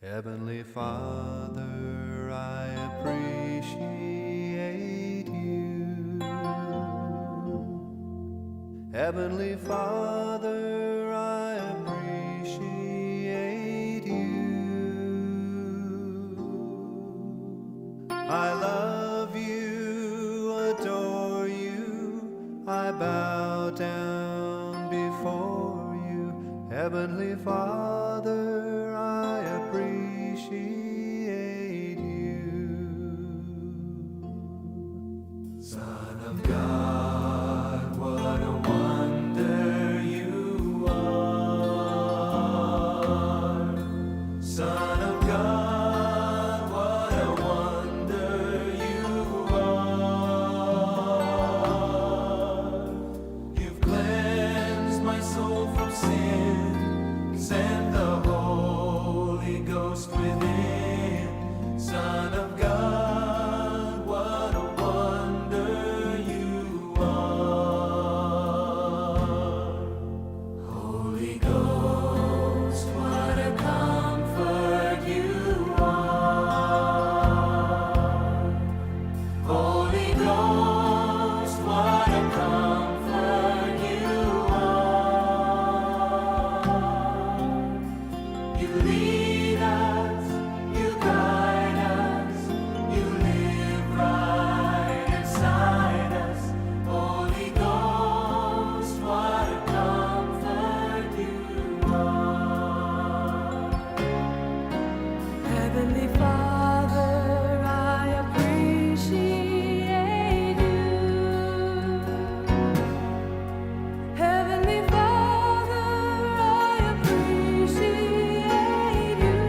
Heavenly Father, I appreciate you. Heavenly Father, I appreciate you. I love you, adore you, I bow down before you. Heavenly Father, I appreciate you. Son of God, what a wonder you are. Son of God, what a wonder you are. You've cleansed my soul from sin, sent the Holy Ghost within. Son of God, what a wonder you are. Holy Ghost, what a comfort you are. Holy Ghost, what a comfort you are. You lead us, you guide us, you live right inside us. Holy Ghost, what a comfort you are. Heavenly Father, I appreciate you. Heavenly Father, I appreciate you.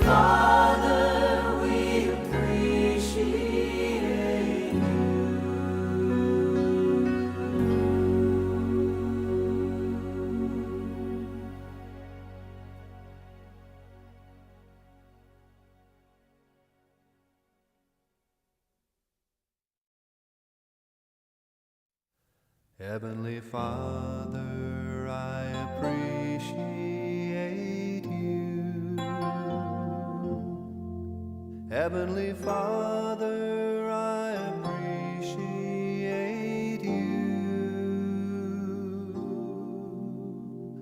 Father, we appreciate you. Heavenly Father, I appreciate you. Heavenly Father, I appreciate you.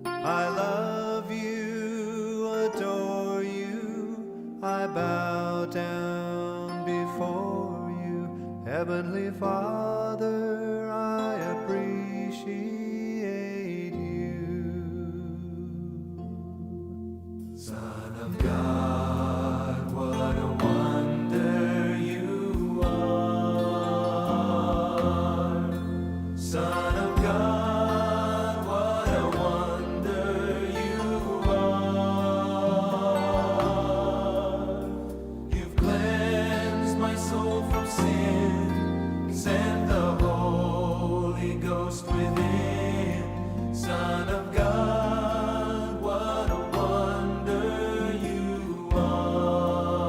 I love you, adore you, I bow down before you. Heavenly Father, I appreciate you. Son of God, what a wonder you are. Son of God, what a wonder you are. You've cleansed my soul from sin, sent the Holy Ghost within. Son of God, what a wonder you are.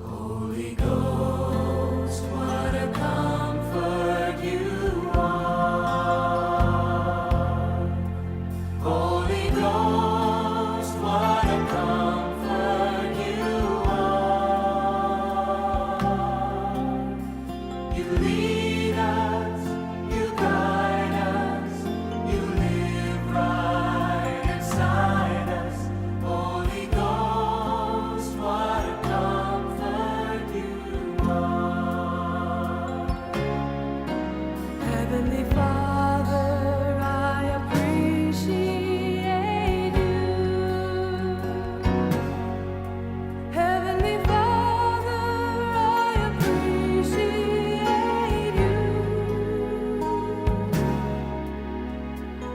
Holy Ghost, what a comfort you are. Holy Ghost, what a comfort you are. You lead us, you guide us, you live right inside us. Holy Ghost, what a comfort you are. Heavenly Father, I appreciate you. Heavenly Father, I appreciate you.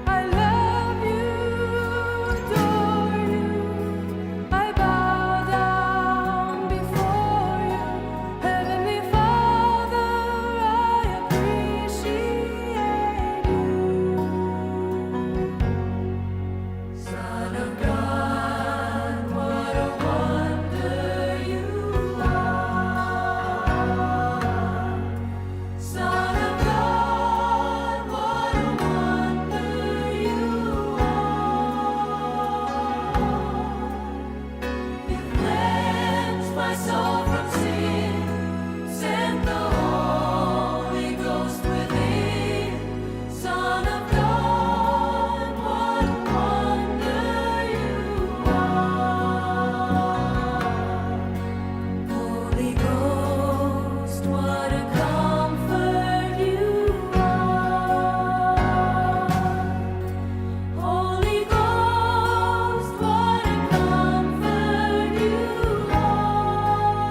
I love you, adore you, I bow down before you. Heavenly Father, I appreciate you. Son of God, what a wonder you are. Son of God, what a wonder you are. You cleansed my soul from sin, sent the Holy Ghost within. Son of God, what a wonder you are. Holy Ghost, what a comfort you are. Holy Ghost, what a comfort you are.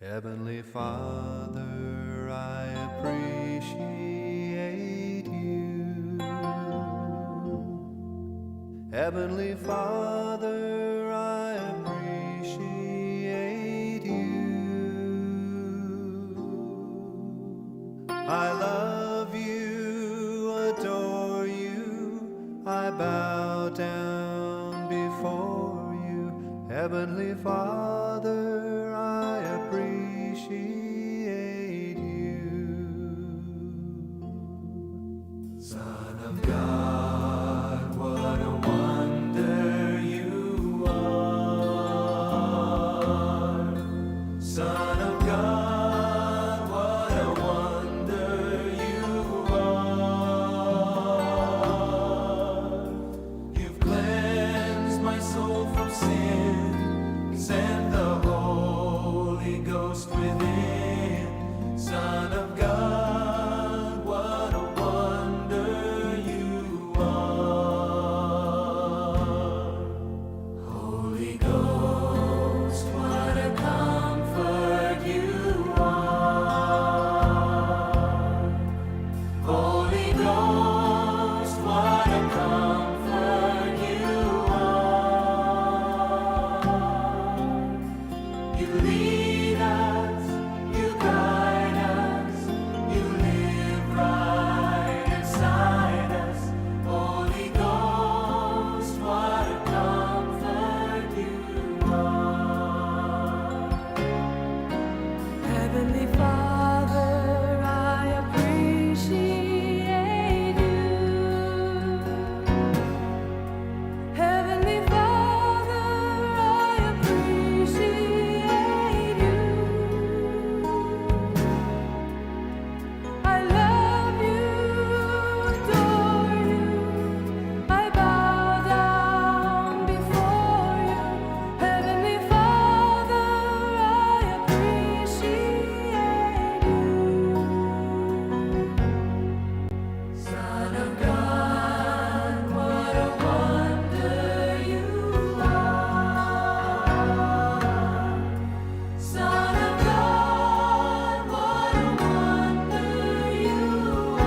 Heavenly Father, I appreciate you. Heavenly Father, I appreciate you. I love you, adore you, I bow down before you. Heavenly Father, I appreciate you. Son of God, what a wonder you are. Son of God, what a wonder you are. You've cleansed my soul from sin, sent the Holy Ghost within. Son of God, what a wonder you are. Holy Ghost, what a comfort you are. Holy Ghost, what a comfort you are. You lead us, you guide us, you live right inside us. Holy Ghost, what a comfort you are. Heavenly Father, I appreciate you. Heavenly Father, I appreciate you. I love you, adore you, I bow down before you. Heavenly Father, I appreciate you. Son of God, what a wonder you are. Son of God, what a wonder you are.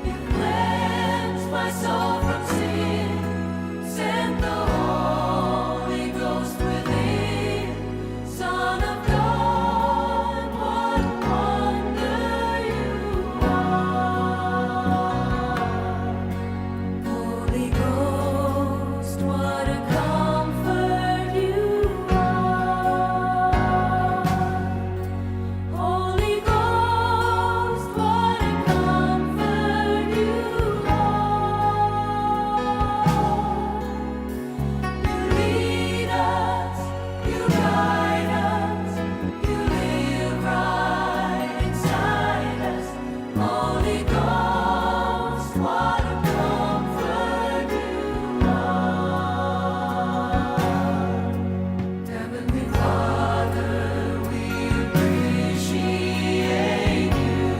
You cleansed my soul from sin, sent the Holy Ghost within. Son of God, what a wonder you are. Holy Ghost, what a comfort you are. Holy Ghost, what a comfort you are. You lead us, you guide us, you live right inside us. Holy Ghost, what a comfort you are. Heavenly Father, we appreciate you.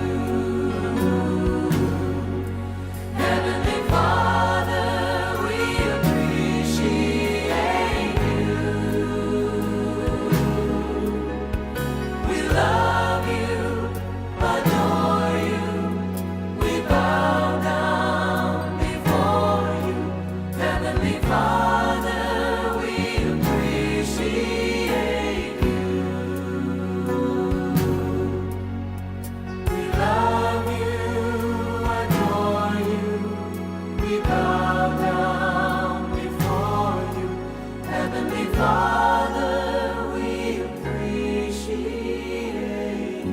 Heavenly Father, we appreciate you. We love you, adore you, we bow down before you. Heavenly Father, we appreciate you. We love you, adore you, we bow down before you. Heavenly Father, we appreciate you.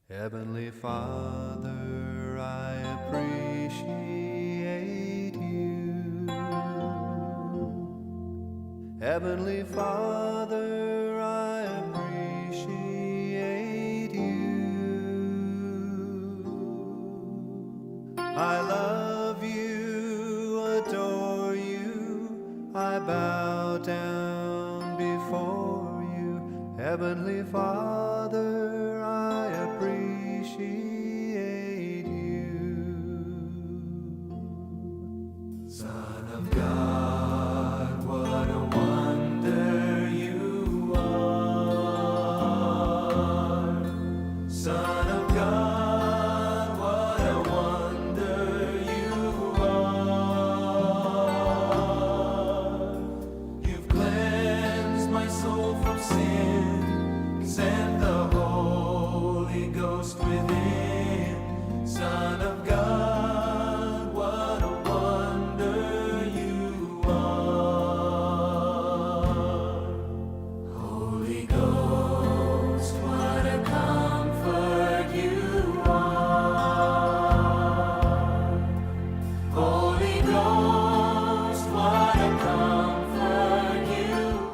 Heavenly Father, I appreciate you. Heavenly Father, I appreciate you. I love you, adore you, I bow down before you. Heavenly Father, I appreciate you. Son of God, what a wonder you are. Son of God, what a wonder you are. You've cleansed my soul from sin, sent the Holy Ghost within. Son of God, what a wonder you are. Holy Ghost, what a comfort you are. Holy Ghost, what a comfort you are.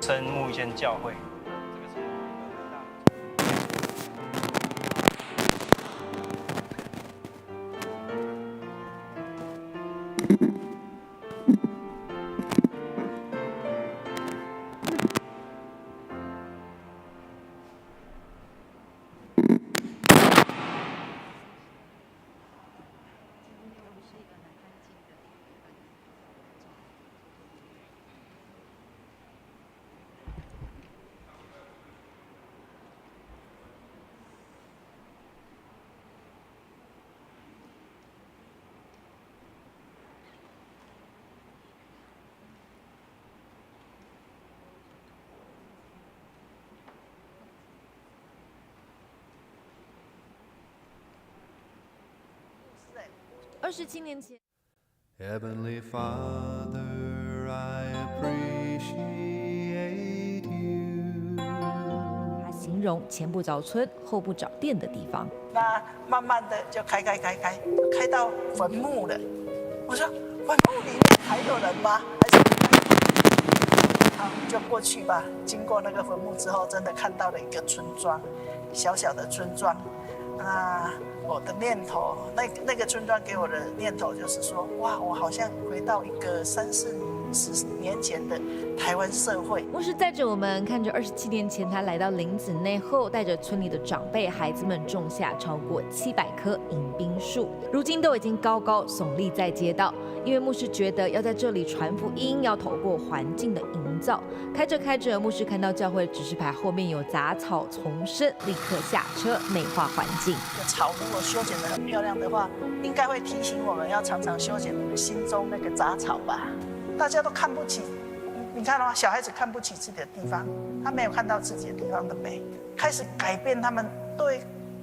生木间教会。27年前， Heavenly Father, I appreciate you. 他形容前不着村后不着店的地方。那慢慢的就开到坟墓了。我说坟墓里面还有人吗？还是好就过去吧。经过那个坟墓之后，真的看到了一个村庄，小小的村庄。那我的念头，那个村庄给我的念头就是说，哇，我好像回到一个30、40年前的台湾社会。牧师载着我们看着27年前他来到林子内后，带着村里的长辈孩子们种下超过700棵迎宾树，如今都已经高高耸立在街道。因为牧师觉得要在这里传福音，要透过环境的营造。开着，牧师看到教会指示牌后面有杂草丛生，立刻下车美化环境。草如果修剪得很漂亮的话，应该会提醒我们要常常修剪我们心中那个杂草吧。大家都看不起，你看哦，小孩子看不起自己的地方，他没有看到自己的地方的美，开始改变他们对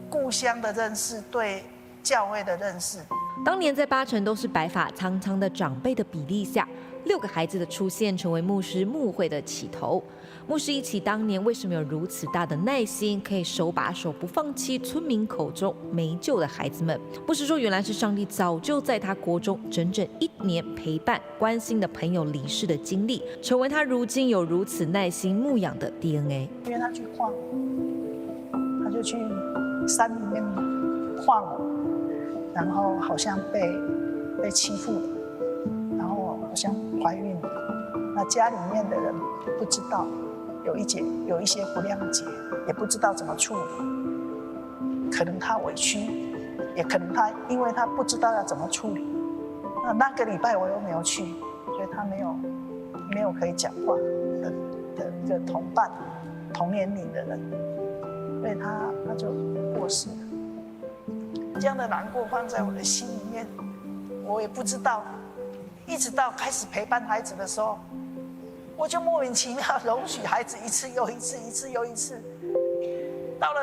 故乡的认识，对教会的认识。当年在8成都是白发苍苍的长辈的比例下，6个孩子的出现成为牧师牧会的起头。牧师忆起当年为什么有如此大的耐心，可以手把手不放弃村民口中没救的孩子们。牧师说，原来是上帝早就在他国中整整1年陪伴关心的朋友离世的经历，成为他如今有如此耐心牧养的 DNA。约他去晃，就去山里面晃了，然后好像被欺负了，然后好像怀孕了。那家里面的人不知道，有一些不谅解，也不知道怎么处理。可能他委屈，也可能因为他不知道要怎么处理。那个礼拜我又没有去，所以他没有可以讲话的一个同伴，同年龄的人，所以他就过世了。这样的难过放在我的心里面，我也不知道，一直到开始陪伴孩子的时候，我就莫名其妙容许孩子一次又一次，一次又一次，到了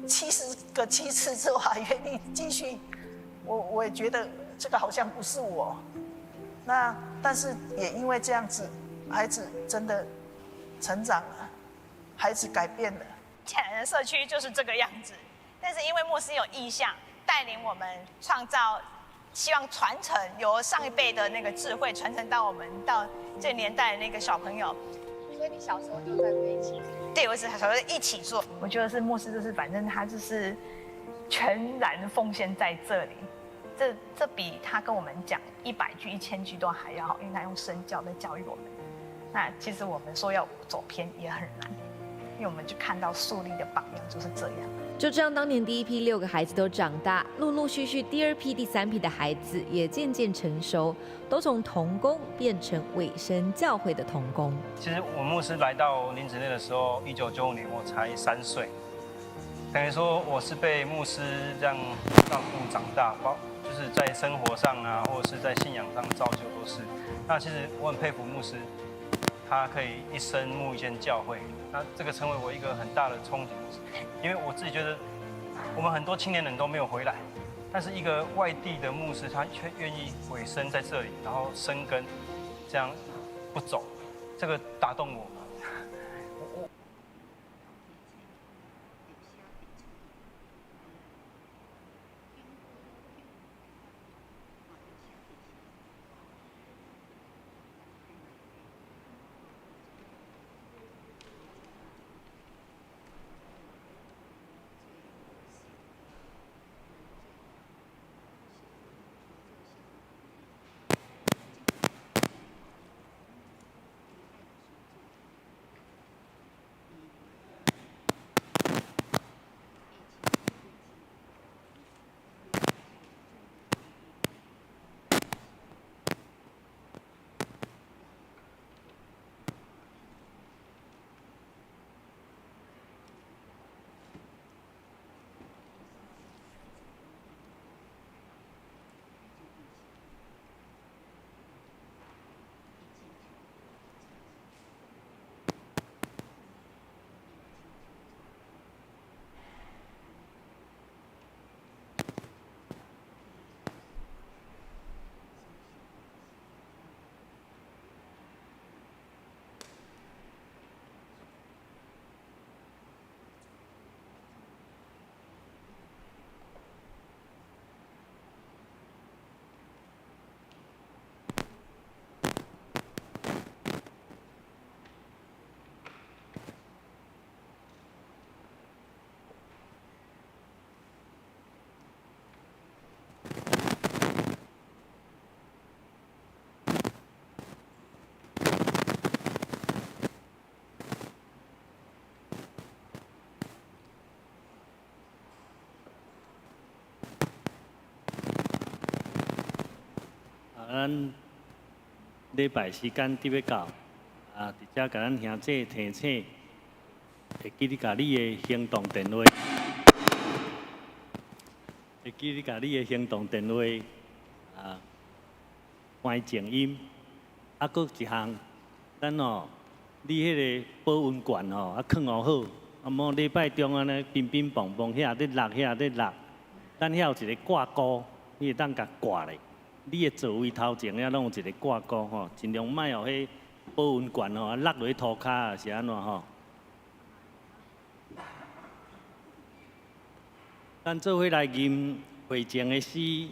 70个7次之后还愿意继续，我也觉得这个好像不是我。但是也因为这样子，孩子真的成长了，孩子改变了。前来的社区就是这个样子，但是因为牧师有意向带领我们创造，希望传承由上一辈的那个智慧传承到我们到这个年代的那个小朋友。所以你小时候就在这一起？对，我小时候一起做。我觉得是牧师，就是反正他就是全然奉献在这里。这比他跟我们讲100句、1000句都还要好，因为他用身教在教育我们。那其实我们说要走偏也很难，因为我们就看到树立的榜样就是这样。就这样，当年第一批6个孩子都长大，陆陆续续第2批、第3批的孩子也渐渐成熟，都从童工变成委身教会的童工。其实我牧师来到林子内的时候，1995年我才3岁，等于说我是被牧师这样照顾长大，就是在生活上啊，或者是在信仰上造就都是。那其实我很佩服牧师，他可以一生牧一间教会，那这个成为我一个很大的憧憬，因为我自己觉得我们很多青年人都没有回来，但是一个外地的牧师，他却愿意委身在这里，然后生根，这样不走，这个打动我。咱礼拜时间伫要到，伫遮甲咱兄弟提醒，会记你甲你的行动电话，会记你甲你的行动电话，关静音。搁一项，咱你迄个保温罐藏好，莫礼拜中安尼乒乒乓乓遐咧落遐咧落，咱遐有一个挂钩，你会当甲挂咧。你的座位头前遐拢有一个挂钩尽量莫互迄保温罐落落涂骹啊是安怎咱做伙来吟会前的诗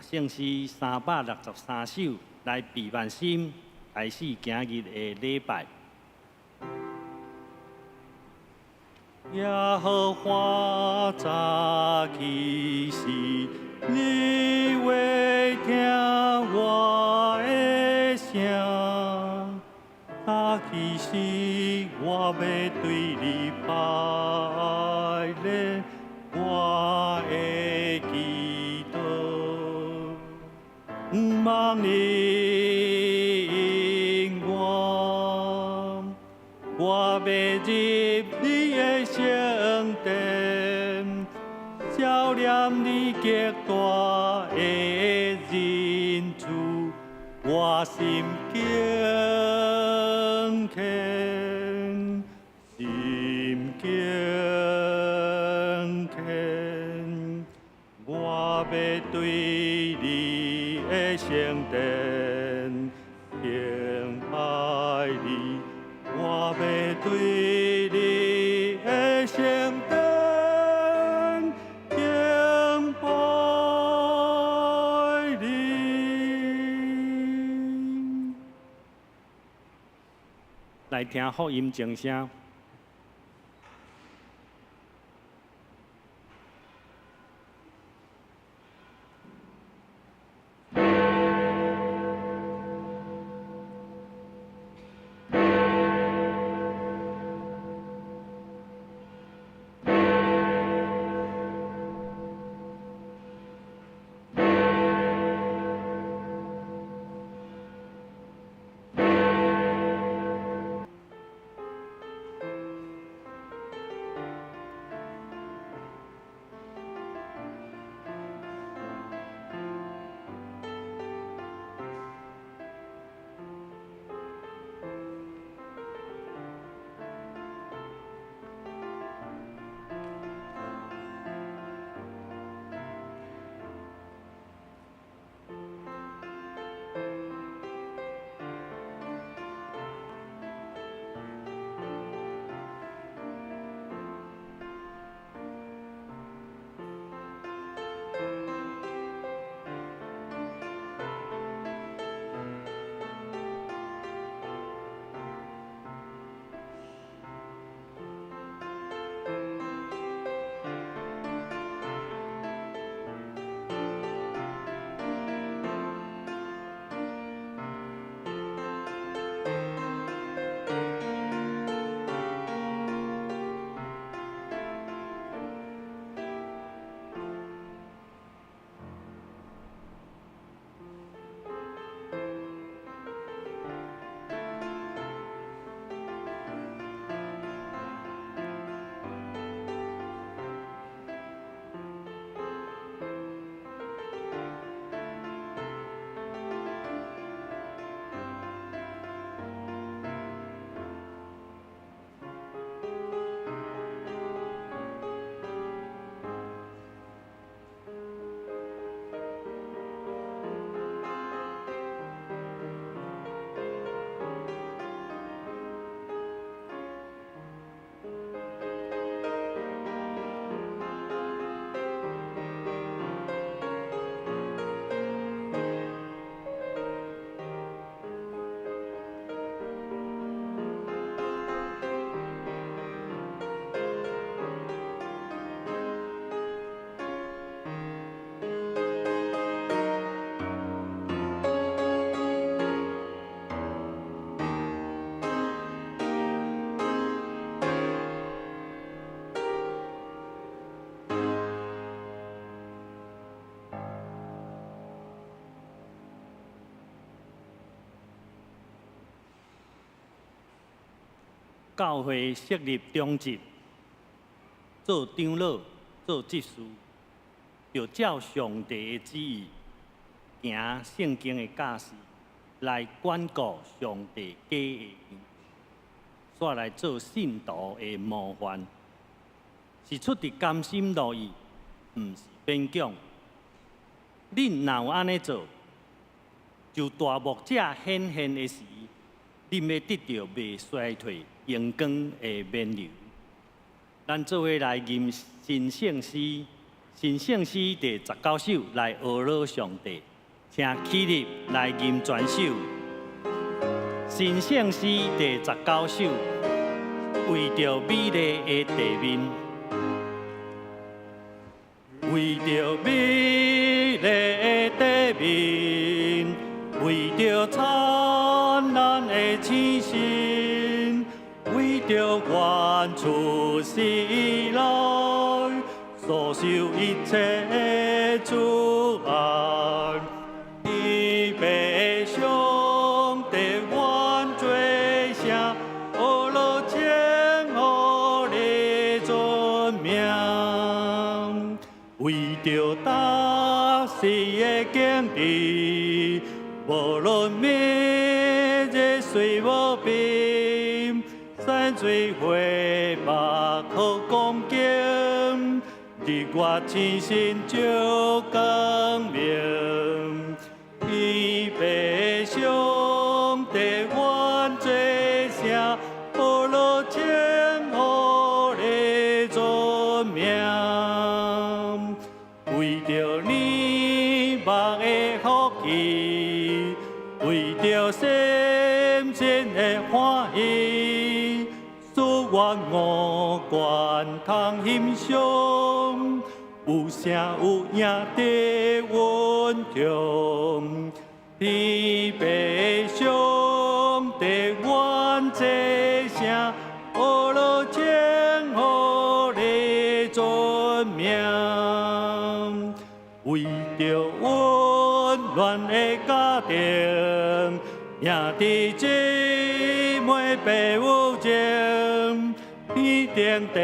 圣诗363首，来备万心，开始今日的礼拜。耶和华早起时，你会听我的声。早起时，我要对你拜礼，我的祈祷，望你应允。我要入你的圣殿，照念你极大的仁慈，我心敬虔，心敬虔。我要对你的圣殿敬拜你。我要对你的圣殿敬拜你。来听福音正声。教会设立中职，做长老、做执事，就照上帝的旨意，行圣经的教示，来管顾上帝家的人，煞来做信徒的模范，是出于甘心乐意，毋是勉强。恁若有安尼做，就大牧者显现的时，恁要得到袂衰退、阳光的冕旒。咱做伙来吟神圣诗，神圣诗第19首来学老上帝，请起立来吟全首。神圣诗第19首。为着美丽的地面，为着美丽的地面，为着灿烂的星星，为着远处时来，所受一切的阻碍。你悲伤的愿做声，我落前予你尊名，为着当时的经历，无论明日水无边，山水花目可光景，日月星星照光明。你悲伤的愿做声，我落前予你尊名，为着你梦的福气，为着深深的欢喜，使我五官通欣赏。有声有影的温柔，你悲伤的愿做声，我落前予你尊名，为着温暖的家庭，兄弟姊妹爸母情，天顶地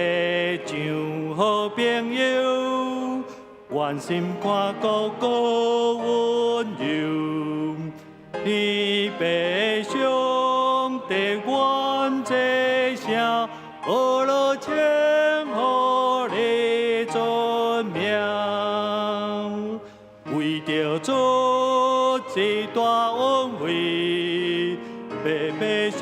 上好朋友，愿心看顾顾温柔。你悲伤的愿做声，我落前予你尊名，为着做一大恩惠，白白小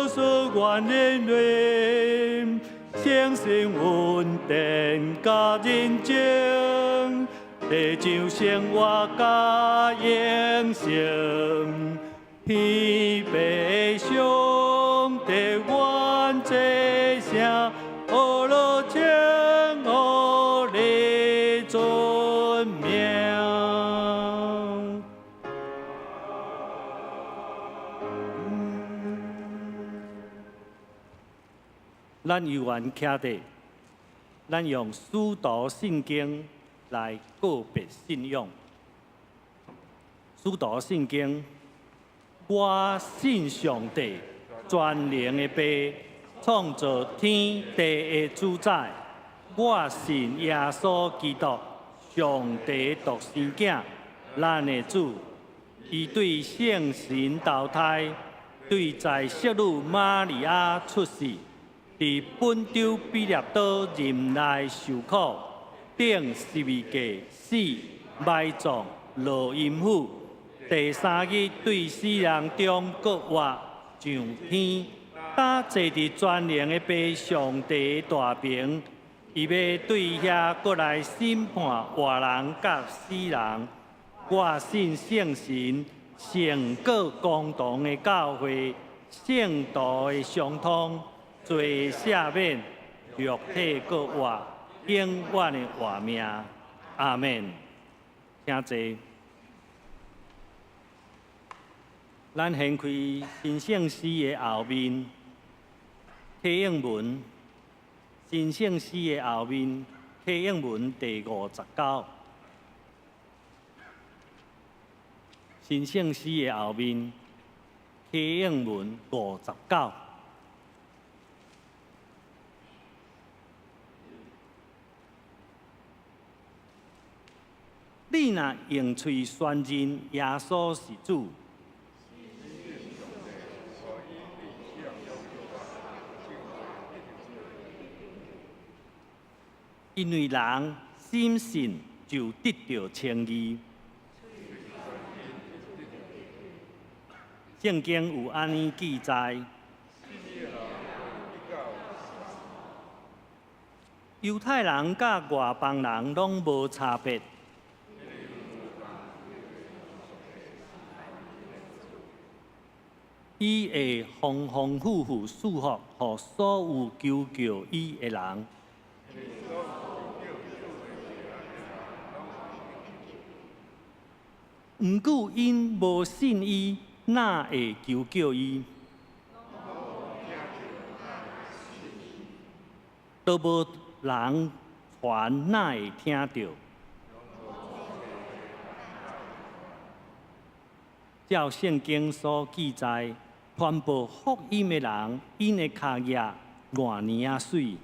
所愿人类，相信稳定甲认真，地上生活甲永生。你悲伤的愿做声，我落前予你尊名。咱犹原徛地，咱用书读圣经来告别信仰。书读圣经，我信上帝全能的爸，创造天地的主宰。我信耶稣基督，上帝独生子，咱的主。伊对圣神投胎，对在圣女玛利亚出世。伫本州比列岛任内受苦，顶12架死，埋葬落阴府。第3日对死人中国活上天，打坐伫全能的爸上帝大屏，伊要对遐过来审判活人甲死人。我信圣神，圣果公堂的教会，圣道的相通。罪赦免，肉体各活，永远的活命。阿门。请坐。咱掀开神圣诗的后面，启应文。神圣诗的后面，启应文第59。神圣诗的后面，启应文59。你若用嘴宣认耶稣是主，因为人心信就得到称义。圣经有安尼记载：犹太人甲外邦人拢无差别。伊会丰丰富富赐福予所有求救伊的人。毋过因无信伊，哪会求救伊？都无人传，哪会听到？照圣经所记载，传播福音的人，因的脚业偌尼啊水。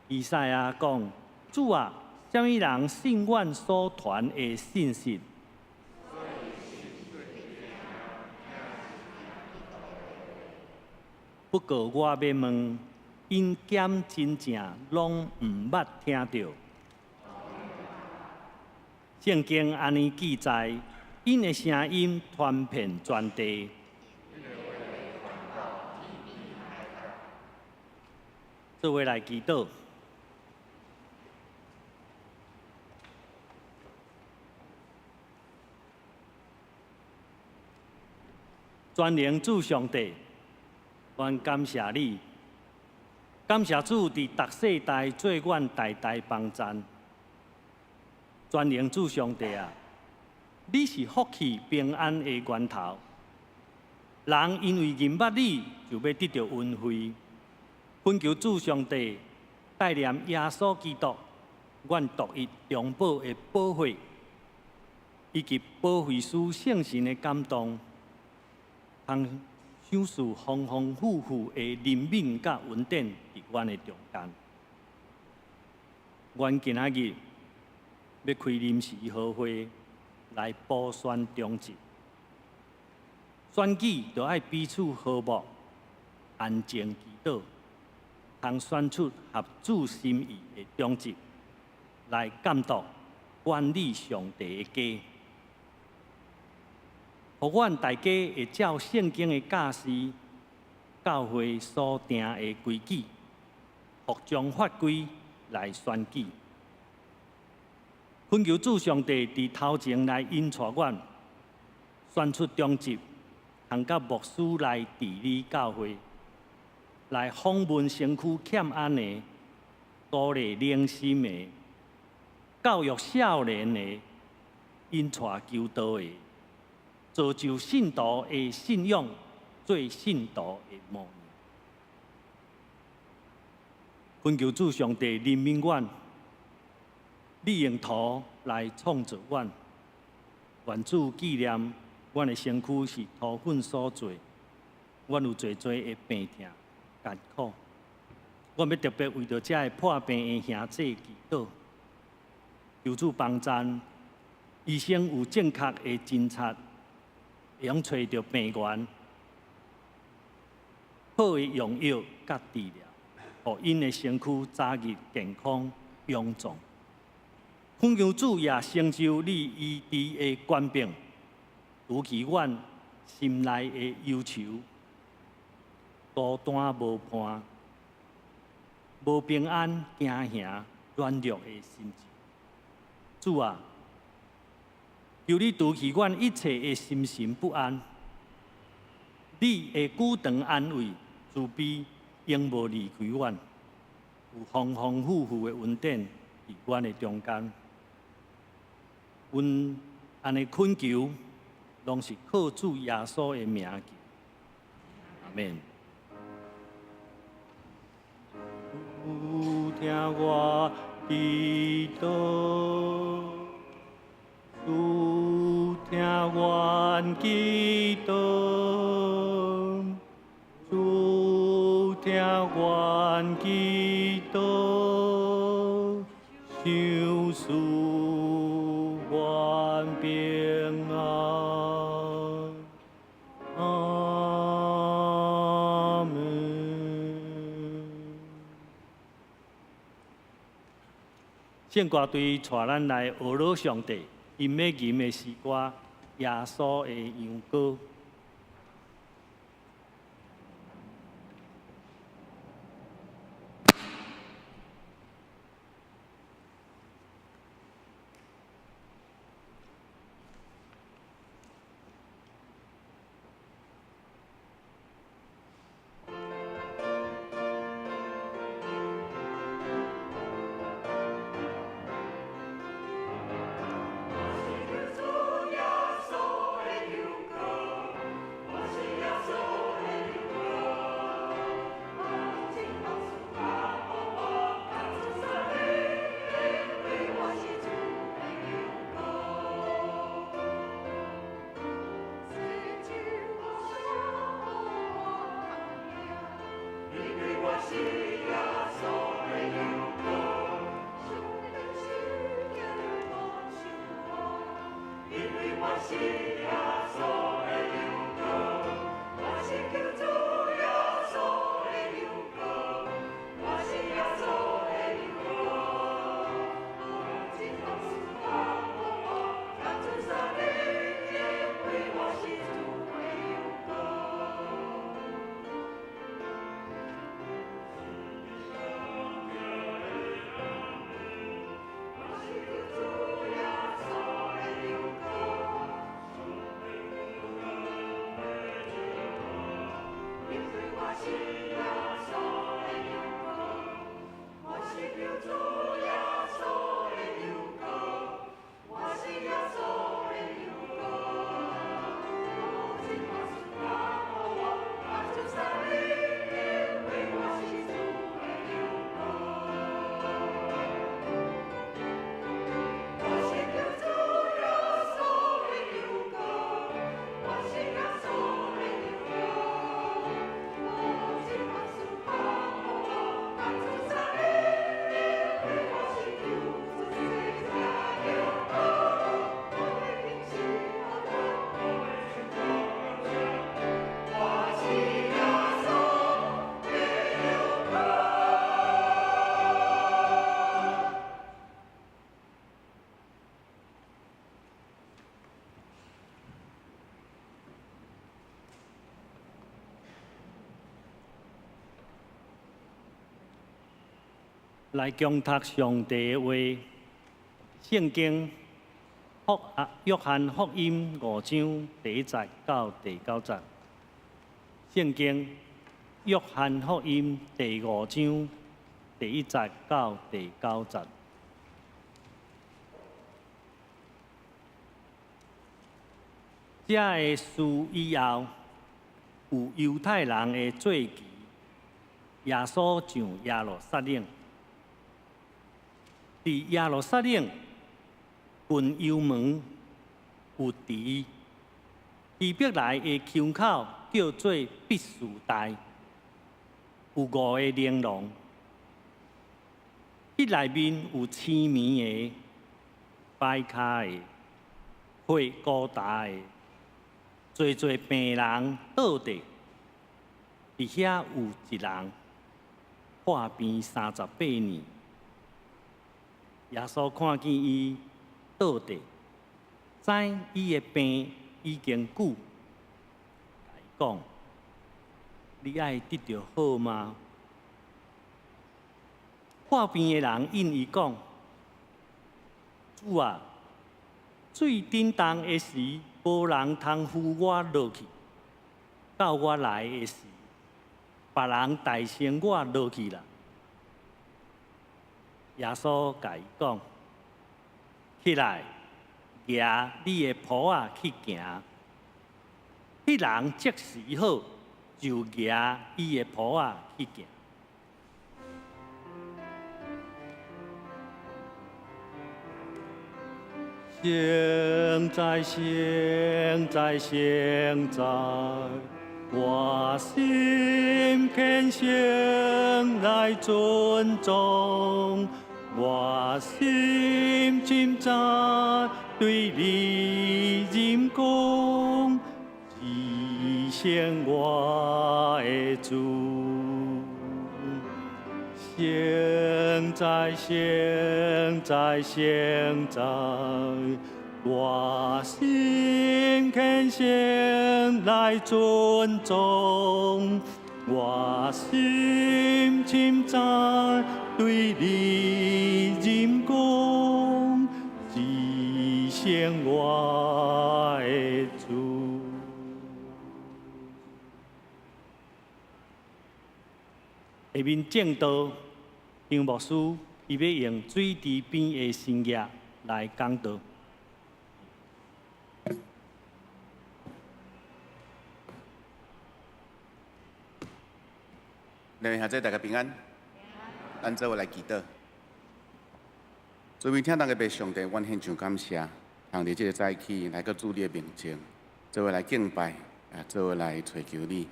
以赛亚讲：主啊，什么人信阮所传的信息？不过我要问，因检真正拢毋捌听到。圣经安尼记载，因的声音传遍全地。做伙来祈祷。全能主上帝，愿感谢你，感谢主伫逐世代做阮代代帮赞。全能主上帝啊，你是福气平安的源头。人因为认捌你，就要得到恩惠。恳求主上帝带领耶稣基督，阮独一中保的保护，以及保惠师圣神的感动。通享受丰丰富富的人民甲稳定伫阮的中间。阮今仔日要开临时好会来补选中职，选举就爱彼此和睦、安静祈祷，通选出合主心意的中职，来监督管理上帝的家。互阮大家会照圣经的教示、教会所定的规矩，服从法规来选举。恳求主上帝伫头前来引带阮，选出中职，通甲牧师来治理教会，来访问身躯欠安的、鼓励灵心的、教育少年的、引带求道的。造就信徒的信仰，做信徒的模样。恳求主上帝怜悯阮，你用土来创造阮。愿主纪念阮的身躯是土粉所做，阮有侪的病痛、艰苦。阮要特别为着这破病的兄弟祈祷，求主帮赞，医生有正确的侦查。会用找到病源，好的用药甲治疗，互因的身躯早日健康勇壮。恳求主也成就你医治的权柄，除去阮心内的忧愁，孤单无伴，无平安惊吓软弱的心情。主啊！求你除去阮一切的心神不安，你的久长安慰、慈悲，永无离开阮，有丰丰富富的恩典伫阮的中间。阮安尼恳求，拢是靠主耶稣的名求。阿免。主听我祈祷。主听阮祈祷，主听阮祈祷，享受阮平安。阿门。圣歌队带咱来学罗上帝。因要吟的诗歌，耶稣的羊歌。来共读上帝的话，圣经约翰福音5章第1节到第9节。圣经约翰福音第5章第1节到第9节。这个事以后，有犹太人的做期，耶稣上耶路撒冷。伫耶路撒冷，近油门有池，池壁内的腔口叫做毕士大，有5个玲珑，迄内面有青面的、摆卡的、血高大的，侪病人倒地，伫遐有一人破病38年。耶稣看见伊倒地，知伊的病已经久，甲伊讲：“你爱得到好吗？”破病的人应伊讲：“主啊，水震动的时，无人通扶我落去；到我来的时，别人代先我落去啦。”耶稣甲伊讲：“起来，举你的蹼仔去行。”迄人即时好，就举伊的蹼仔去行。现在，我心虔诚来尊重，我心深在对你认讲，只想我的主。现在，我心虔诚来尊重，我心深在对你认讲，只想我的主。下面正道，张牧师伊要用水池边的新约来讲道。两位兄弟大家平安，咱做伙来祈祷。做位听大家被上帝，阮献上感谢，通伫这个早起来到主你的面前，做伙来敬拜，做伙来祈求你，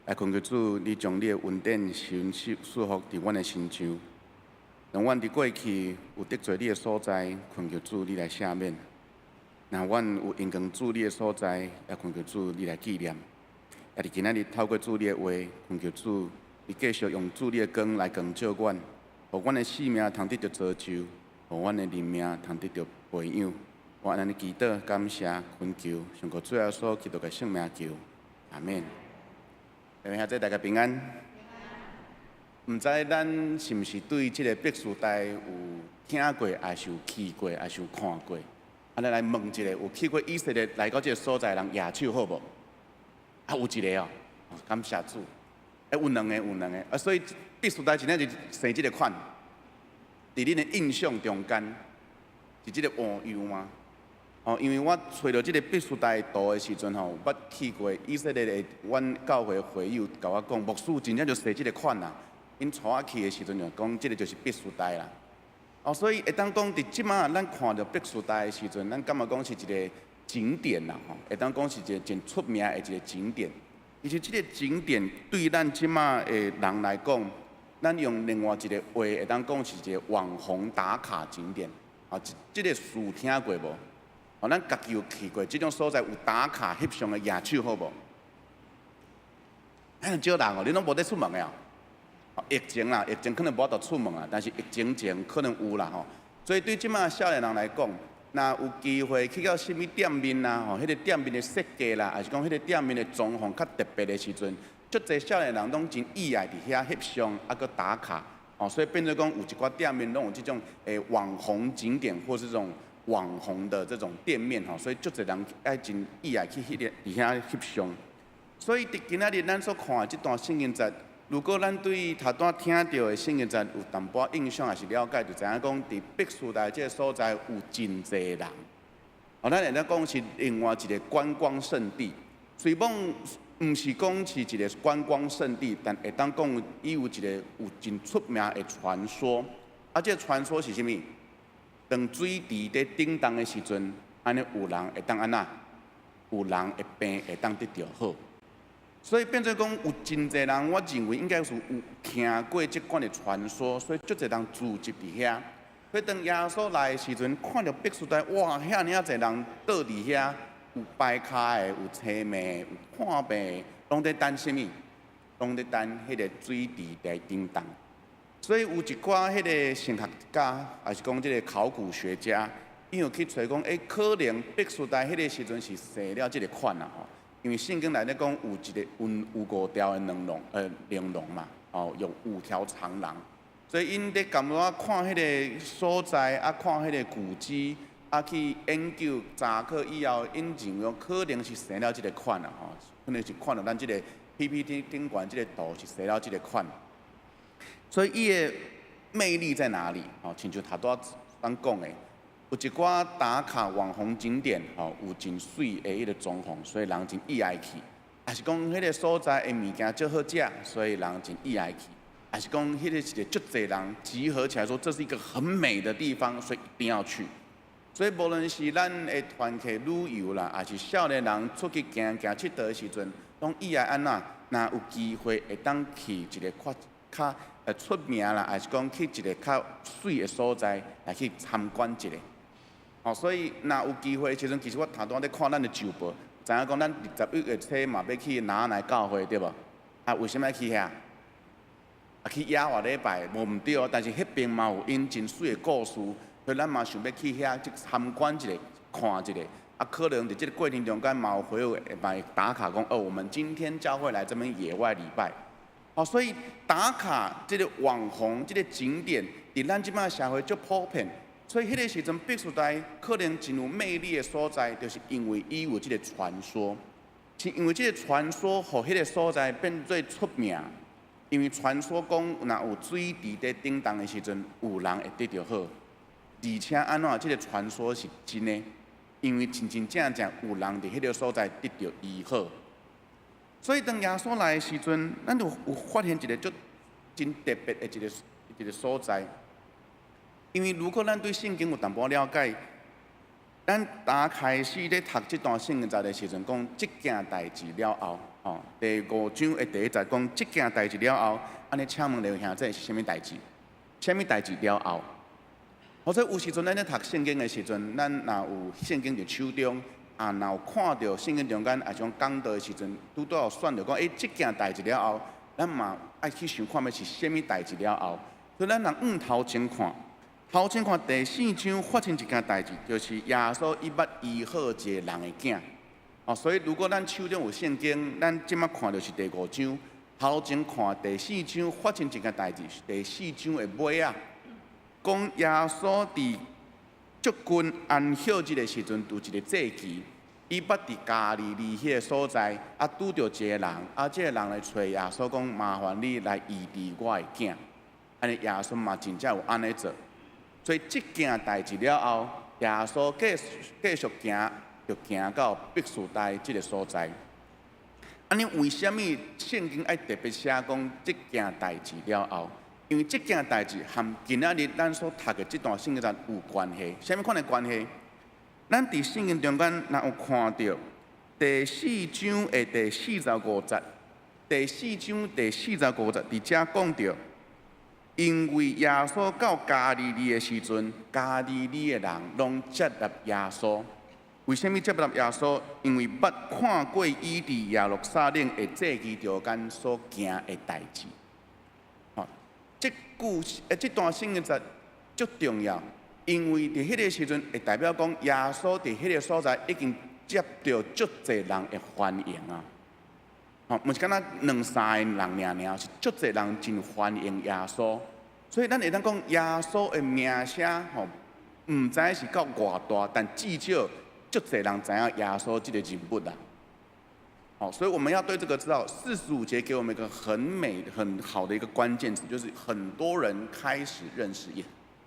来恳求主，你将你的恩典赐福伫阮的心上，让阮伫过去有得罪你的所在，恳求主你来赦免；若阮有因跟主你的所在，也恳求主你来纪念。也伫今仔日透过主你的话，恳求主。你继续用主你的光来光照阮，互阮的性命通得到造就，互阮的人命通得到培养。我安尼祈祷、感谢、恳求，上靠最后所祈祷的圣名求，阿免。各位兄弟大家平安。毋知咱是毋是对即个毕士大有听过，还是有去过，还是有看过？安尼来问一下，有去过以色列来到即个所在的人举手好无？有一个哦，感谢主。有两个，所以必须代志咱就生即个款，伫恁的印象中间是即个换样吗？因为我找到即个必须代图的时阵吼，捌去过以色列的阮教会会友甲我讲，牧师真正就生即个款啦。因带我去的时阵就讲，即个就是必须代啦。所以会当讲伫即马咱看到必须代的时阵，咱感觉讲是一个景点啦，会当讲是一个真出名的一个景点。而且即个景点对咱即马的人来讲，咱用另外一个话会当讲是一个网红打卡景点。即个词听过无？咱家己有去过即种所在有打卡翕相的野手好无？很少人你拢无得出门的疫情啦，疫情可能无法度出门啊，但是疫情前可能有啦所以对即马少年人来讲，若有机会去到什物店面啦，迄个店面的设计啦，还是讲迄个店面的装潢较特别的时阵，足侪少年人拢真意爱伫遐翕相，搁打卡所以变做讲有一寡店面拢有即种网红景点或是这种网红的这种店面所以足侪人爱真意爱去伫遐翕相。所以伫今仔日咱所看的即段圣经节，如果咱对头段听到的圣经节有淡薄印象还是了解，就知影讲伫必须代这个所在有真侪人。咱会当讲是另外一个观光胜地，虽讲毋是讲是一个观光胜地，但会当讲伊有一个有真出名的传说。这个传说是啥物？当水池在叮当的时阵，安尼有人会当安那？有人会病会当得着好。所以变做讲有真侪人，我认为应该是有听过即款的传说，所以足侪人聚集伫遐。所以当耶稣来的时阵，看到必须代，哇，遐尔侪人倒伫遐。有摆卡的，有青面的，有看病的，拢在等什么？拢在等迄个水池在叮当。所以有一寡迄个神学家，还是讲即个考古学家，伊有去找讲，可能必须代迄个时阵是生了即个款啦因为圣经内底讲有一个有5条的玲珑嘛，有5条长廊，所以因伫甘愿看迄个所在，看迄个古迹。去研究查考以后，因认为可能是生了即个款啦可能是看到咱即个 PPT 顶悬即个图是生了即个款。所以伊的魅力在哪里？亲像头拄咱讲的，有一寡打卡网红景点有真水的迄个装潢，所以人真意爱去；还是讲迄个所在的物件足好食，所以人真意爱去；还是讲迄个是一个足侪人集合起来说，这是一个很美的地方，所以一定要去。所以，无论是咱的团契旅游啦，还是少年人出去行佚佗的时阵，拢意爱安那，若有机会会当去一个较出名啦，还是讲去一个较水的所在来去参观一下。所以若有机会的时阵，其实我头拄咧看咱的旧报，知影讲咱11月初嘛要去哪来教会对无？为什么要去遐？去野外礼拜无毋对，但是迄边嘛有因真水的故事。所以咱嘛想要去遐去参观一下、看一下，可能伫这个过程中间嘛有回有来打卡讲我们今天教会来这边野外礼拜。所以打卡这个网红、这个景点，伫咱即摆社会足普遍。所以迄个时阵必须代可能真有魅力的所在，就是因为伊有这个传说，是因为这个传说，互迄个所在变做出名。因为传说讲，若有水池在叮当的时阵，有人会得着好。而且安怎这个传说是真的？因为真正有人伫迄个所在得到医好，所以当耶稣来的时阵，咱就有发现一个真特别的一个所在。因为如果咱对圣经有淡薄了解，咱开始咧读这段圣经节的时阵，讲即件代志了后，第5章的第1节讲即件代志了后，安尼请问刘兄，这是啥物代志？啥物代志了后？所以有时阵咱咧读圣经的时阵，咱若有圣经伫手中，若有看到圣经中间啊种讲道的时阵，拄有选着讲，即件代志了后，咱嘛爱去想看要是啥物代志了后。所以咱若头前看第4章发生一件代志，就是耶稣伊捌医好一个人的囝。所以如果咱手中有圣经，咱即马看到是第5章，头前看第4章发生一件代志，是第4章的尾啊。讲耶稣伫祝君安息日的时阵，有一个祭期，伊捌伫加利利迄个所在，拄着一个人，这个人来找耶稣讲，麻烦你来医治我的囝。安尼耶稣嘛真正有安尼做，所以即件代志了后，耶稣继续行，就行到毕士大即个所在。安尼为什么圣经爱特别写讲即件代志了后？因为即件代志和今仔日咱所读的即段圣经有关系。什么款的关系？咱伫圣经中间若有看到第4章的第45节，第4章第45节伫遮讲到，因为耶稣到加利利的时阵，加利利的人拢接纳耶稣。为什么接纳耶稣？因为捌看过伊伫耶路撒冷的祭祀中间所行的代志。这段圣经节足重要，因为伫迄个时阵会代表讲耶稣伫迄个所在已经接到足侪人的欢迎啊！毋是敢若2、3个人尔，是足侪人真欢迎耶稣。所以咱会当讲耶稣的名声毋知是到偌大，但至少足侪人知影耶稣这个人物啦。所以我们要对这个知道，45节给我们一个很美、很好的一个关键词，就是很多人开始认识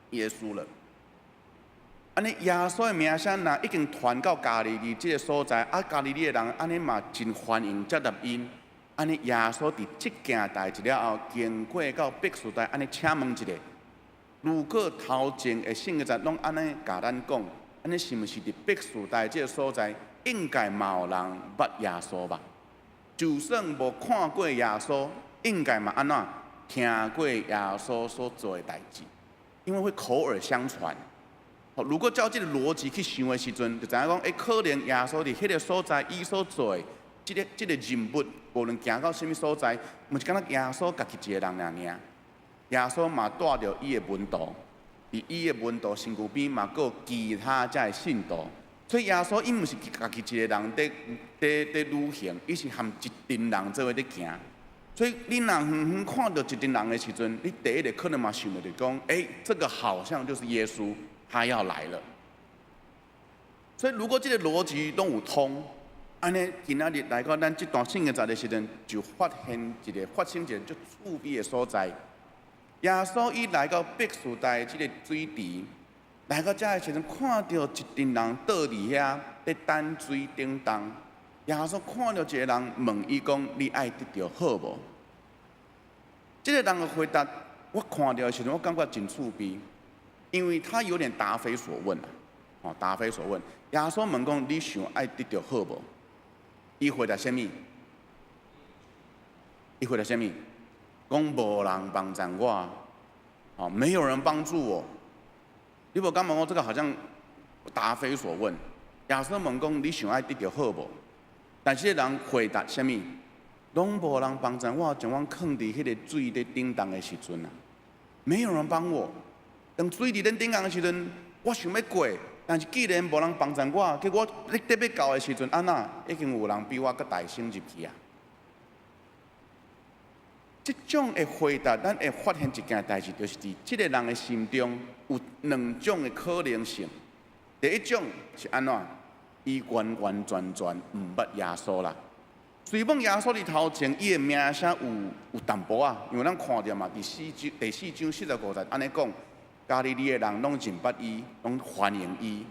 耶稣了。安尼耶稣的名声若已经传到加利利这个所在，加利利的人安尼嘛真欢迎接纳因。安尼耶稣伫这件代志了后，经过到毕士大，安尼请问一下，如果头前的圣经节拢安尼甲咱讲，安尼是毋是伫毕士大这个所在？应该嘛有人捌耶稣吧？就算无看过耶稣，应该嘛安怎听过耶稣所做的代志？因为会口耳相传。如果照这个逻辑去想的时阵，就知影讲，可能耶稣伫迄个所在，伊所做的这个人物，无论行到什么所在，毋是敢若耶稣家己一个人尔。耶稣嘛带着伊的门徒，伫伊的门徒身躯边嘛，阁有其他遮的信徒。所以耶稣伊毋是家己一个人在旅行，伊是含一群人做伙在行。所以你若远远看到一群人的时阵，你第一个可能嘛想到就讲，这个好像就是耶稣，他要来了。所以如果这个逻辑拢有通，安尼今仔日来到咱这段圣经节的时阵，就发生一个足趣味的所在。耶稣伊来到毕士大这个水池。来到遮的时阵，看到一群人倒伫遐在等水顶动。耶稣看到一个人问伊讲：“你爱得到好无？”这个人的回答，我看到的时阵，我感觉真趣味，因为他有点答非所问啊，答非所问。耶稣问讲：“你想爱得到好无？”伊回答什么？伊回答什么？讲无人帮助我，没有人帮助我。你无感觉我这个好像答非所问？耶稣问讲：“你想爱得到好无？”但是个人回答什么？拢无人帮助我，将我放伫迄个水在顶动的时阵啊，没有人帮我。当水伫咱顶动的时阵，我想要过，但是既然无人帮助我，结果你得要到的时阵，安那已经有人比我更大声入去啊！这种的回答，咱会发现一件代志，就是伫这个人的心中有2种的可能性。第一种是安怎？伊完完全全毋捌耶稣啦。虽讲耶稣伫头前，伊的名声有淡薄啊，因为咱看到嘛，第4章45节安尼讲，加利利的人拢认捌伊，拢欢迎伊。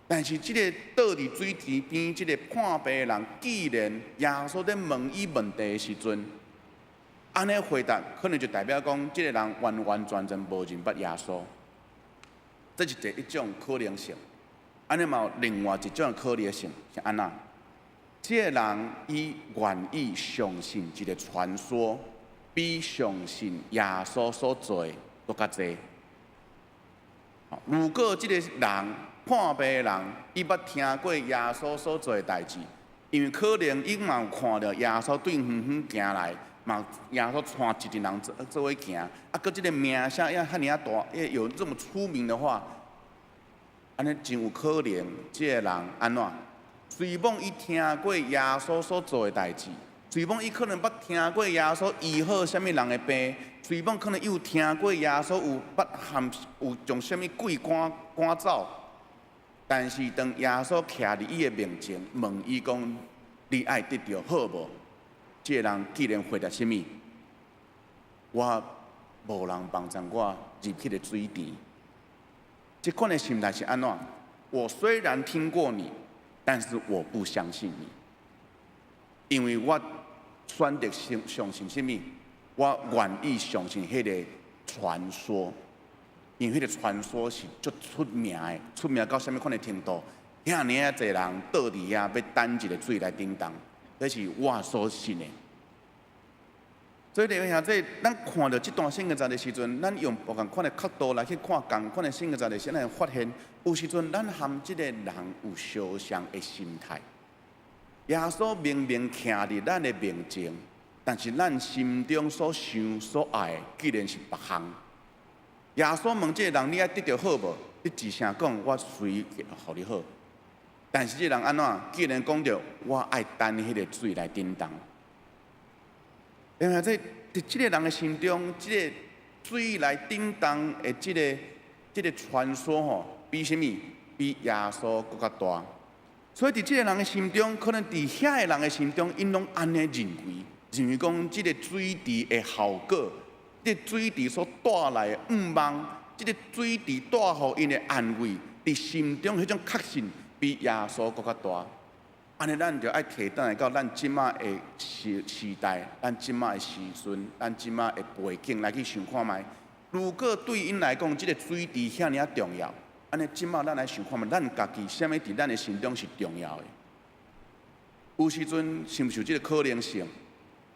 但是这个倒伫水池边，这个看病的人，既然耶稣在问伊问题的时阵，安尼回答可能就代表讲，这个人完完全全无认捌耶稣，这是第一种可能性。安尼嘛有另外一种可能性是安那？这个人伊愿意相信一个传说，比相信耶稣所做的更较济。如果这个人看病的人，伊捌听过耶稣所做的代志，因为可能伊嘛有看到耶稣对远远行来。嘛，耶稣带一群人做伙行，搁这个名声要遐尔大，有这么出名的话，安尼真有可能，这个人安怎？虽讲伊听过耶稣所做的代志，虽讲伊可能捌听过耶稣医好什么人的病，虽讲可能伊有听过耶稣有捌含有从什么鬼赶走，但是当耶稣徛伫伊的面前，问伊讲：“你爱得到好无？”这个人既然回答什么？我无人帮助我入去个水池。这款的心态是安怎？我虽然听过你，但是我不相信你，因为我选择相信什么？我愿意相信迄个传说，因为迄个传说是足出名的，出名到什么款的程度？遐尔啊侪人倒伫遐要等一个水来叮当，这是我所信的。所以弟兄兄弟，咱看到这段圣经节的时阵，咱用不同款的角度来去看同款的圣经节的时候，咱会发现有时阵咱和这个人有相像的心态。耶稣明明徛伫咱的面前，但是咱心中所想所爱的，既然是别项。耶稣问这个人：“你爱得到好无？”你一声讲：“我随互你好。”但是这个人安怎？既然讲着我爱等迄个水来叮当。因为在这个人的心中，这个水来叮当的这个传说吼，比什么？比耶稣更加大。所以伫这个人的心中，可能伫遐个人的心中，因拢安尼认为讲这个水池的效果，这个水池所带来的望，这个水池带予因的安慰，伫心中迄种确信，比耶稣更加大。安尼，咱就爱提等来到咱即马的时代，咱即马的时阵，咱即马的背景来去想看觅。如果对因来讲，即个水池遐尔重要，安尼即马咱来想看觅，咱家己啥物伫咱的心中是重要的？有时阵是毋是有即个可能性？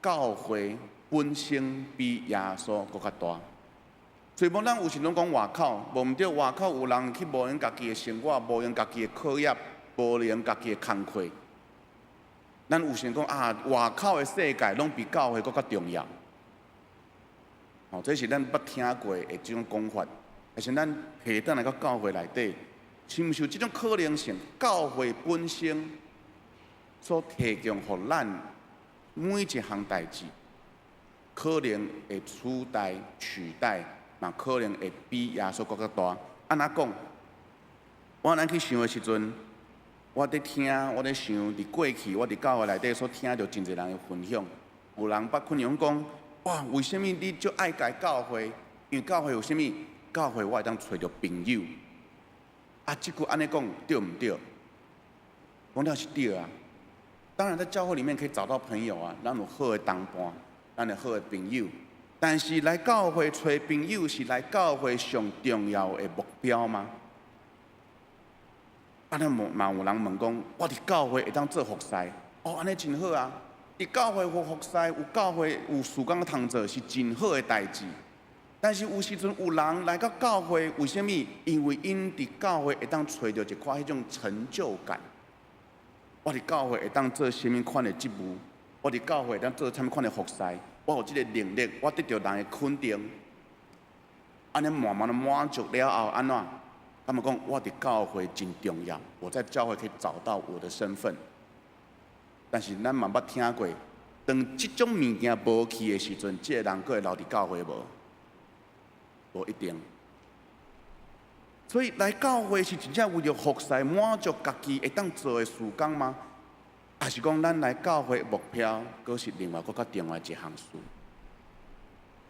教会本身比耶稣更加大。所以无咱有时拢讲外口，无毋对，外口有人去无用家己的生活，无用家己的课业，无用家己的工课。咱有时讲啊，外口的世界拢比教会更加重要。哦，这是咱捌听过的这种讲法。但是咱下等来到教会内底，是毋是有这种可能性？教会本身所提供予咱每一项代志，可能会取代，嘛可能会比耶稣更加大。安怎讲？咱去想的时阵。我伫听，我伫想，伫过去我伫教会内底所听到真侪人的分享，有人捌可能讲，哇，为什么你就爱改教会？因为教会有啥物？教会我会当找到朋友。啊，即句安尼讲对毋对？讲了是对啊。当然，在教会里面可以找到朋友啊，咱有好的同伴，咱有好的朋友。但是来教会找朋友是来教会上重要的目标吗？安尼嘛有人问讲，我伫教会会当做服侍，哦，安尼真好啊！伫教会有服侍，有教会有事工通做，是真好的代志。但是有时阵有人来到教会，为什么？因为因伫教会会当找到一块迄种成就感。我伫教会会当做什么款的职务？我伫教会会当做什么款的服侍？我有即个能力，我得到人的肯定。安尼慢慢的满足了后，安怎？他们讲，我伫教会真重要，我在教会可以找到我的身份。但是咱嘛捌听过，当这种物件无去的时阵，这个人佫会留伫教会无？无一定。所以来教会是真正为了服侍、满足家己会当做的事工吗？还是讲咱来教会的目标，佫是另外佫较重要一项事？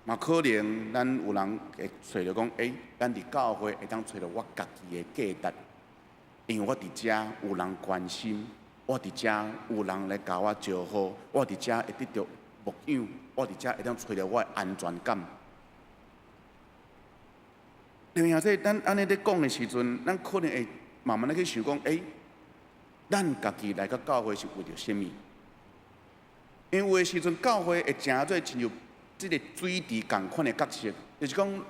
嘛可能咱有人会找着讲，咱伫教会会当找着我家己的价值，因为我伫遮有人关心，我伫遮有人来甲我招呼，我伫遮会得到牧养，我伫遮会当找着我的安全感。另外，说咱安尼咧讲的时阵，咱可能会慢慢咧去想讲，咱家己来到教会是为着什么？因为有的时阵教会会诚做亲像即个水池共款的角色，就是讲，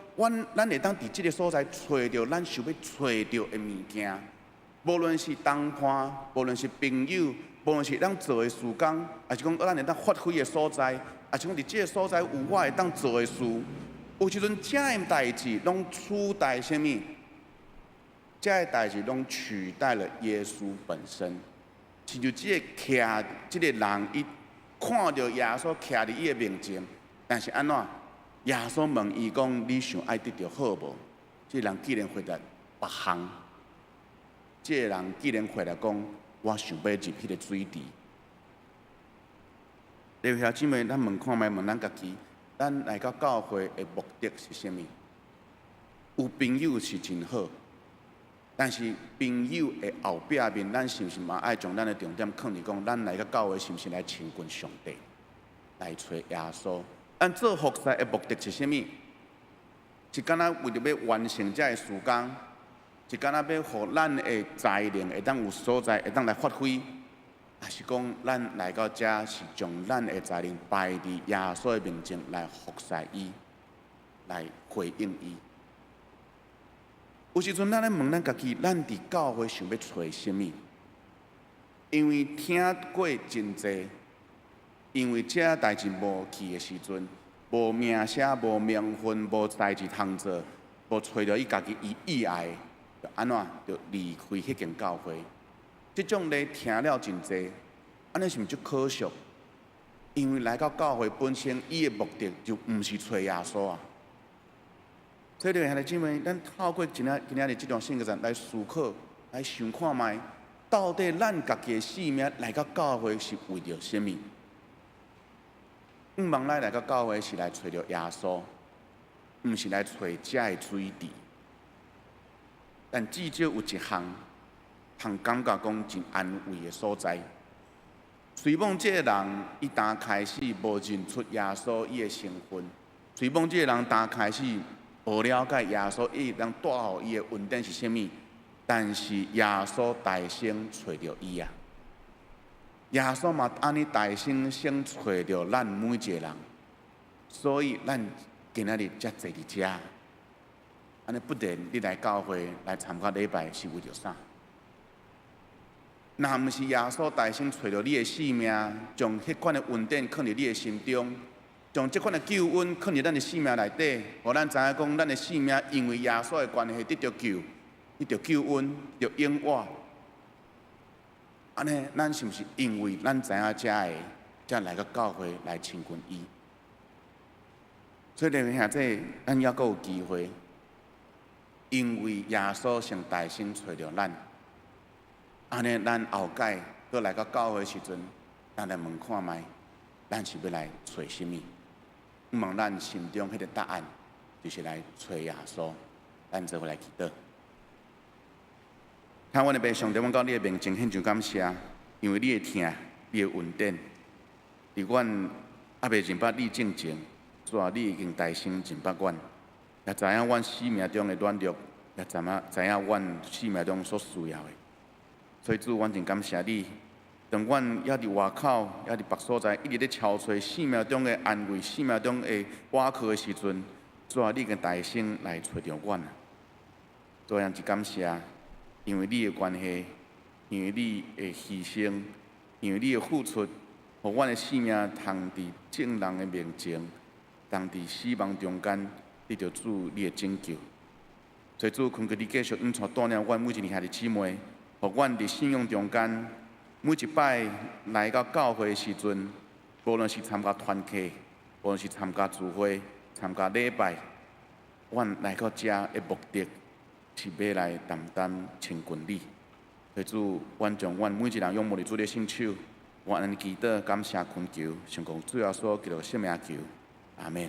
咱会当伫即个所在找到咱想要找到的物件，无论是同伴，无论是朋友，无论是咱做的事工，还是讲咱会当发挥的所在，还是讲伫即个所在有我会当做的事，有时阵遮个代志拢取代什么？遮个代志拢取代了耶稣本身。亲像即个徛，即个人伊看到耶稣徛伫伊的面前。但是安怎？耶稣问伊讲：“你想爱得到好无？”这人既然回答别项，这个人既然回来讲，我想要入迄个水池。弟兄姊妹，咱问看觅，问咱家己，咱来到教会的目的是啥物？有朋友是真好，但是朋友的后壁面，咱是毋是嘛爱将咱的重点放伫讲，咱来到教会是毋是来亲近上帝，来找耶稣？咱做服侍的目的是啥物？是敢若为着要完成这个事工，是敢若要互咱的才能会当有所在，会当来发挥。也是讲，咱来到遮是将咱的才能摆伫耶稣的面前来服侍伊，来回应伊。有时阵，咱咧问咱家己，咱伫教会想要找啥物？因为听过真济，因为这代志无去的时阵，无名声、无名分、无代志通做，无找到伊家己意爱的，就安怎就离开迄间教会？即种咧听了真济，安尼是毋是足可惜？因为来到教会本身，伊的目的就毋是找耶稣啊。所以，兄弟姊妹，咱透过今仔日即段圣经来思考、来想看觅，到底咱家己的性命来到教会是为着啥物？毋茫咱来到教会是来找着耶稣，毋是来找遮的水池。但至少有一项。感觉讲真安慰的所在。随望这个人，伊刚开始无认出耶稣伊的身份；随望这个人刚开始无了解耶稣伊人带予伊的恩典是啥物，但是耶稣大声找着伊啊！耶稣嘛安尼大声先找着咱每一个人，所以咱今仔日才坐伫遮。安尼不然你来教会来参加礼拜是为着啥？若毋是耶稣大声找着你的性命，将迄款的恩典放伫你的心中，将即款的救恩放伫咱的性命内底，互咱知影讲，咱的性命因为耶稣的关系得到救，得到救恩，得到永活。安尼，咱是毋是因为咱知影遮个，才来到教会来亲近伊？所以，弟兄姊妹，咱还阁有机会，因为耶稣先大声找着咱。安尼，咱后届搁来到教会的时阵，咱来问看觅，咱是要来找啥物？毋望咱心中迄个答案，就是来找耶稣。咱做伙来祈祷。听阮的爸上帝，阮到你的面前献上感谢，因为你的听，你的恩典，伫阮还未认捌你正前，主啊，你已经大声认捌阮，也知影阮生命中的软弱，也知影阮生命中所需要的。所以主，阮真感谢你，当阮也伫外口，也伫别所在，一直咧敲找生命中的安慰、生命中的倚靠的时阵，主啊，你跟大声来找着阮。主啊，真感谢，因为你的关系，因为你的牺牲，因为你的付出，互阮的生命通伫正人的面前，通伫死亡中间得到主你的拯救。所以主，恳求你继续引带带领阮每一个兄弟姊妹。互阮伫信仰中间，每一摆来到教会的时阵，无论是参加团契，无论是参加聚会、参加礼拜，阮来到遮的目的，是要来单单亲近你。所以主，阮将阮每一人仰慕伫主的圣手，我安尼祈祷、感谢、恳求，上讲主要所叫做圣名求，阿免。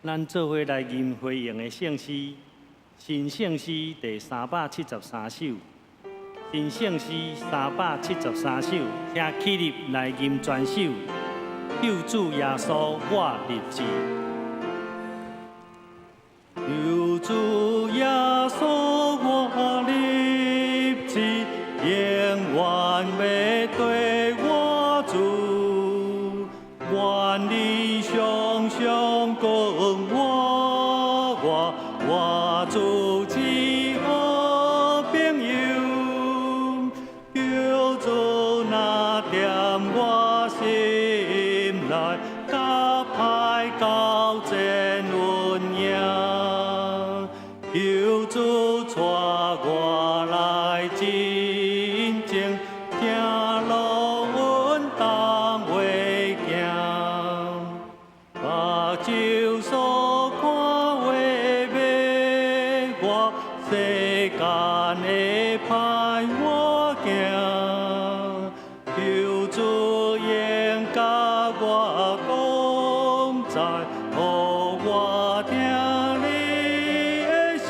咱做伙来吟回应的圣诗，新圣诗第373首，新圣诗373首，请起立来吟全首。救主耶稣我立志，救主耶稣我立志，永远要对我主，愿你常常跟我主是好朋友，救主那点我心内，甲歹交真恩养，救主带我来真正行路稳当为行。世间的歹我行，求主应甲我同在，互我听你的声，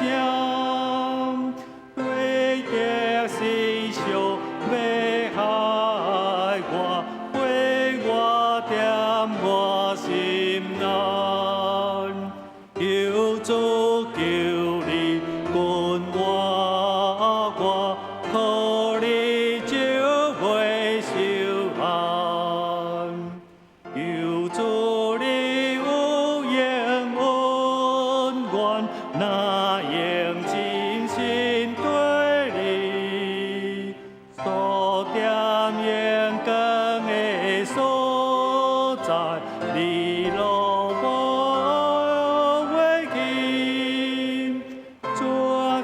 对敌是想要害我，毁我踮我心内，求主求你管我，靠你就袂受限。求主你有应恩怨，那用真心对你，所点阳光的所在，你路无畏去，主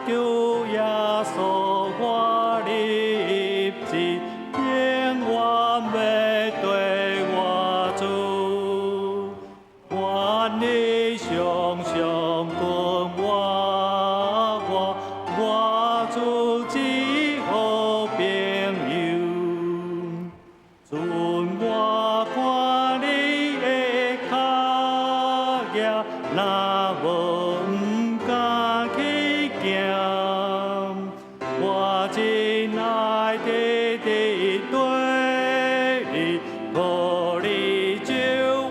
求耶稣我立志，永远要对我主，愿你常常跟我主只好朋友。准我看你的脚跡，若无不敢去行，我真爱直直对你，互你就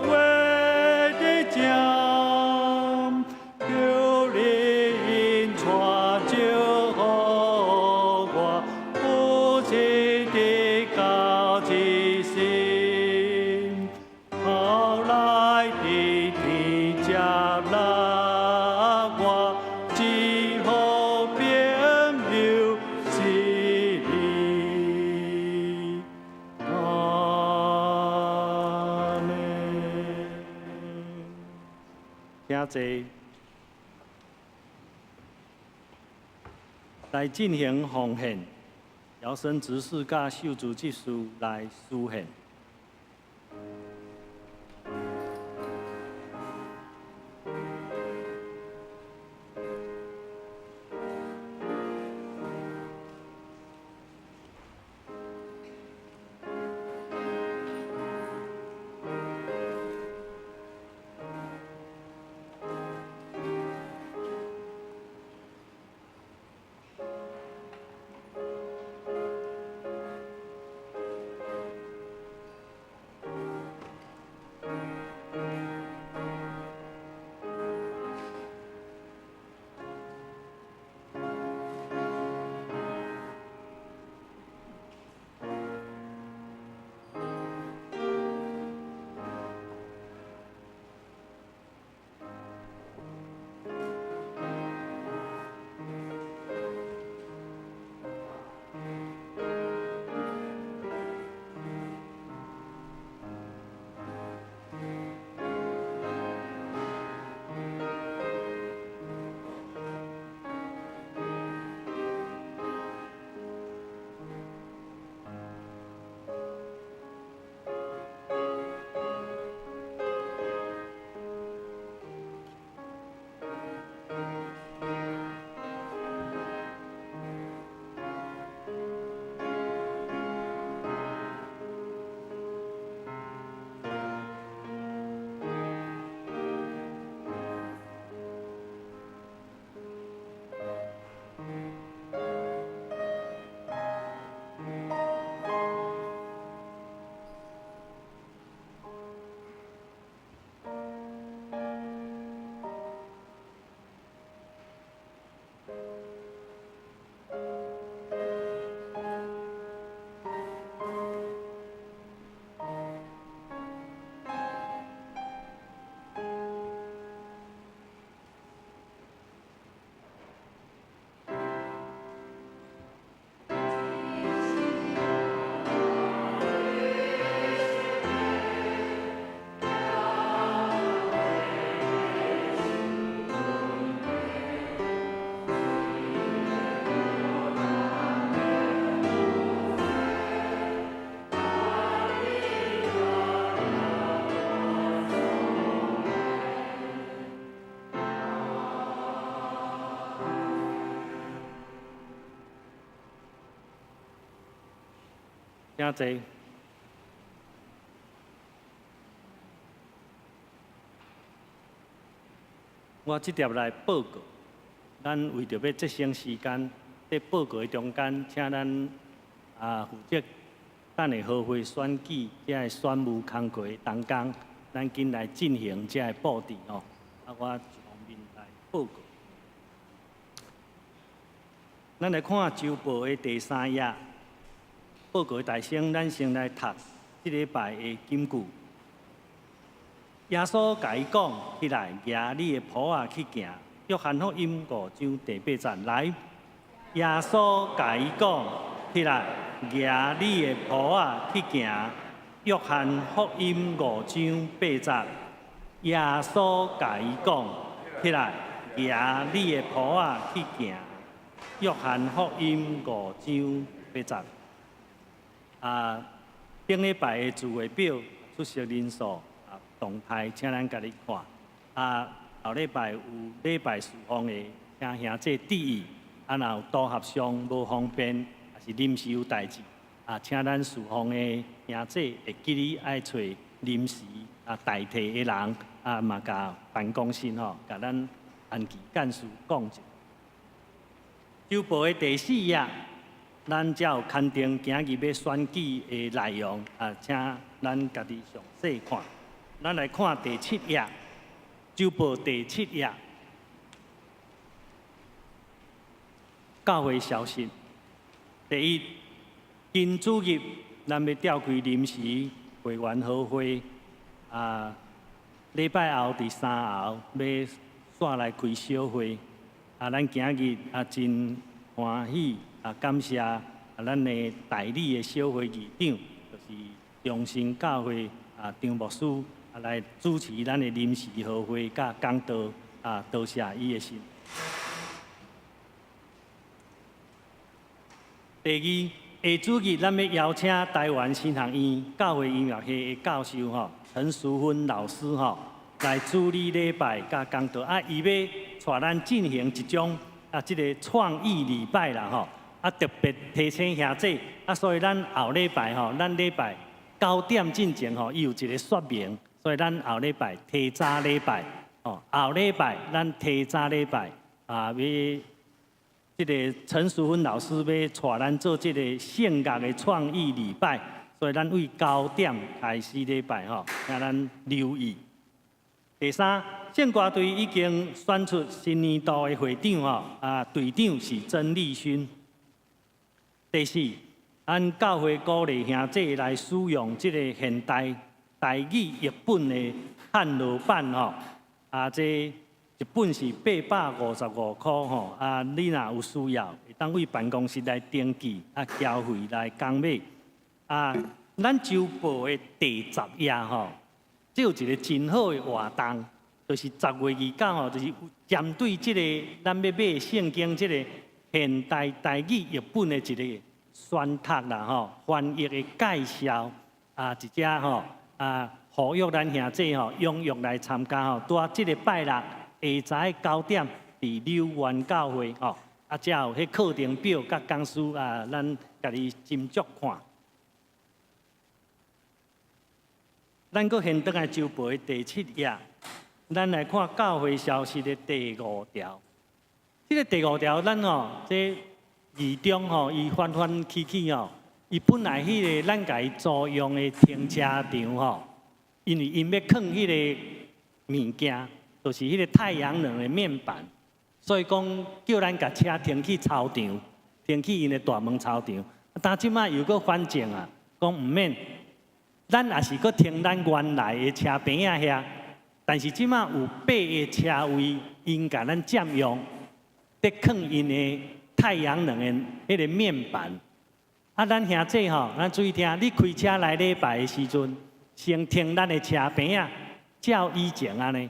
会得奖，求你因传就互我，有一日到一心，后来伫天接纳我，只好朋友是你。阿门。请坐。来进行奉献，姚生执事甲秀珠执事来施献。请坐。我即条来报告，咱为着要节省时间，在报告的中间，请咱负责等下好会选举这个选务工作的同工，咱紧来进行这个布置吼。啊，我一方面来报告。咱来看周报的第3页，报告的大声，咱先来读即礼拜的金句。耶稣甲伊讲：“起来，举你的袍啊去行。”约翰福音5章第8节来。耶稣甲伊讲：“起来，举你的袍啊去行。”约翰福音5章8节。耶稣甲伊讲：“起来，举你的袍啊去行。”约翰福音5章8节。顶礼拜的聚会表出席人数。动态，请咱家己看。后礼拜有礼拜侍奉的，请兄弟注意。若有组合上无方便，也是临时有代志，请咱侍奉的兄弟会记哩爱找临时代替的人，嘛甲办公室甲咱安琪干事讲者。周报的第4页，咱才有刊登今日要选举的内容，请咱家己详细看。咱来看第7页，周报第7页，教会消息。第一，今主日咱要召开临时会员好会，礼拜后第3后要煞来开小会。咱今日真欢喜，感谢咱的代理的小会议长，就是中心教会张牧师。来主持咱的临时好会甲讲道，多谢伊的心。第二，下主日咱要邀请台湾新学院教会音乐系的教授陈淑芬老师来主理礼拜甲讲道，伊要带咱进行一种即个创意礼拜啦特别提醒兄弟，所以咱后礼拜咱礼拜9点进前伊有一个说明。所以咱后礼拜提早礼拜，后礼拜咱提早礼拜，要这个陈淑芬老师要带咱做这个圣乐的创意礼拜，所以咱为9点开始礼拜请咱留意。第三，圣歌队已经选出新年度的会长队长是曾立勋。第四，咱教会鼓励兄弟来使用这个现代。台语译本的汉罗版这一本是855块你若有需要，会当为办公室来登记交费来讲买咱周报的第10页这有一个真好的活动，就是10月29就是针对这个咱要买圣经这个现代台语译本的一个宣读啦翻译的介绍一只呼吁咱兄弟踊跃来参加在这个拜六下午9点，伫柳园教会才有迄课程表甲讲师咱家己斟酌看。咱搁现倒来周报的第7页，咱来看教会消息的第5条。这个第5条，咱这义中伊翻翻起起伊本来迄个咱家己租用的停车场因为因要放迄个物件，就是迄个太阳能的面板，所以讲叫咱甲车停去操场，停去因的大门操场。但即摆又搁反正讲毋免，咱也是搁停咱原来的车边遐，但是即摆有8个车位，因甲咱占用，得放因的太阳能的迄个面板。咱兄弟咱注意听，你开车来礼拜的时阵，先停咱的车边照以前安尼。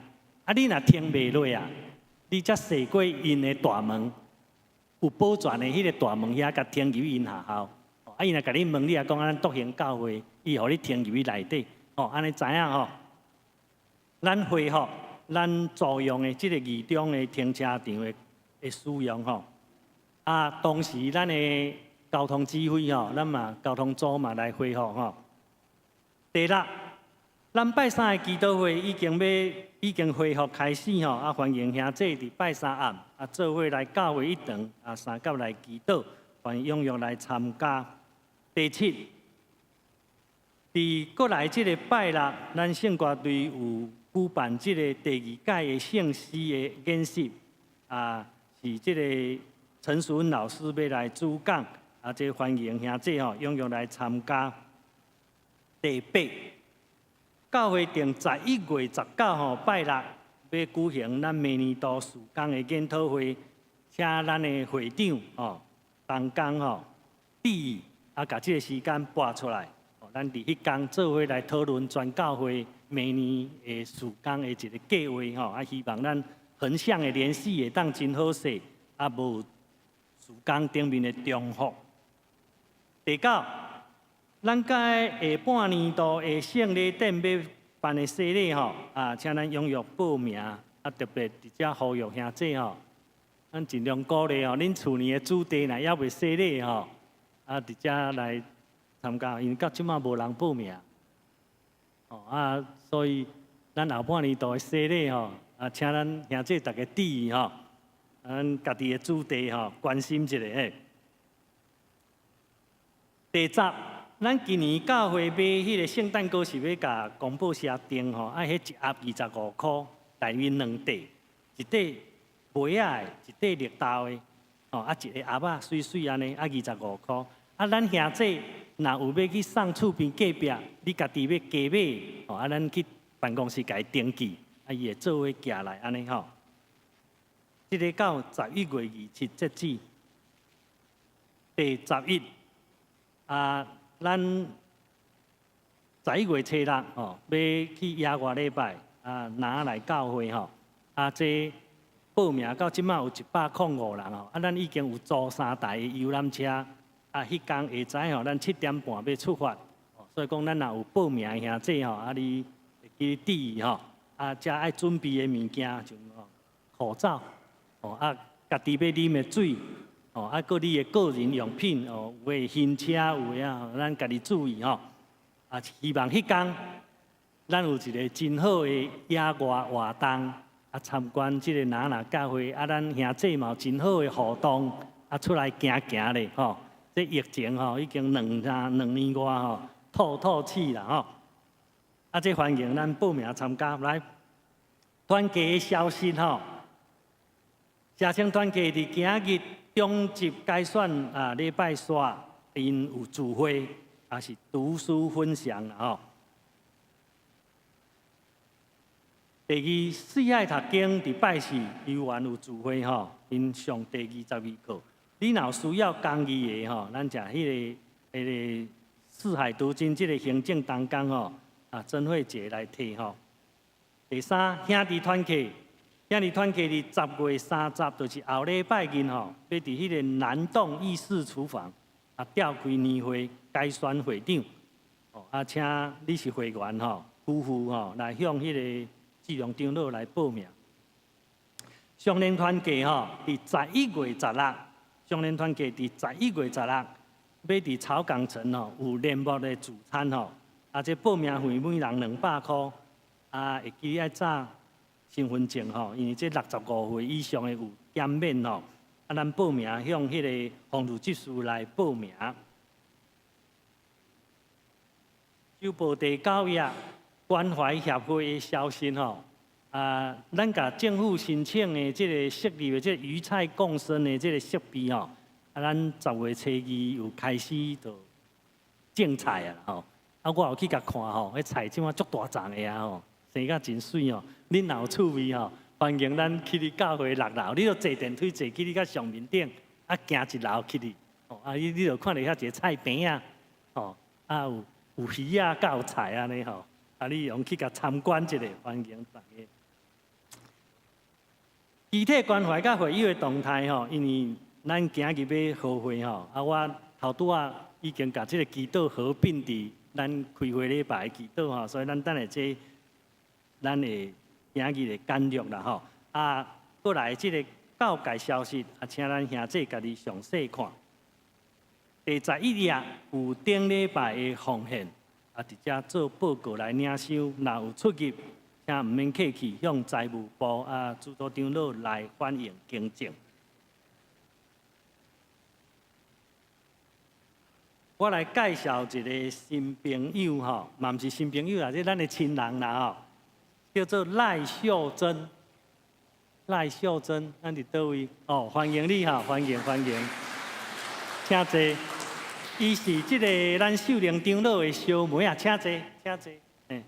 你若停袂落你才驶过因的大门，有保全的迄个大门遐，甲停入因学校。伊若甲你问，你也讲咱独行教会，伊互你停入去内底。安尼知影咱恢复咱租用的即个义中的停车场的使用当时咱的交通指挥吼，咱嘛交通组嘛来恢复吼。第六，咱拜三的祈祷会已经恢复开始吼，啊欢迎兄弟伫拜三暗啊做伙来教会一堂啊三甲来祈祷，欢迎踊跃来参加。第七，伫过来即个拜六，咱圣歌队有举办即个第二届的圣诗的演习，啊是即个陈淑文老师要来主讲，啊即欢迎兄弟吼踊跃来参加。第八，教会定11月19号拜六要举行咱明年度事工的研讨会，请咱的会长吼同工吼致意，啊，把这个时间拨出来，咱伫迄天做伙来讨论全教会明年的事工的一个计划吼，啊，希望咱横向的联系会当真好势，啊，无事工顶面的重复。第九，咱甲下半年度的圣礼典要办的洗礼吼，啊，请咱踊跃报名，啊，特别伫遮呼吁兄弟吼，咱尽量鼓励吼，恁厝年的主题若还未洗礼吼。啊，伫遮来参加，因为到即马无人报名，哦啊，所以咱后半年度的洗礼吼，啊，请咱兄弟大家注意吼，咱家己的主题吼，关心一下嘿。第十，咱今年教会买迄个圣诞歌是要甲公报社订吼，啊，迄一盒25块，内面2块，一块梅仔的，一块绿豆的。哦，啊，一个盒仔水水安尼，啊25块。啊，咱兄弟若有要去送厝边隔壁，你家己要加买，哦，啊，咱去办公室甲伊登记，啊，伊会做伙寄来安尼吼。即个到11月27截止。第11，啊，咱11月初6吼，要去野外礼拜，啊，拿来教会吼，啊，这。报名到即马有105人吼，啊，咱已经有租3台的游览车，啊，迄天下晝吼，咱7点半要出发，所以讲咱若有报名的兄弟吼，啊，你会记注意吼，啊，遮爱准备的物件像口罩，哦，啊，家己要啉的水，哦，啊，搁你的个人用品，哦，有诶新车有诶啊，咱家己注意吼，啊，希望迄天咱有一个真好的野外活动。啊，参观即个哪教会，啊，咱兄弟嘛有真好的互动，啊，出来行行咧，吼。这疫情吼已经2年外吼，透气啦，吼。啊，这欢迎咱报名参加来。团契的消息吼，社青团契伫今日中级改选啊礼拜三，因有聚会，也是读书分享啦，吼。第二，四海读经伫拜四游园有聚会吼，因上第22课。你若有需要讲义的吼，咱食迄个四海读经即个行政同工吼，啊曾慧姐来提吼。第三，兄弟团契伫10月30，就是后礼拜日吼，要伫迄个南洞议事厨房啊召开年会，改选会长。哦，啊，请你是会员吼，夫妇吼来向迄个志良长老来报名。双联团契吼，伫11月16，双联团契伫11月16，要伫草港城吼有联幕的聚餐吼，啊，这报名费每人200块，啊，会记爱早身份证吼，因为这65岁以上的有减免吼，啊，咱报名向迄个防治技术来报名。就报第9页。关怀协会的消息吼，啊，咱甲政府申请的即个设立的即个鱼菜共生的即个设备吼，啊，咱10月初2有开始就种菜啊吼，啊，我有去甲看吼，迄菜即马足大丛的啊吼，生甲真水哦。恁若有趣味吼，欢迎咱去你教会6楼，你就坐电梯坐去你甲上面顶，啊，行1楼去哩，哦，啊，你就看到遐一个菜饼啊，吼，啊有鱼啊，甲有菜安尼吼。啊！你用去甲参观一下，欢迎大家。具体关怀甲会友的动态吼，因为咱今日要合会吼，啊，我头拄啊已经甲即个祈祷合并伫咱开会礼拜的祈祷吼，所以咱等下这咱会今日的简略啦吼。啊，过来即个教界消息，啊，请咱兄弟家己详细看。第11页有顶礼拜的奉献，啊，直接做报告来领收，若有出入，请毋免客气，向财务部啊主督长老来反映更正。我来介绍一个新朋友吼，嘛毋是新朋友啦，这咱的亲人啦吼，叫做赖秀珍。赖秀珍，咱伫倒位？哦，欢迎你哈，欢迎欢迎，请坐。伊是即个咱秀玲长老的小妹啊，请坐，请坐。嘿，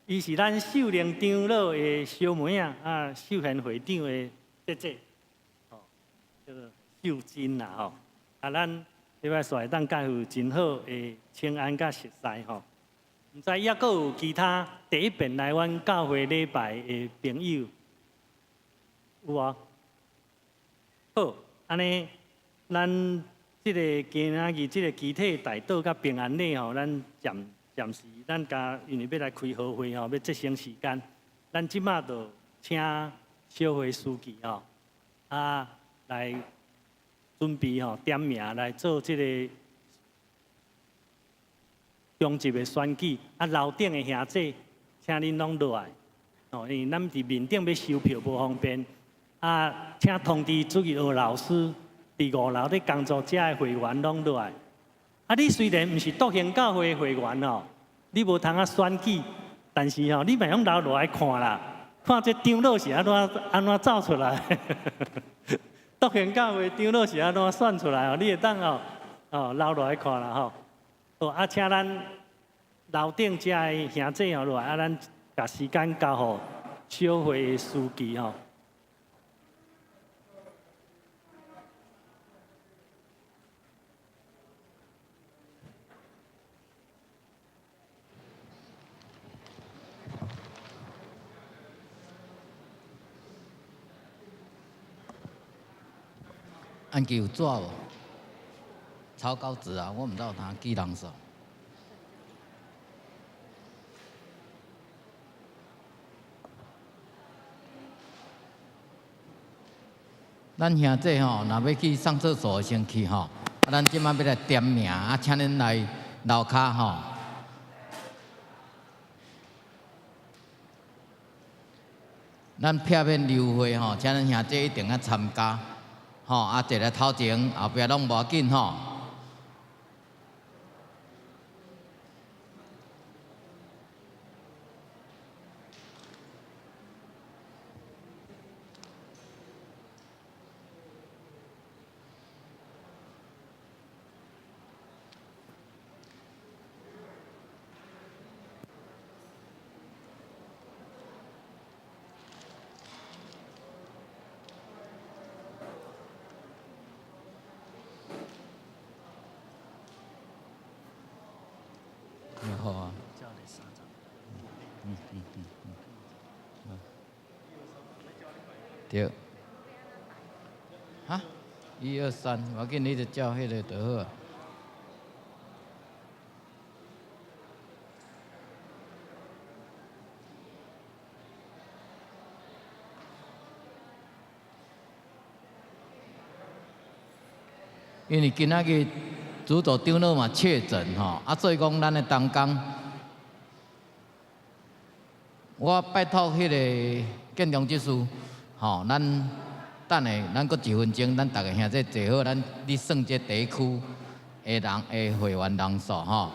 伊是咱秀玲长老的小妹啊，啊，秀贤会长的姐姐，哦，叫做秀珍啦吼。啊，咱礼拜煞会当介绍真好的请安甲熟悉吼。毋知抑阁有其他第一遍来阮教会礼拜的朋友。有啊，好，安尼，咱即个今仔日即个集体大道甲平安礼吼，咱暂时咱家因为要来开好会吼，要节省时间，咱即马就请小会书记吼，啊来准备吼点名来做即个中级的选举，啊楼顶的兄弟，请恁拢落来，哦，因为咱伫面顶要收票无方便。啊，请通知主任老师，伫5楼咧工作者的会员拢落来。啊，你虽然毋是独行教会的会员哦，你无通啊选举，但是吼，你嘛用留落来看啦，看这长老是安怎走出来。独行教会长老是安怎选出来哦，你会当留落来看啦吼。哦，啊，请咱楼顶遮的兄弟哦落来，啊，咱把时间交互小会的书记吼。按记有纸无？草稿纸啊，我毋知有通记人数。咱兄弟吼，若要去上厕所先去吼，啊，咱即摆要来点名，啊，请恁来楼骹吼。咱撇免留会吼，请恁兄弟一定要参加。吼，啊，坐咧头前，后壁拢无要紧吼。好啊。对。哈？1、2、3，无要紧，你就照迄个就好啊。因为今仔日主座长老嘛确诊吼，啊，所以讲咱的同工，我拜托迄个建中执事，吼，咱等下咱搁1分钟，咱大家兄弟坐好，咱你算这第一区的人的会员人数吼，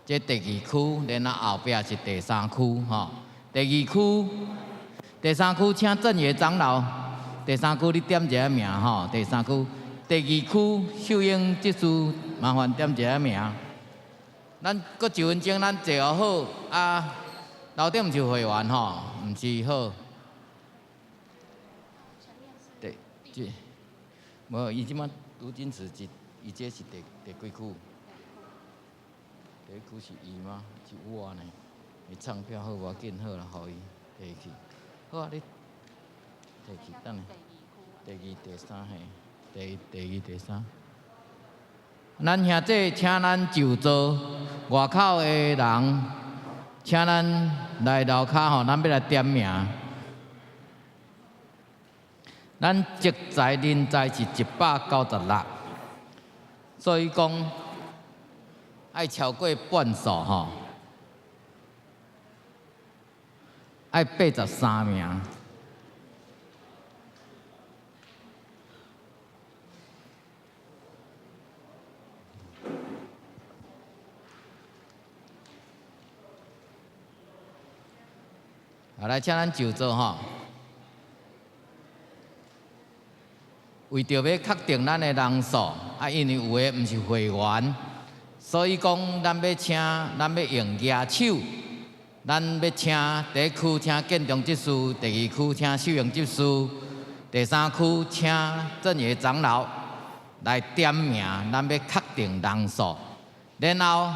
这第2区，然后后壁是第3区吼，第2区、第3区请正业长老，第3区你点一下名吼，第3区。第2区秀英执事，麻烦点一下名。咱搁1分钟，咱坐好啊。楼顶毋是会员吼，毋是好。对，这无伊即摆拄真是伊这是第几区？第1区是伊吗？是我呢？伊唱票好无要紧，好啦，互伊摕去。好啊，你摕去等下。第2、第3嘿。第2、第3，咱兄弟请咱就座外口的人，请咱来楼骹吼，咱要来点名。咱职在人才是196，所以讲爱超过半数吼，爱83名。好，来，请咱就座吼。为着要确定咱的人数，因为有诶毋是会员，所以讲咱要用举手，咱要请第一区请建中执事，第二区请秀英执事，第三区请正业长老来点名，咱要确定人数，然后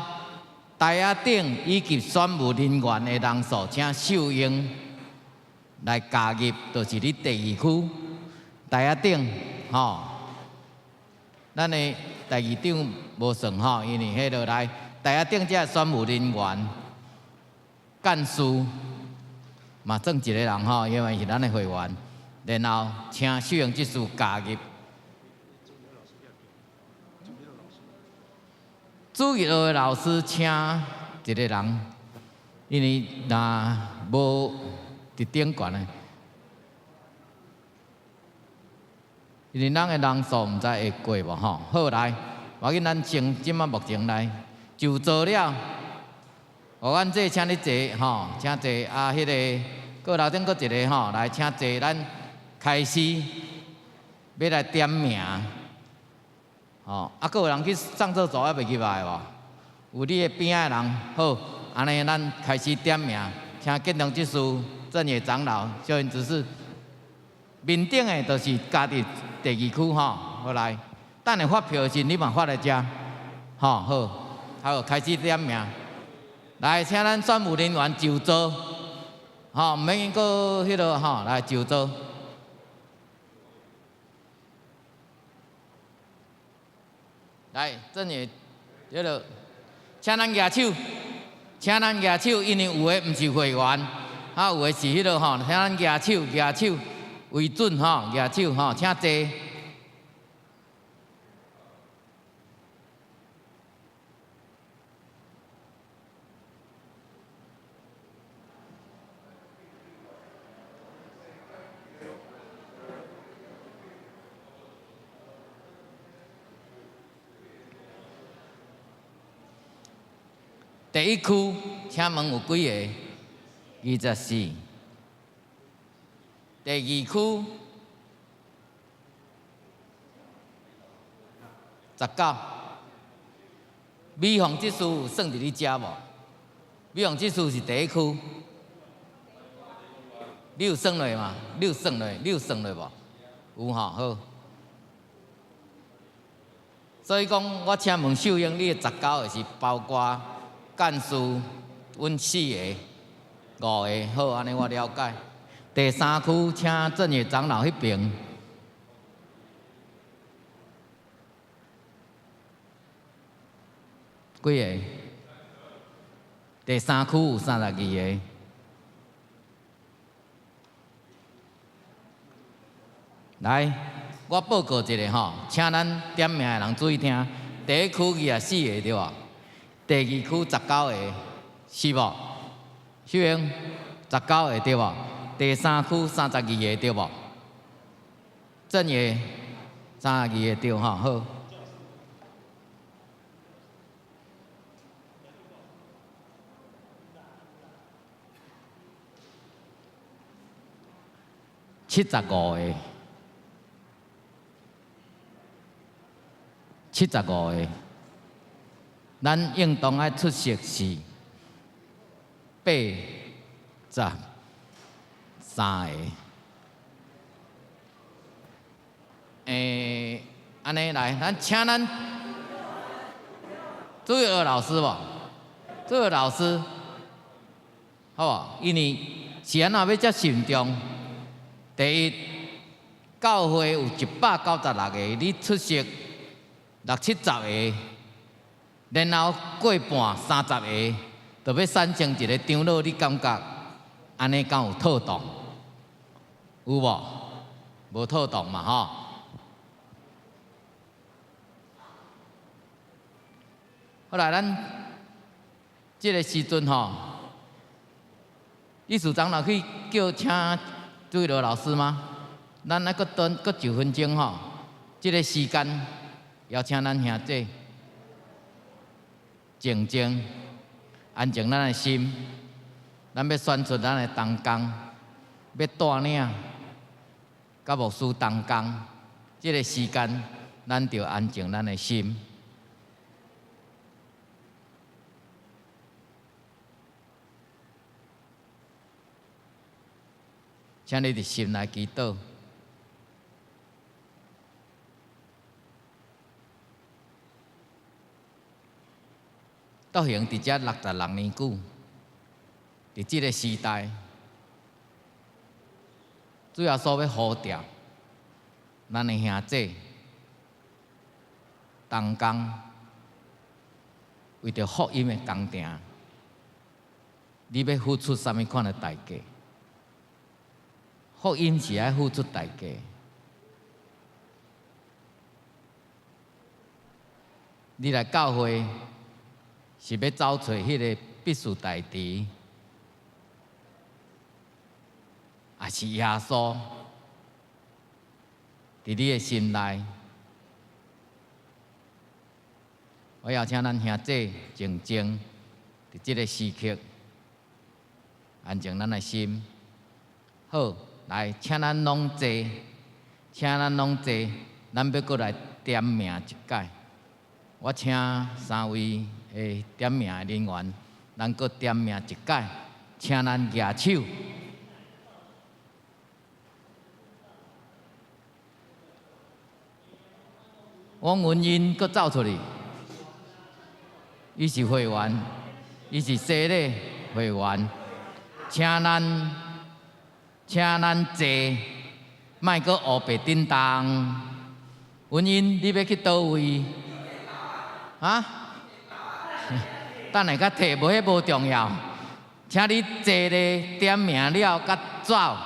台仔顶以及选务人员的人数，请秀英来加入，就是你第二区台仔顶。吼，咱的第二场无算吼，因为迄落来第一顶这选务人员、干事嘛，算一个人吼，因为是咱的会员，然后请秀英执事加入。主日学的老师请一个人，因为若无伫顶悬的。因为咱的人数毋知会过无吼，好来，我紧咱即马目前来就做了，互阮这请你坐吼，请坐啊，迄个过楼顶搁一个吼，来请坐，咱开始要来点名，吼，啊，搁有人去上厕所还袂入来无？有你的边仔的人，好，安尼咱开始点名，请建中执事、正业长老、小英执事，面顶的就是家己。第二区吼，好来，等下发票时你嘛发来遮，吼好，开始点名，来，请咱选务人员就座，吼，毋免因搁迄落吼，来就座，来，正业迄落，请咱举手，请咱举手，因为有诶毋是会员，有诶是迄落吼，请咱举手。为准吼，举手吼，请坐。第一区，请问有几个？24。第二区19，美凤执事有算伫你遮无？美凤执事是第一区，你有算落嘛？你有算落无？有吼，好。所以讲，我请问秀英，你的19个是包括干事，阮4个、5个，好，安尼我了解。第三区请正业长老迄边，几个？第三区有32个。来，我报告一下吼，请咱点名的人注意听。第一区24个对无？第二区19个，是无？秀英19个对无？第三区32个对无？正业32个对吼，好。75个，75个，咱应当爱出席是83个。安尼来，咱请咱主日学老师无？主日学老师，好无？因为是安怎要遮慎重？第一，教会有196个，你出席60-70个，然后过半30个，就要产生一个长老，你感觉安尼敢有妥当？有无？无妥当嘛吼。后来咱即个时阵吼，理事长若去叫请水罗老师吗？咱还阁9分钟吼，即个时间邀请咱兄弟静静安静咱的心，咱要选出咱的同工，要带领甲牧师同工，即个时间咱就安静咱的心。请你伫心内祈祷。道行伫遮66年久，伫即个时代，主要所要呼召咱的兄弟同工，为着福音的工程，你要付出什么款的代价？福音是爱付出代价。你来教会是要找找迄个必须代志，也是耶稣伫你的心内？我邀请咱兄弟静静伫即个时刻，安静咱的心。好。来，请咱拢坐，咱要过来点名一解。我请3位的点名的人员，咱过点名一解，请咱举手。王文英搁走出去，伊是会员，伊是西礼会员，请咱坐，莫搁黑白颠倒。文英，你要去倒位？啊？等下甲摕，无迄无重要。请你坐咧，点名了甲走。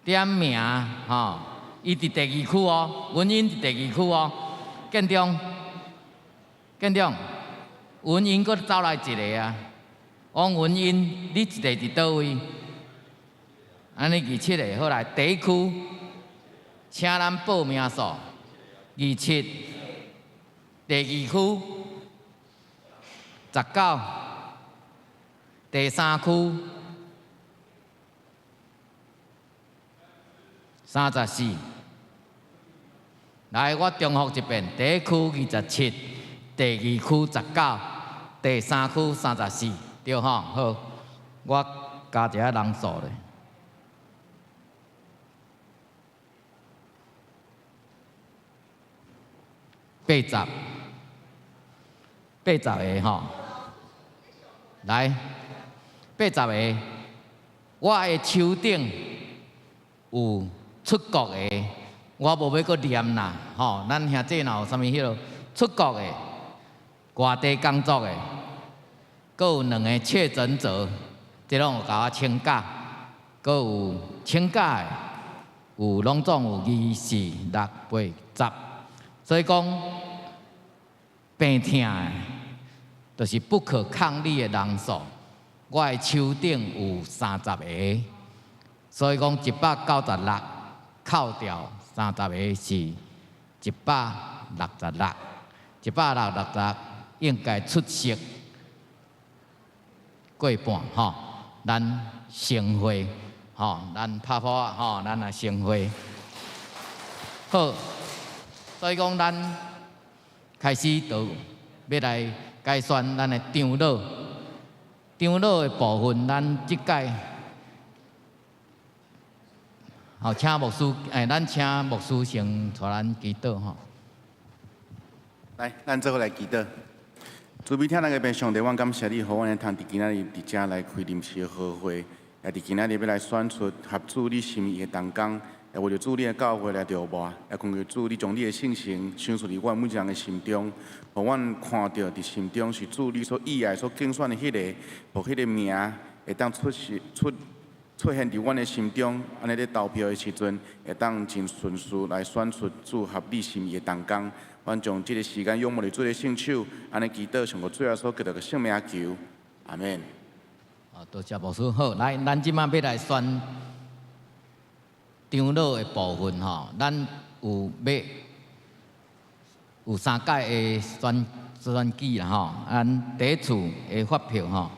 点名吼，伊伫第2区哦，文英伫第2区哦。建中，文英搁走来一个啊。王文英，你一个伫倒位？安尼27个，好来，第1区，请咱报名数27，第2区19，第3区34。来，我重复一遍，第1区27，第2区19，第3区34，对吼？好，我加一下人数咧。80个吼，来80个，我的手顶有出国的，我无要搁念啦，吼，咱兄弟若有啥物迄落出国的、外地工作的，搁有2个确诊者，即拢有甲我请假，搁有请假的，有拢总有2、4、6、8、10。所以讲，病痛的，就是不可抗力的人数。我的手顶有30个，所以讲196扣掉30个是166。166应该出席过半吼，咱盛会吼，咱拍拍吼，咱也盛会好。所以讲，咱开始就要来介绍咱的长老。长老的部分，咱即届好请牧师，咱请牧师先带咱祈祷吼。来，咱做伙来祈祷。主位听咱个边上帝，我感谢你，互阮通伫今仔日伫遮来开临时的好会，也伫今仔日要来选出合主你心意的同工。也为着主你的教会来着磨，也恳求主你将你的圣灵赏出伫阮每一人的心中，互阮看到伫心中是主你所喜爱、所竞选的迄个，互迄个名会当出现伫阮的心中，安尼咧投票的时阵，会当真顺序来选出最合你心意的同工。阮将即个时间仰慕伫主的圣手，安尼祈祷上过最后所得到的圣名求，阿免。多谢牧师。好，来，咱即马要来选长老的部分吼，咱有3届的选举啦吼，咱第一次的发票吼，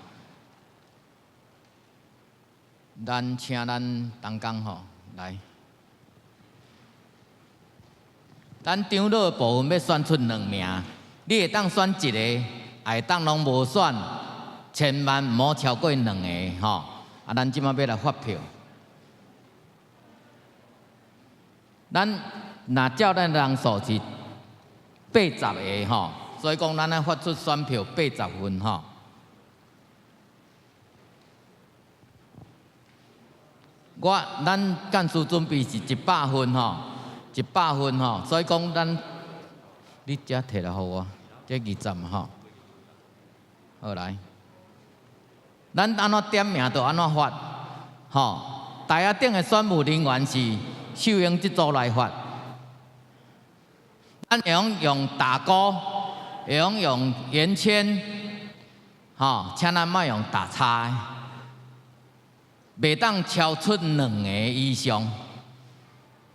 咱请咱同工吼来，咱长老的部分要选出2名，你会当选一个，也会当拢无选。千万唔好超过2个吼，咱即马要来发票。咱若照咱人数是80个吼，所以讲咱要发出选票80份吼。咱干事准备是100份吼，100份吼，所以讲你遮摕来互我，这20嘛吼，好来。咱安怎点名就安怎发，吼！台下顶的选务人员是秀英这组来发，咱会用大鼓，会用圆圈，吼！请咱莫用打叉，袂当超出2个以上，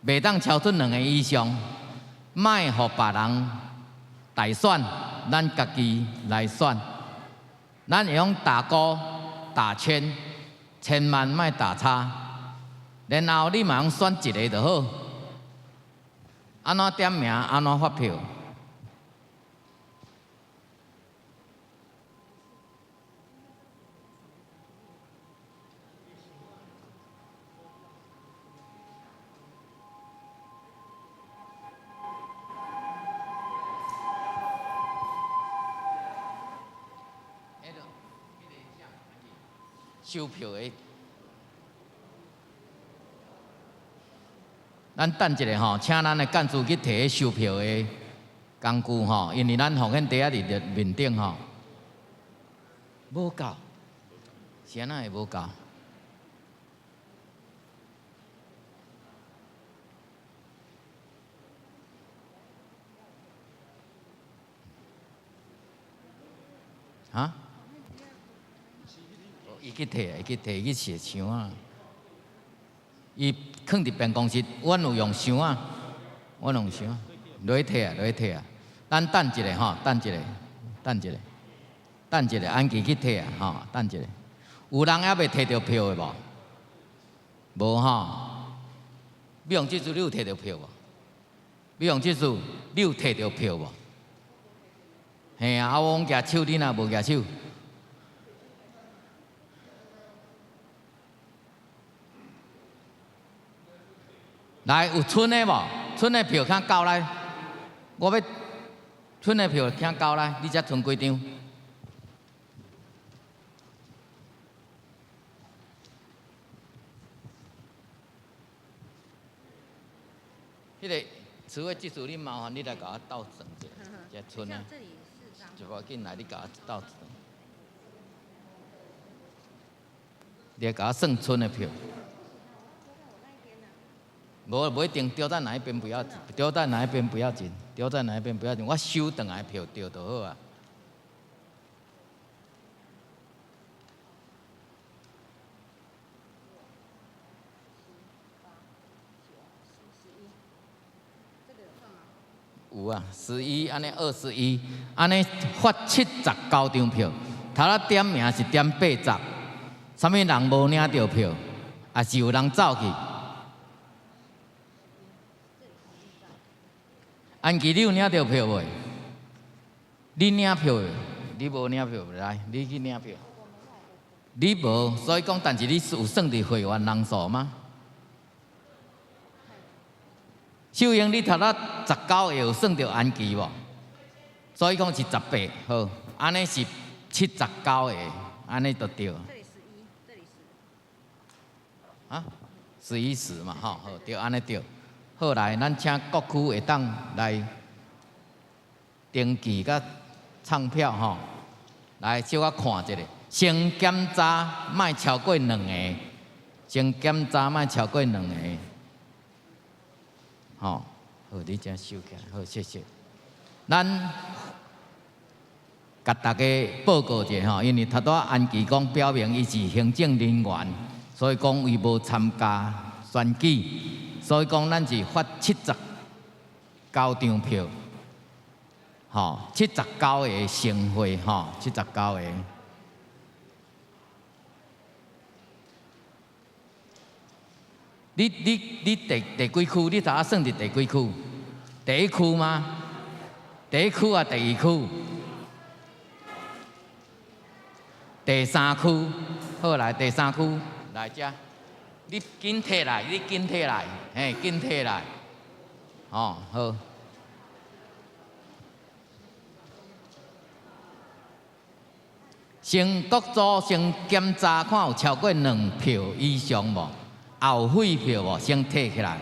袂当超出2个以上，莫互别人代选，咱家己来选，咱会用大鼓。打圈，千万莫打叉，然后你嘛选一个就好。安怎点名，安怎发票。收票的，咱等一下吼，请咱的干事去摕收票的工具吼，因为咱放迄袋仔伫面顶吼，无够，是安那会无够？啊？伊去摕，去写箱啊！伊放伫办公室，阮有用箱啊，阮用箱，落去摕啊！咱等一下吼，等一下，安琪去摕啊吼，等一下。有人还未摕到票的无？无吼。美容技术你有摕到票无？美容技术你有摕到票无？嘿啊，我举手，你若无举手。来，有剩的无？剩的票请交来，我要剩的票请交来，你才剩几张？迄个词汇技术，你麻烦你来甲我倒算者，这剩的，就要紧来，你甲我倒算，你来甲我算剩的票。无一定丢在哪一边不要紧，丢在哪一边不要紧，丢在哪一边不要紧，我收回来票丢就好啊。有啊，11安尼21，安尼发79张票，头仔点名是点80，啥物人无领到票，也是有人走去。安琪，你有领到票未？你领票的，你无领票来，你去领票。你无，所以讲，但是你有算伫会员人数吗？秀英，你头仔19个有算到安琪无？所以讲是18，好，安尼是79个，安尼就对。这里11，这里10。啊，11、10嘛，吼，好，对，安尼对。好来，咱请各区会当来登记甲唱票吼，来小可看一下，先检查莫超过2个，先检查莫超过2个。好，好，你这收起来，好，谢谢。咱甲大家报告一下吼，因为头拄安琪讲表明伊是行政人员，所以讲伊无参加选举，所以讲咱是发79张票，吼，79个盛会，吼，79个。你第几区？你查算是第几区？第1区吗？第1区啊，第2区？第3区？好来，第3区来遮，你紧摕来，你紧摕来，嘿，紧摕来。哦，好。先各组先检查看有超过2票以上无？后废票无？先摕起来。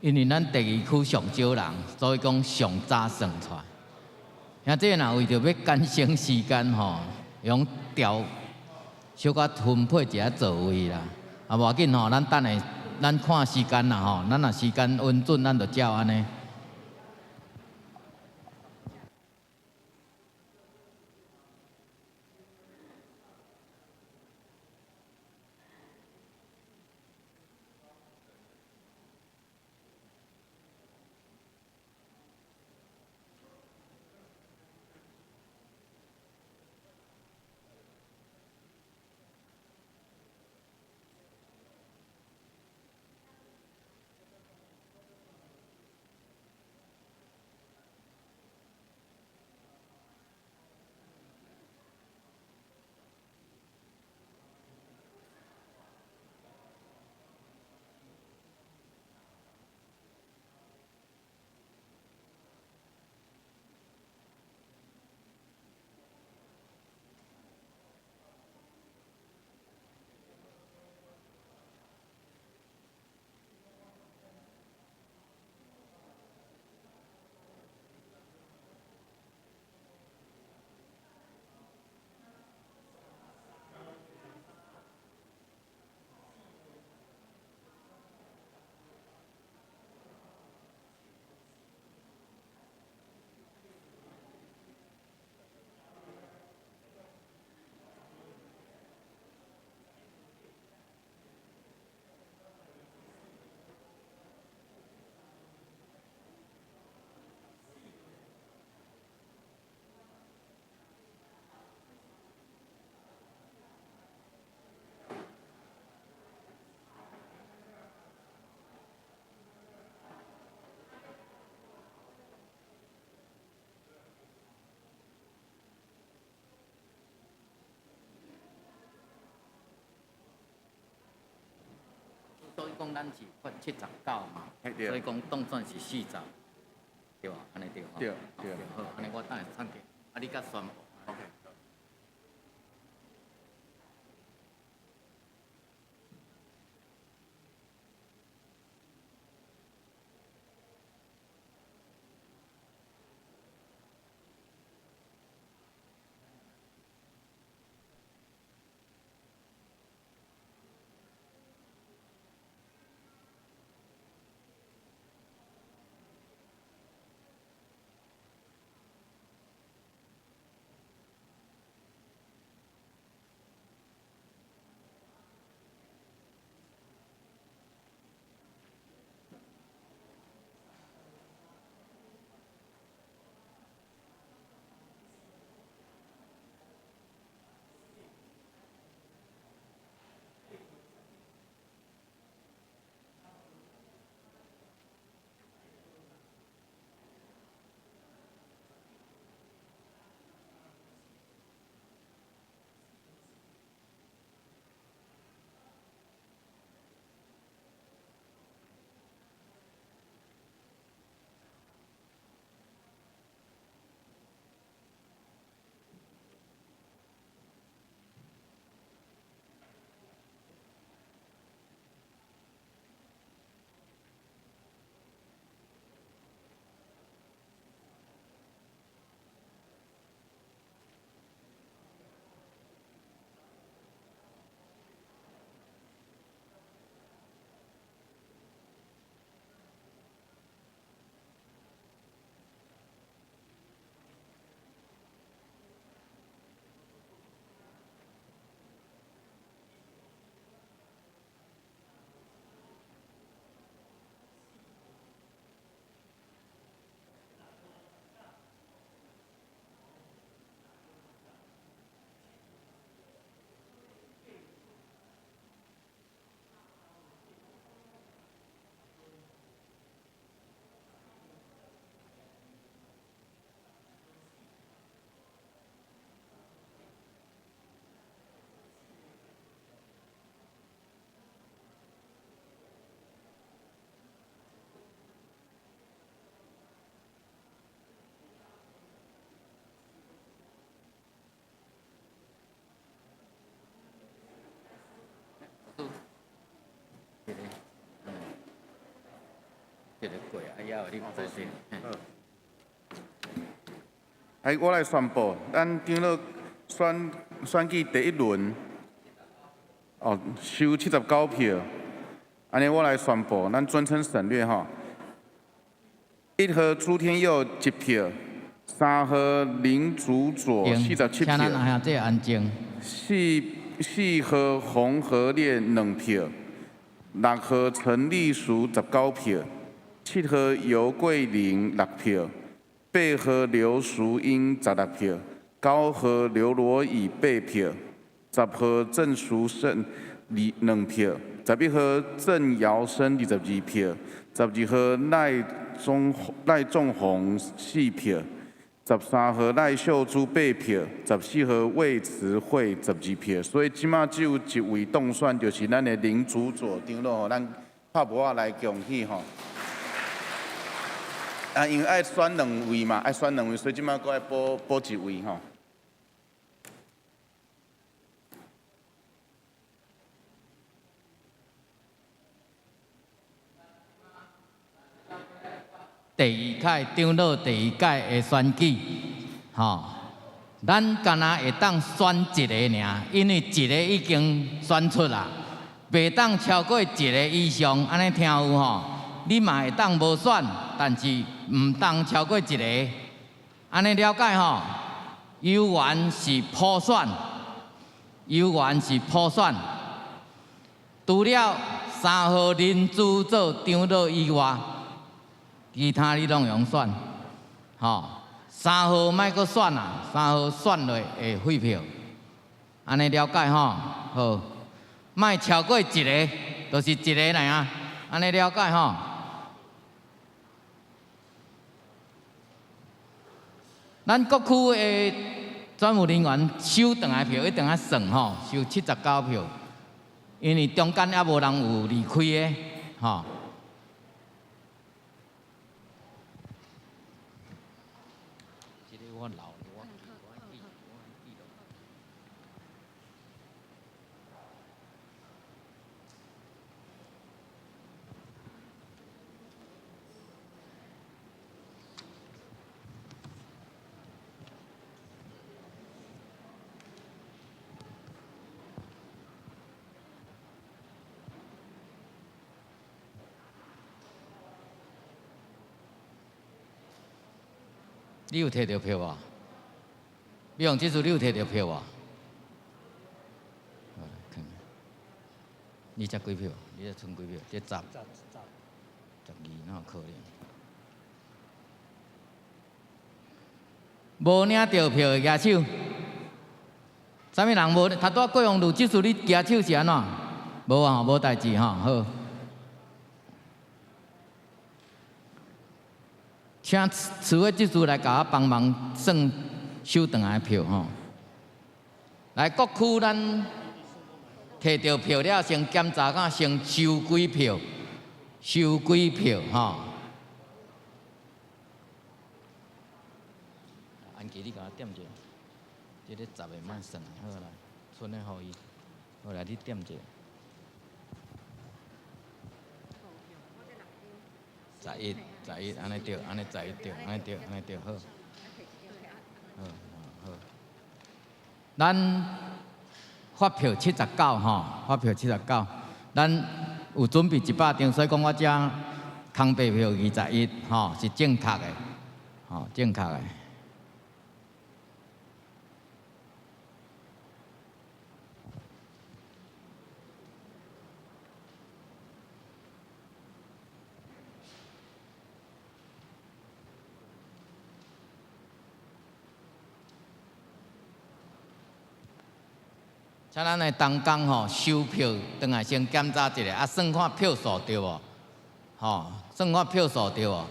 因为咱第2区上少人，所以讲上早算出来。兄弟若为着要减省时间吼，用调小可分配一下座位啦，啊无要紧吼，咱等下咱看时间啦吼，咱若时间稳准，咱就照安尼。讲咱是发79嘛，对所以讲当选是40，对吧？安尼对吼。对对，好，安尼我等下参加，啊，你甲宣布。OK。这个过啊，还有你保证。我来宣布，咱长乐选举第1轮，收79票。安尼我来宣布，咱专程省略吼。1号朱天佑1票，3号林祖佐47请咱票，下这安静。4号洪和烈2票，6号陈立淑19票，7号尤桂玲6票，8号刘淑英16票，9号刘罗以8票，10号郑淑胜2票，11号郑尧生22票，12号赖仲宏4票，13号赖秀珠8票，14号魏慈慧12票，所以即马只有一位当选，就是咱的林祖佐长老吼，咱拍无仔来恭喜吼。因为爱选2位嘛，爱选2位，所以即马搁爱补1位吼。第2届长老第2届的选举，咱敢若会当选一个尔，因为一个已经选出啦，袂当超过一个以上，安尼听有吼？你嘛会当无选，但是唔当超过一个，安尼了解吼？有缘是普选，有缘是普选，除了3号林祖做长老以外。其他你拢用选，3号莫阁选啦，3号选落会废票，安尼了解吼？好，莫超过一个，就是一个尔，安尼了解吼？咱各区的专务人员收回来票一定要算吼，收79票，因为中间还无人有离开的，吼。这个我老了，我记。你有摕到票无？美容技术你有摕到票无？你才几票？你才剩几票？这12，哪有可能？无领到票的举手。啥物人无？头拄过用路技术你举手是安怎？无啊，无代志吼，好。请市委技术来甲我帮忙算收回来的票吼。来各区咱摕到票了，先检查看先收几票，收几票吼。安琪，你甲我点者，这个10个莫算，好来，剩的互伊。好来，你点者。11，安尼对，安尼11对，安尼对，好。好。咱发票79吼，发票79，咱有准备100张，所以讲我遮空白票21吼是正确的，吼正确的。像咱的同工吼收票，转来先检查一下，啊算看票数对无？吼，算看票数对无？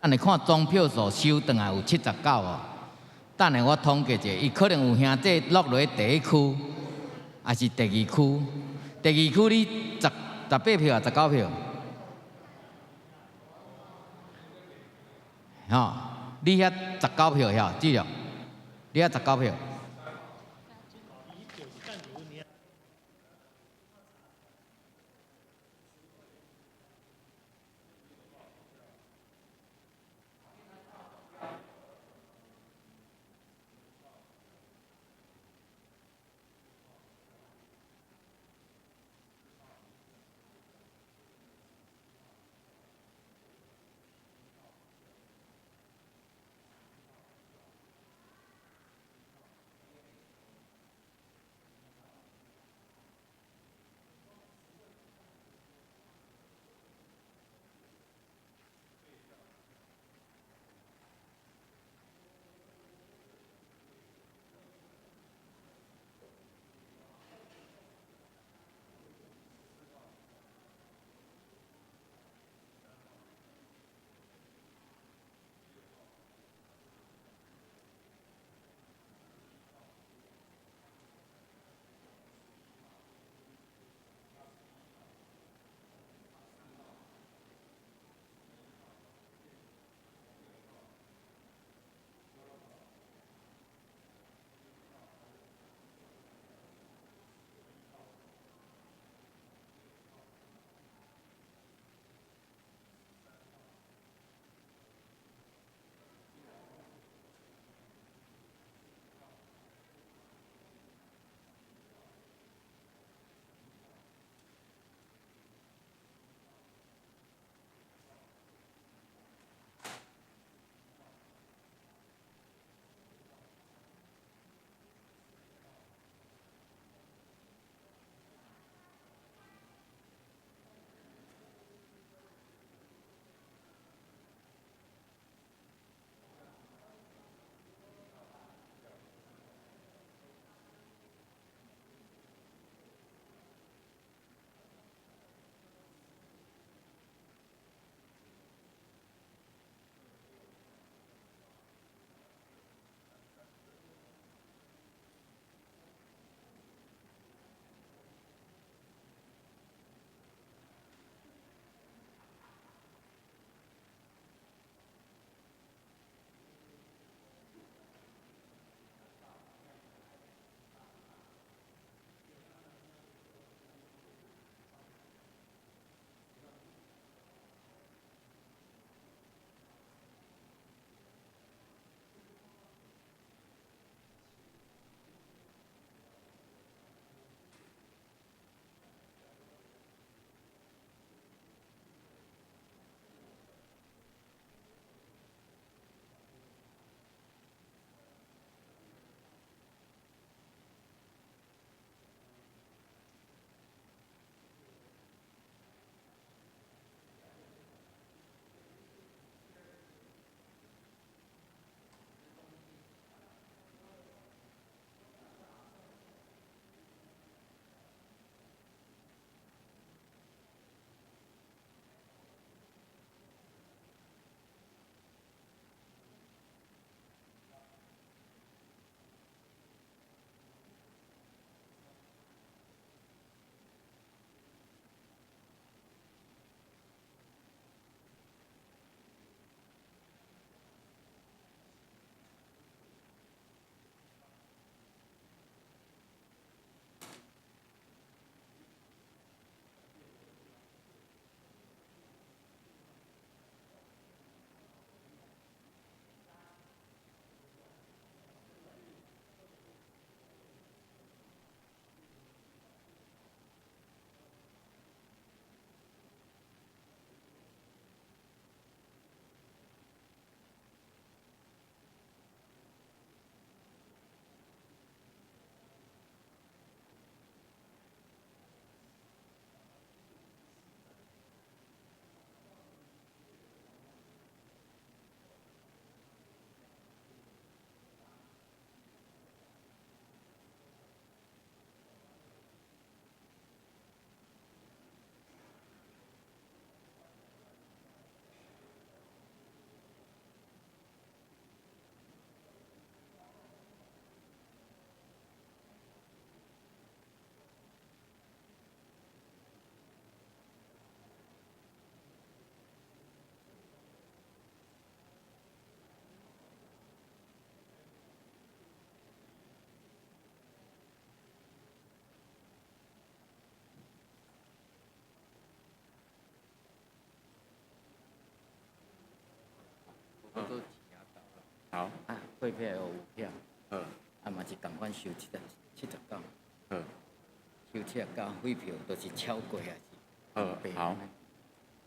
咱来看总票数收转来有79哦。等下我统计一下，伊可能有兄弟落落第一区，还是第二区？第二区你18票啊，19票？吼，你遐19票遐，记着，你遐19票。都是钱到好，啊，汇票有票，好，啊嘛是共款收79，好，收79，汇票都是超过还是？好。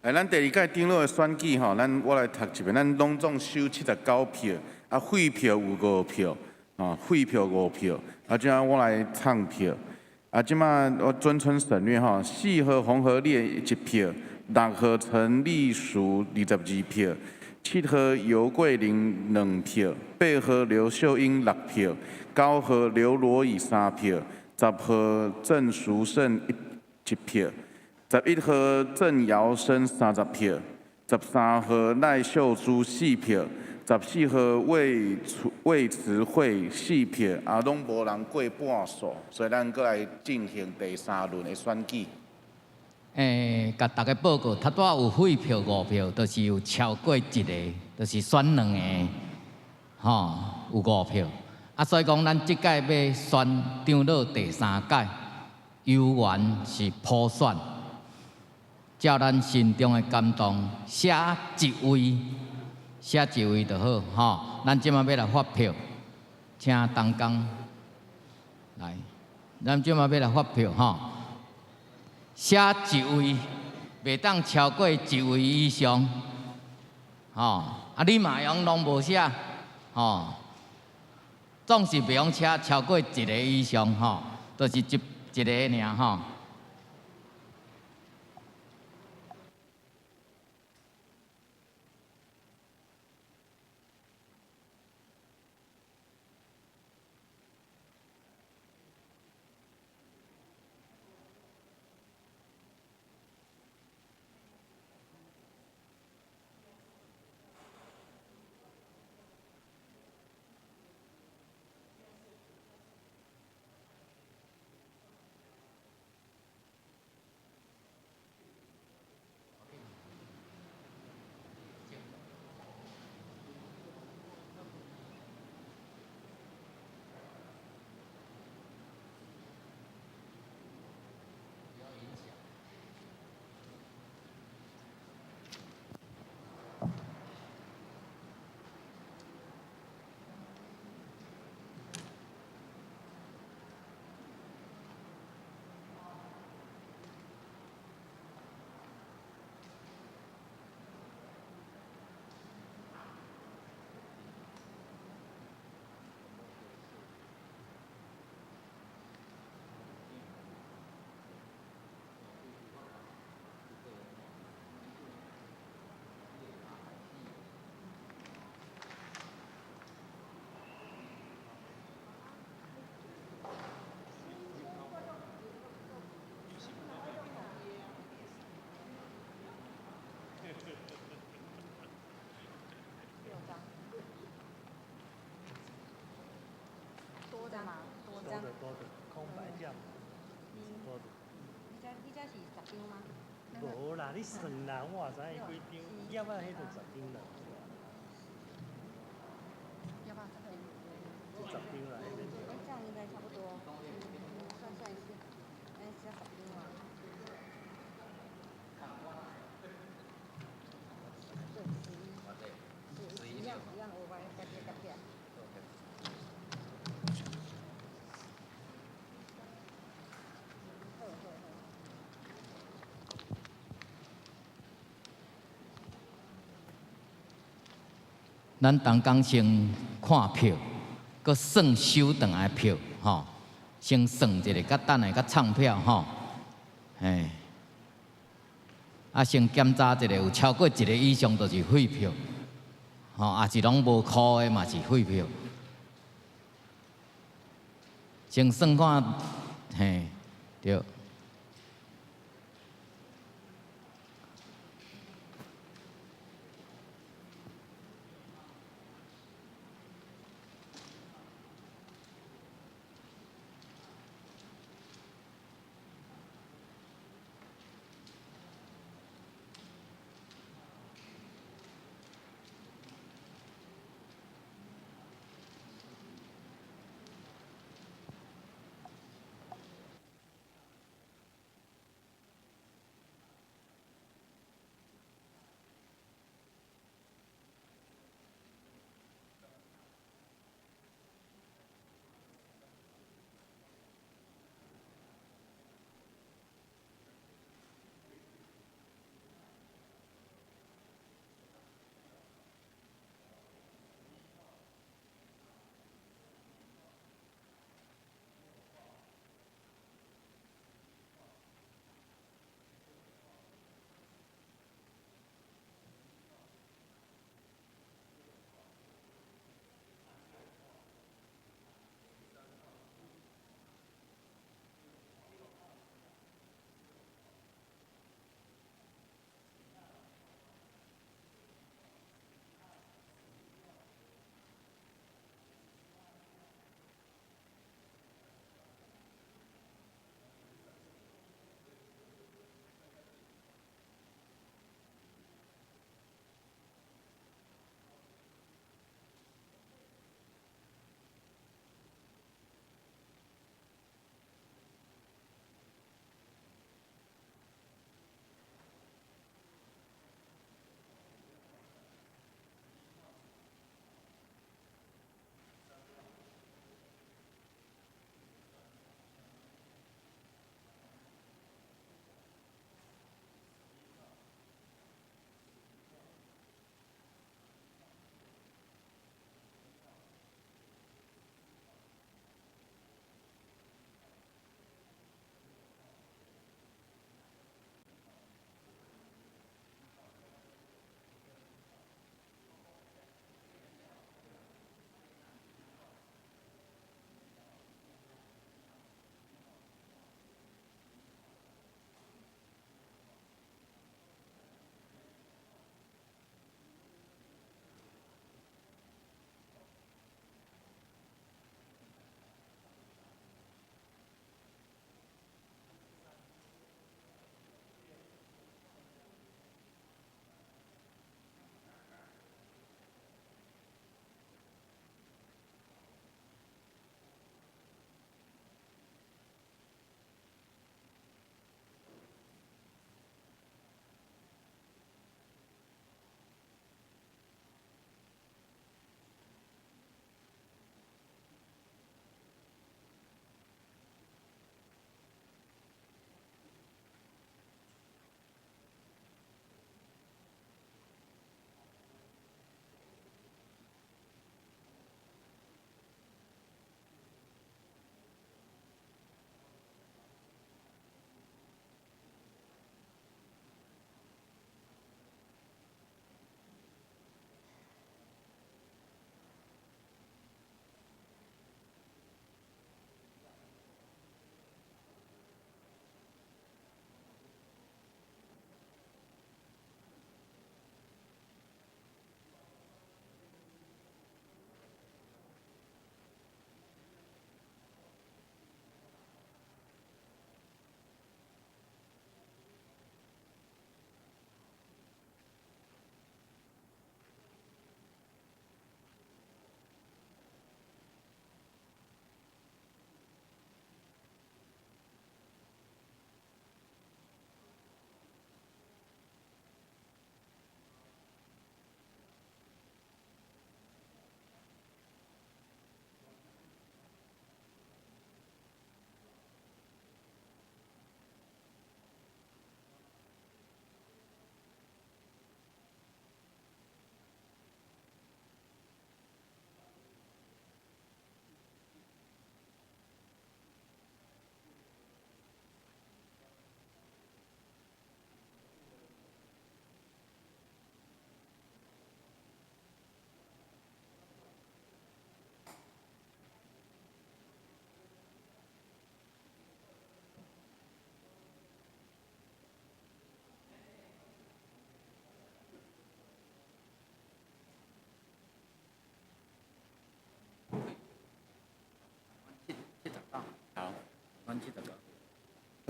咱第二届长老的选举吼，我来读一遍，咱拢总收79票，啊，废票有5票，废票5票，啊，即我来唱票，啊，即马我遵循省略吼，4号红河烈1票，6号陈立淑22票，7号尤桂玲2票，8号刘秀英6票，9号刘罗以3票，10号郑淑胜1票。11号郑尧生30票，13号赖秀珠4票，14号魏慈慧4票，啊，拢无人过半数，所以咱过来进行第3轮的选举。甲大家报告，他多有废票5票，就是有超过1个，就是选2个，有5票。啊，所以讲咱即届要选长老第3届，有缘是普选。照咱心中的感动，写一位就好，咱即马要来发票，请东江来，咱即马要来发票写一位，袂当超过1位以上，啊你嘛用拢无写，总是袂用写超过1个以上，都是一个尔多的，空白这样，多的。你这是10张吗？无啦，你算啦，我知影几张，要不然迄就10张啦。要不要10张？10张啦，迄边。这样应该差不多。算一次，加10张嘛。对，一样，我把它改变。咱东江先看票，搁算收回来的票，先算一个，甲等下甲唱票，先检查一个，有超过1个以上就是废票，也是拢无扣的嘛是废票。先算看，对。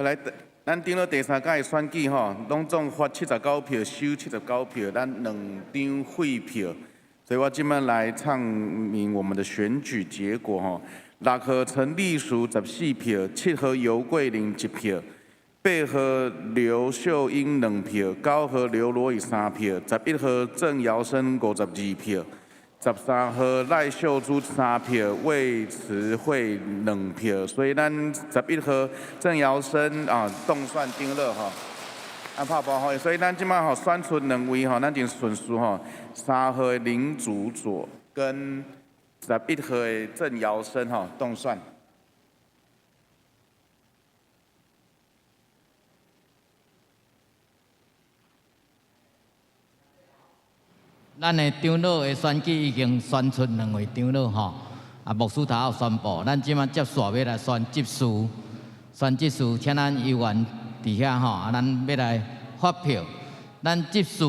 来，咱顶了第三届的选举吼，拢总发79票，收79票，咱2张废票。所以我今摆来唱明我们的选举结果吼：6号陈立淑14票，7号尤桂玲1票，8号刘秀英2票，9号刘罗宇3票，11号郑尧生52票，13号赖秀珠3票，魏慈慧2票。所以咱11号郑尧生当选顶了吼。拍包吼，所以咱即摆吼选出2位吼，咱真顺序吼，3号的林祖佐跟11号的郑尧生吼当选。咱的长老的选举已经选出2位长老吼，牧师头宣布，咱即摆接续要来选执事，请咱议员伫遐吼，咱要来发票。咱执事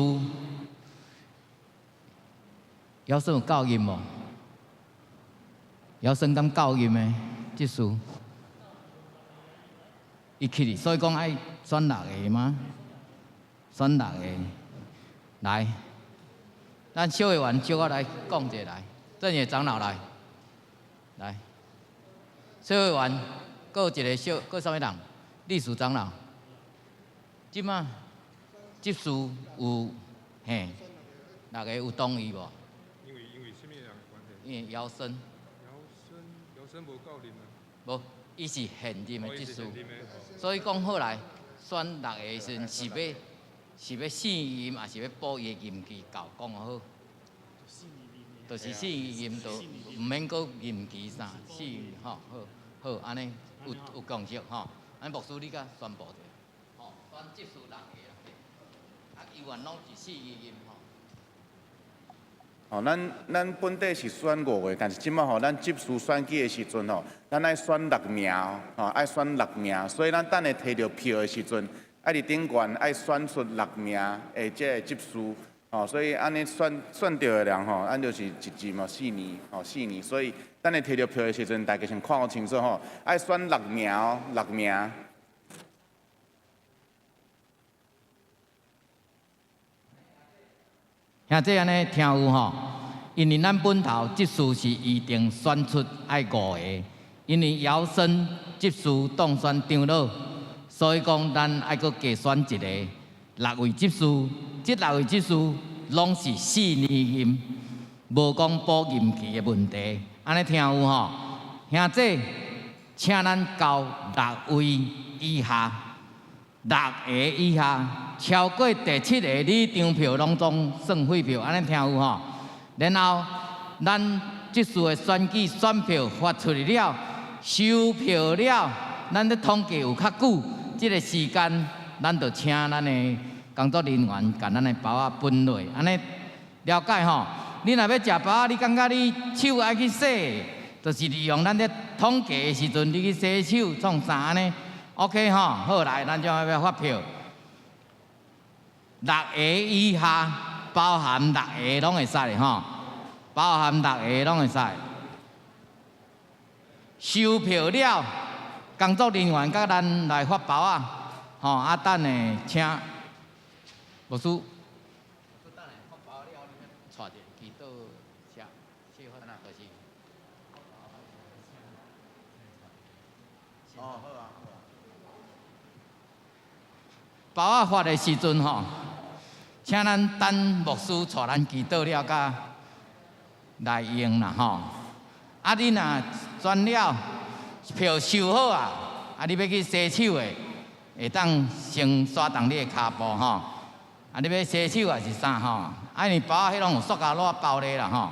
尧生有够音无？尧生敢够音的执事？伊去哩，所以讲爱选6个吗？选6个，来。咱小议员小我来讲一下来，正业长老来，小议员，搁有一个小，搁啥物人？历史长老。即马执事有嘿，6个有同意无？因为什么人关系？因为尧生无够任啊。无，伊是现任的执事，所以讲好来选6个的时阵是要4任，还是要补伊的任期到？讲好，就是4任，就毋免搁任期啥4任吼，好，安尼有共识吼。安牧师你甲宣布者，吼，选执事6个啦，议员拢是4任吼。咱本地是选5个，但是即摆吼，咱执事选举的时阵吼，咱爱选6名爱选6名，所以咱等下摕到票的时阵。爱伫顶悬爱选出6名的这个执事，所以安尼选到的人吼，咱就是一任4年，4年，所以等下摕到票的时阵，大家先看好清楚吼，爱选6名，6名。兄弟安尼听有吼，因为咱本头执事是预定选出爱5个，因为尧生执事当选长老。所以讲，咱爱搁加选一个6位执事，这6位执事拢是4年任，无讲补任期的问题。安尼听有吼，兄弟，请咱交6位以下，6个以下，超过第7个你张票拢总算废票。安尼听有吼，然后咱这次的选举选票发出去了，收票了，咱咧统计有较久。这个时间，咱就请咱的工作人员甲咱的包仔分类，安尼了解吼。你若要食包仔，你感觉你手爱去洗，就是利用咱咧统计的时阵，你去洗手创啥安尼 ？OK 吼，好来，咱就要发票。6个以下，包含6个拢会使的吼，包含6个拢会使。收票了。工作人员甲咱来发包仔，吼等下请牧师。等下发包了，你带着祈祷写法呐，就是。好啊。包仔发的时阵吼，请咱等牧师带咱祈祷了，甲来用啦吼。你若选了。票收好啊！你要去洗手的，会当先刷动你的骹步吼。你要洗手还是啥吼？你包迄拢有塑胶袋包咧啦吼。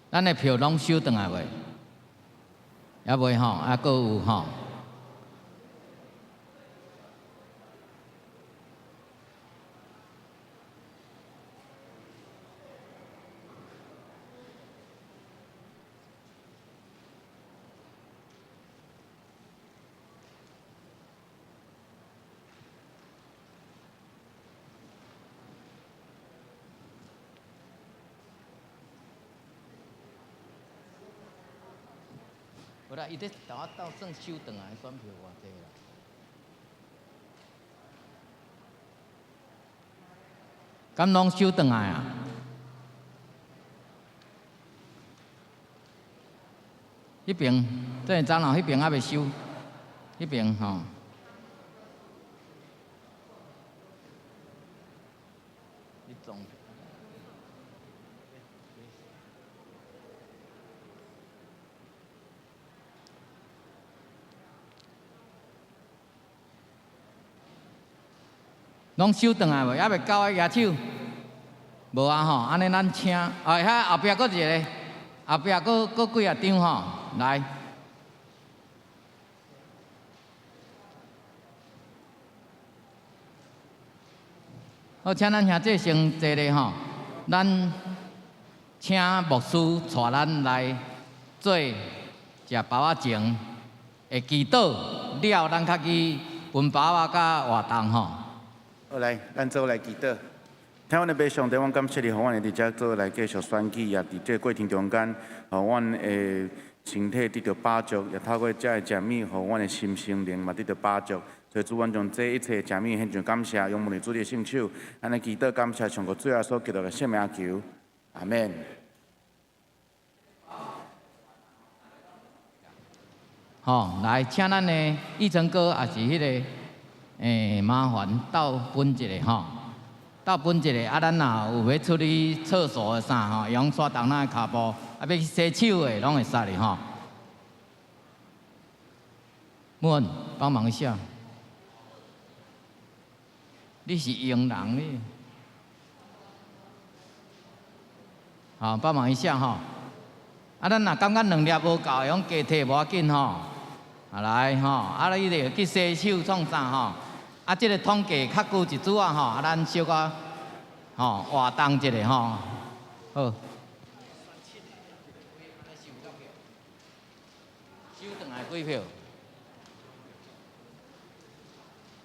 咱的票拢收转来未？还未吼，还佫有吼。无啦，伊咧甲我斗算收转来选票偌济啦。敢拢收转来啊？迄边这长老迄边还未收，迄边吼。你总。拢收转来无？还未到啊，举手。无啊吼，安尼咱请，遐后壁佫一个，后壁佫几啊张吼，来。好，请咱兄弟先坐咧吼，咱请牧师带咱来做食包仔前的祈祷了，咱较去分包仔甲活动吼。好来，咱做来祈祷。听阮的爸上帝，阮感谢你，互阮会伫遮做来继续选举，也伫这过程中间，互阮的身体得到饱足，也透过遮的食物，互阮的心心灵嘛得到饱足。所以主，阮将这一切食物献上感谢，用我们主的圣手，安尼祈祷感谢，上个最后所祈祷的圣名求，阿免。吼，来，请咱的义成哥也是迄个。麻烦倒分一个吼，倒分一个。啊，咱若有要出去厕所的啥吼，用刷动咱的骹步，啊，要去洗手的拢会使的吼。木恩，帮忙一下。你是佣人你。好，帮忙一下吼。啊，咱若感觉两粒无够，用加摕无要紧吼。啊来吼，啊你着去洗手创啥吼？啊，即个统计较久一组啊吼，啊咱小可吼活动一下吼，好。收转来几票？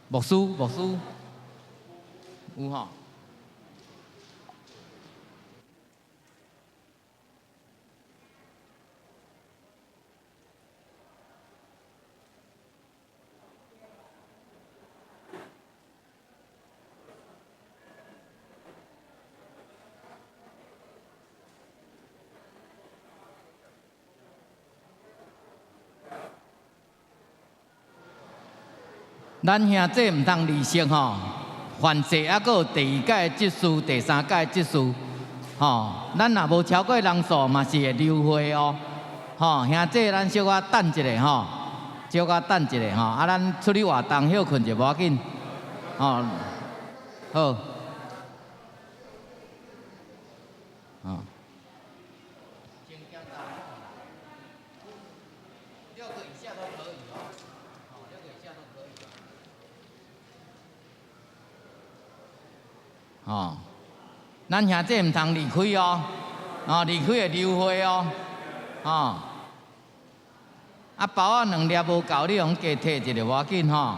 牧师有吼。咱兄弟毋通离席吼，犯罪还佫有第二届的执事、第三届的执事，吼，咱若无超过人数嘛是会流会哦，吼，兄弟咱小可等一下吼，小可等一下吼，啊咱出去活动休困就无要紧，吼，好，哦。哦，咱兄弟毋通离开哦，哦，离开会流会哦，哦，啊包仔2粒无够，你用加摕一个无要紧吼。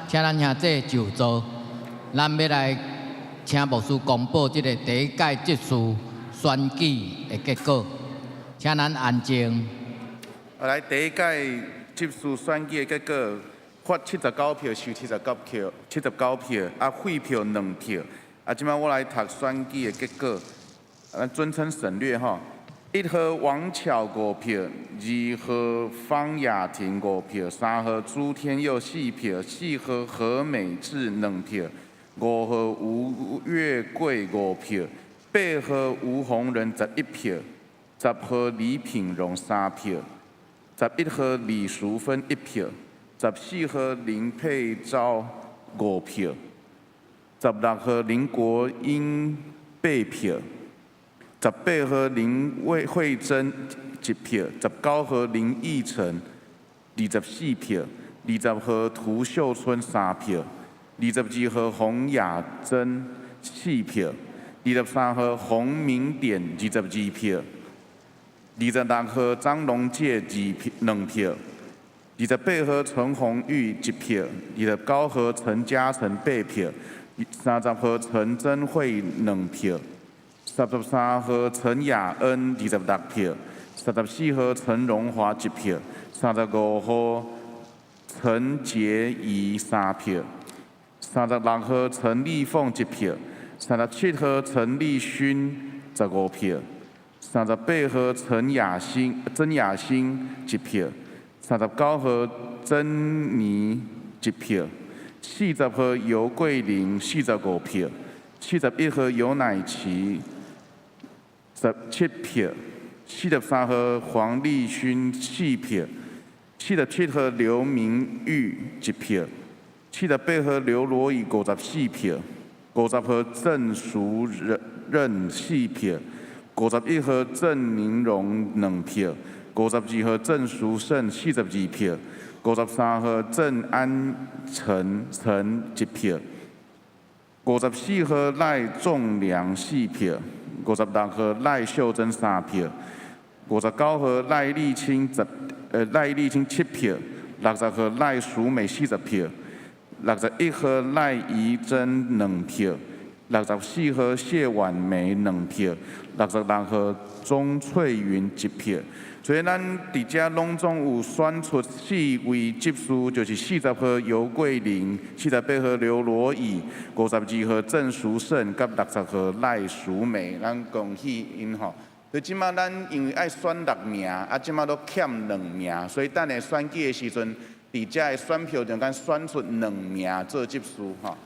请咱兄弟就座，咱要来请牧师公布这个第一届执事选举的结果，请咱安静。来，第一届执事选举的结果，发79票，收79票，废票2票。即摆我来读选举的结果，尊称省略吼。1号王巧5票，2号方雅婷5票，3号朱天佑4票，4号何美智2票，5号吴月桂5票，8号吴宏仁11票，10号李品荣3票，11号李淑芬1票，14号林佩昭5票，16号林国英8票。18号林慧珍1票，19号林义成24票，20号涂秀春3票，22号洪雅珍4票，23号洪明典22票，26号张龙介2票，28号陈宏玉1票，29号陈嘉诚8票，30号陈真慧2票。13号陈雅恩26票，14号陈荣华1票，35号陈洁仪3票，36号陈丽凤1票，37号陈立勋15票，38号曾雅欣1票，39号曾妮1票，40号尤桂玲45票，71号尤乃琪17票，73号黄立勋4票，77号刘明玉1票，78号刘罗宇54票，50号郑淑任4票，51号郑明荣2票，52号郑淑胜42票，53号郑安成1票，54号赖仲良4票。56号赖秀珍3票，59号赖丽清7票，60号赖淑美40票，61号赖怡珍2票，64号谢婉梅2票，66号钟翠云1票。所以咱伫遮拢总有选出4位执事，就是40号尤桂玲、48号刘罗宇、52号郑淑胜，甲60号赖淑美，咱恭喜因吼。所以即马咱因为爱选6名，即马都欠2名，所以等下选举的时阵，伫遮的选票中间选出2名做执事吼。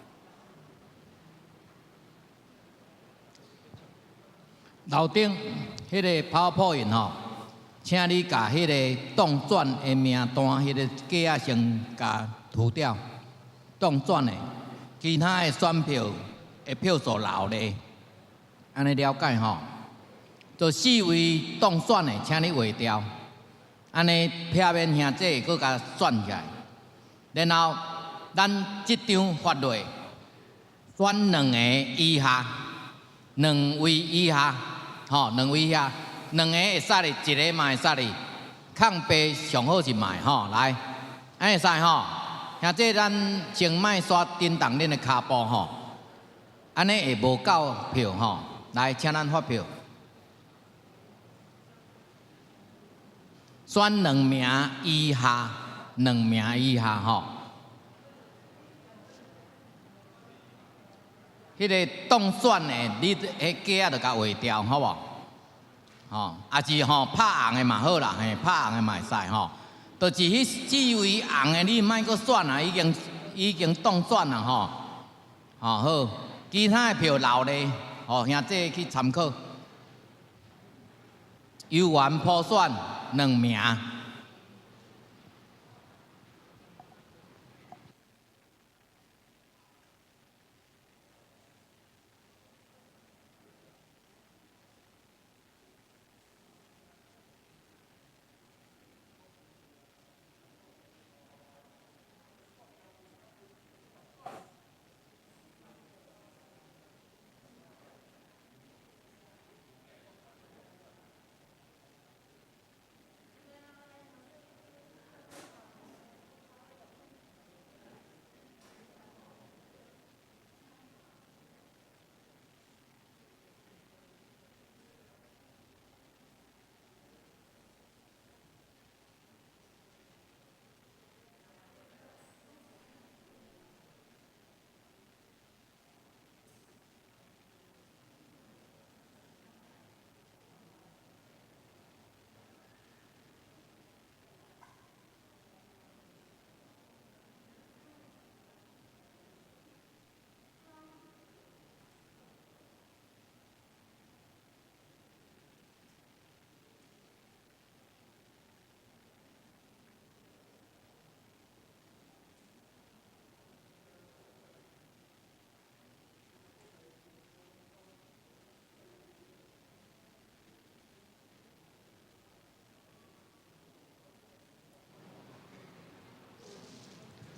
楼顶迄个跑跑印吼。请你甲迄个当选的名单，迄个格仔先甲涂掉。当选的，其他的选票的票数留咧，安尼了解吼？就4位当选的，请你划掉。安尼撇免兄弟佫甲选起来，然后咱即张发落，选2个以下，2位以下，吼，2位以下。2个会使哩，1个嘛会使哩，空白上好是卖吼，来，安会使吼，兄弟咱先莫刷震动恁的骹步吼，安尼会无够票吼，来，请咱发票，选2名以下，2名以下吼，迄个当选的，你迄格仔就甲划掉，好无？吼，也是吼拍红的嘛好啦，嘿，拍红的嘛会使吼。就是迄4位红的，你莫阁选啊，已经当选啦吼。吼好，其他的票留咧，吼兄弟去参考。有缘普选2名。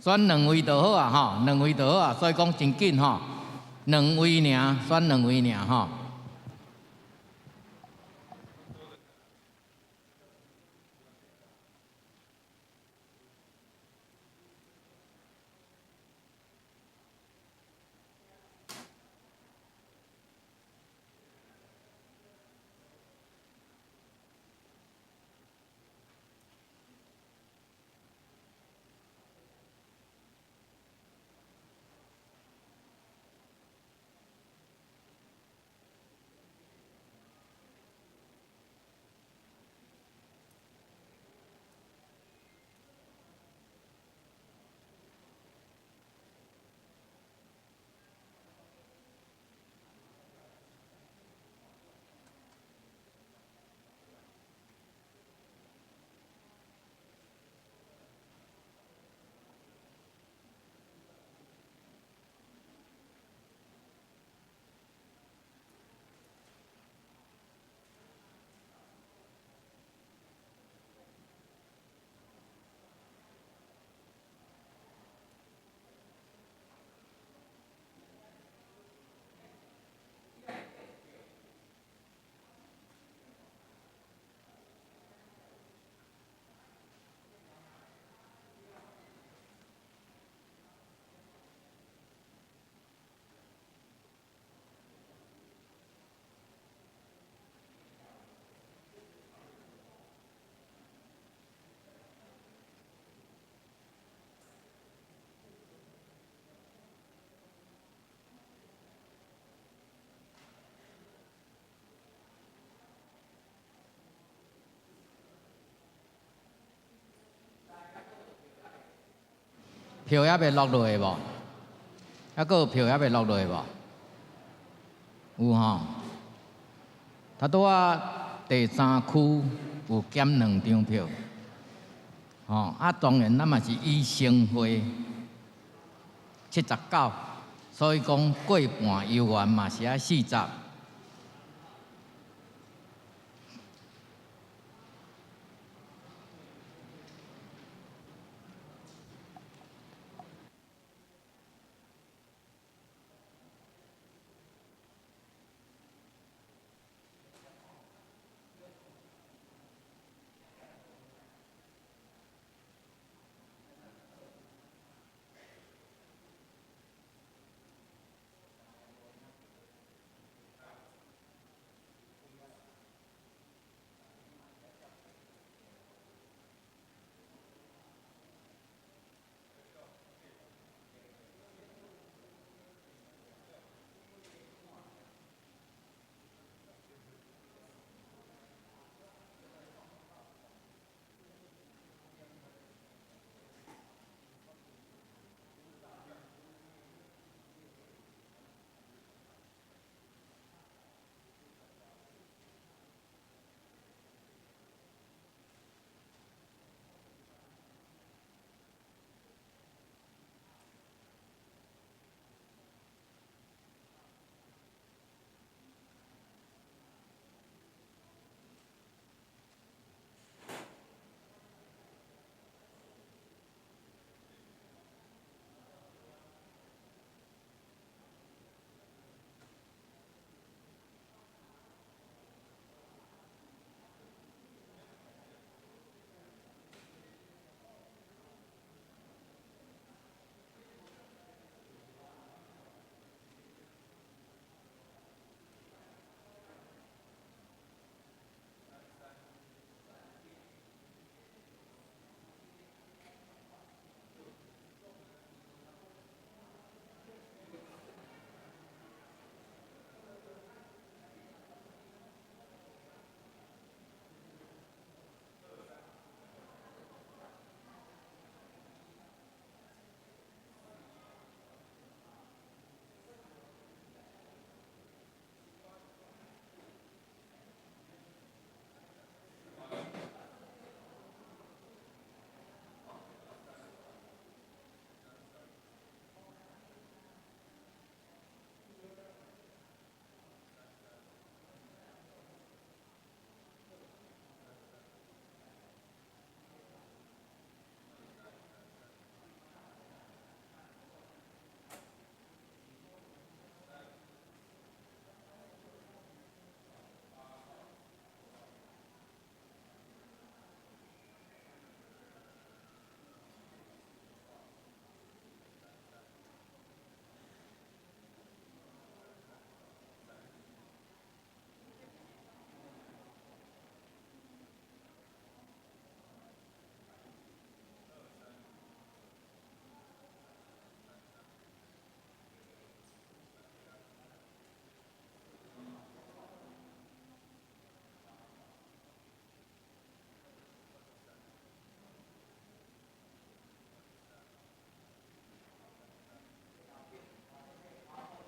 选2位就好啊，吼，2位就好啊，所以讲真紧吼，2位尔，选2位尔吼。票还未落落的无？还佫有票还未落落的无？有吼。他拄啊第3区有减2张票，吼啊当然咱嘛是以生会79，所以讲过半游园嘛是啊40。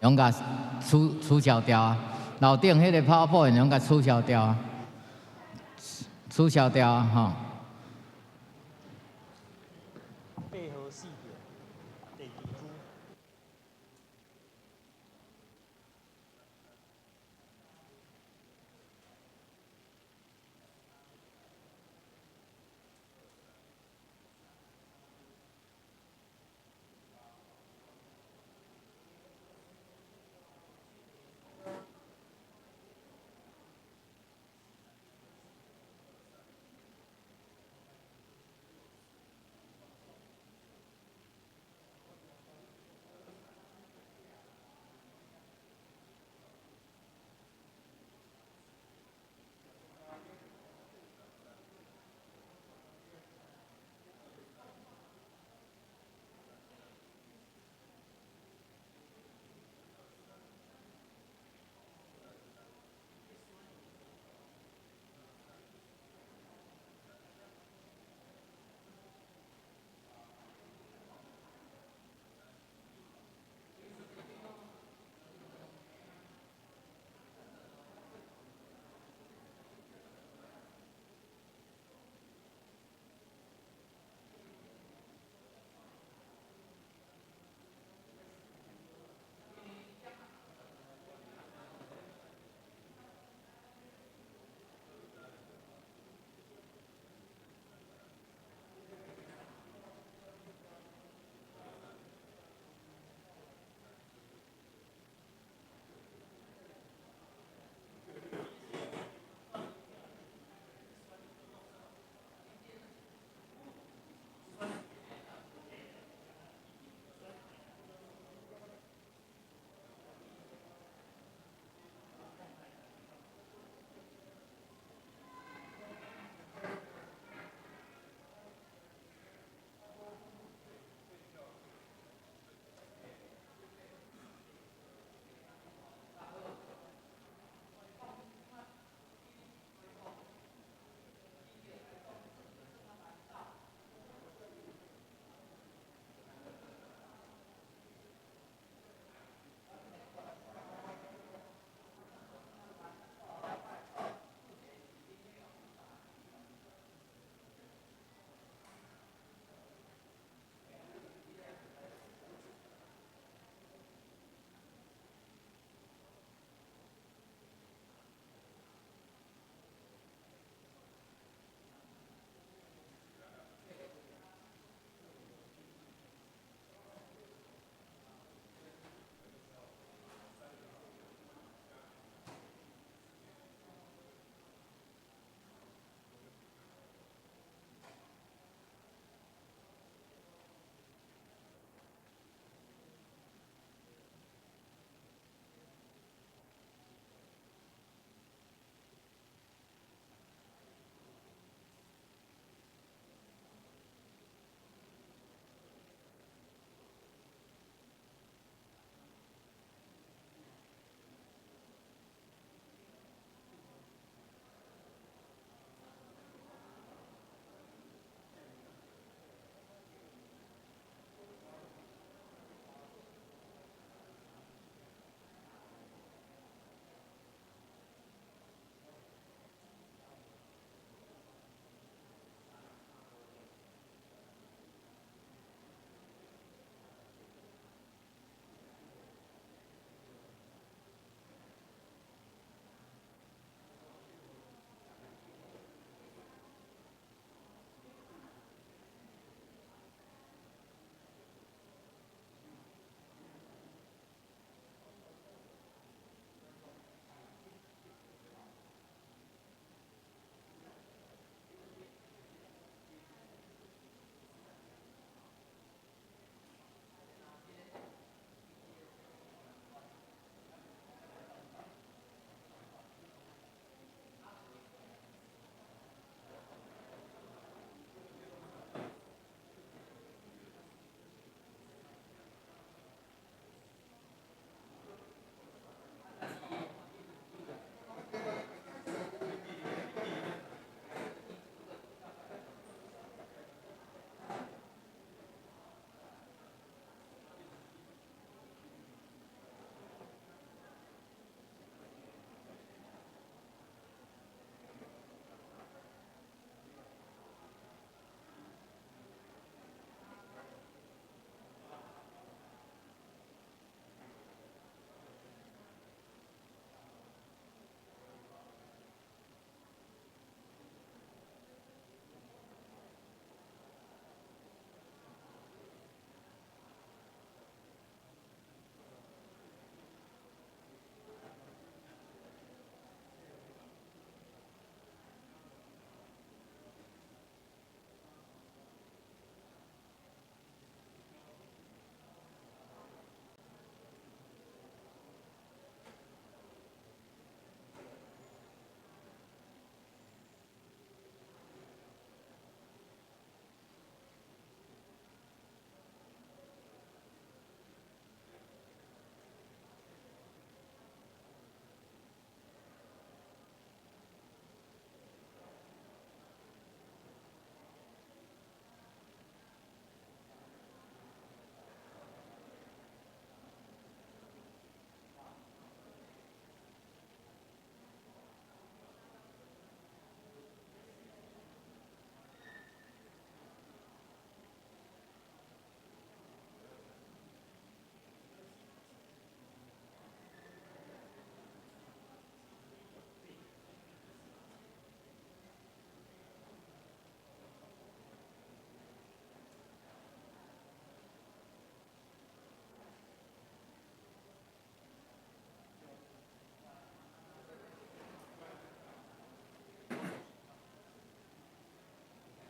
用甲取消掉啊。楼顶迄个泡泡用甲取消掉啊，取消掉啊，吼。背后四条，第二区。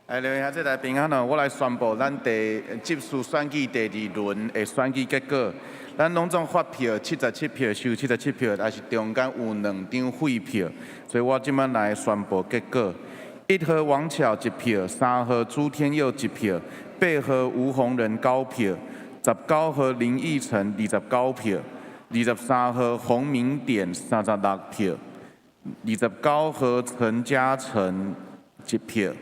哎，各位兄弟来平安哦！我来宣布咱这次选举第2轮的选举结果。咱拢总发票77票，收77票，也是中间有2张废票，所以我即摆来宣布结果：1号王巧1票，3号朱天佑1票，8号吴鸿仁9票，19号林义成29票，23号洪明典36票，29号陈嘉诚1票。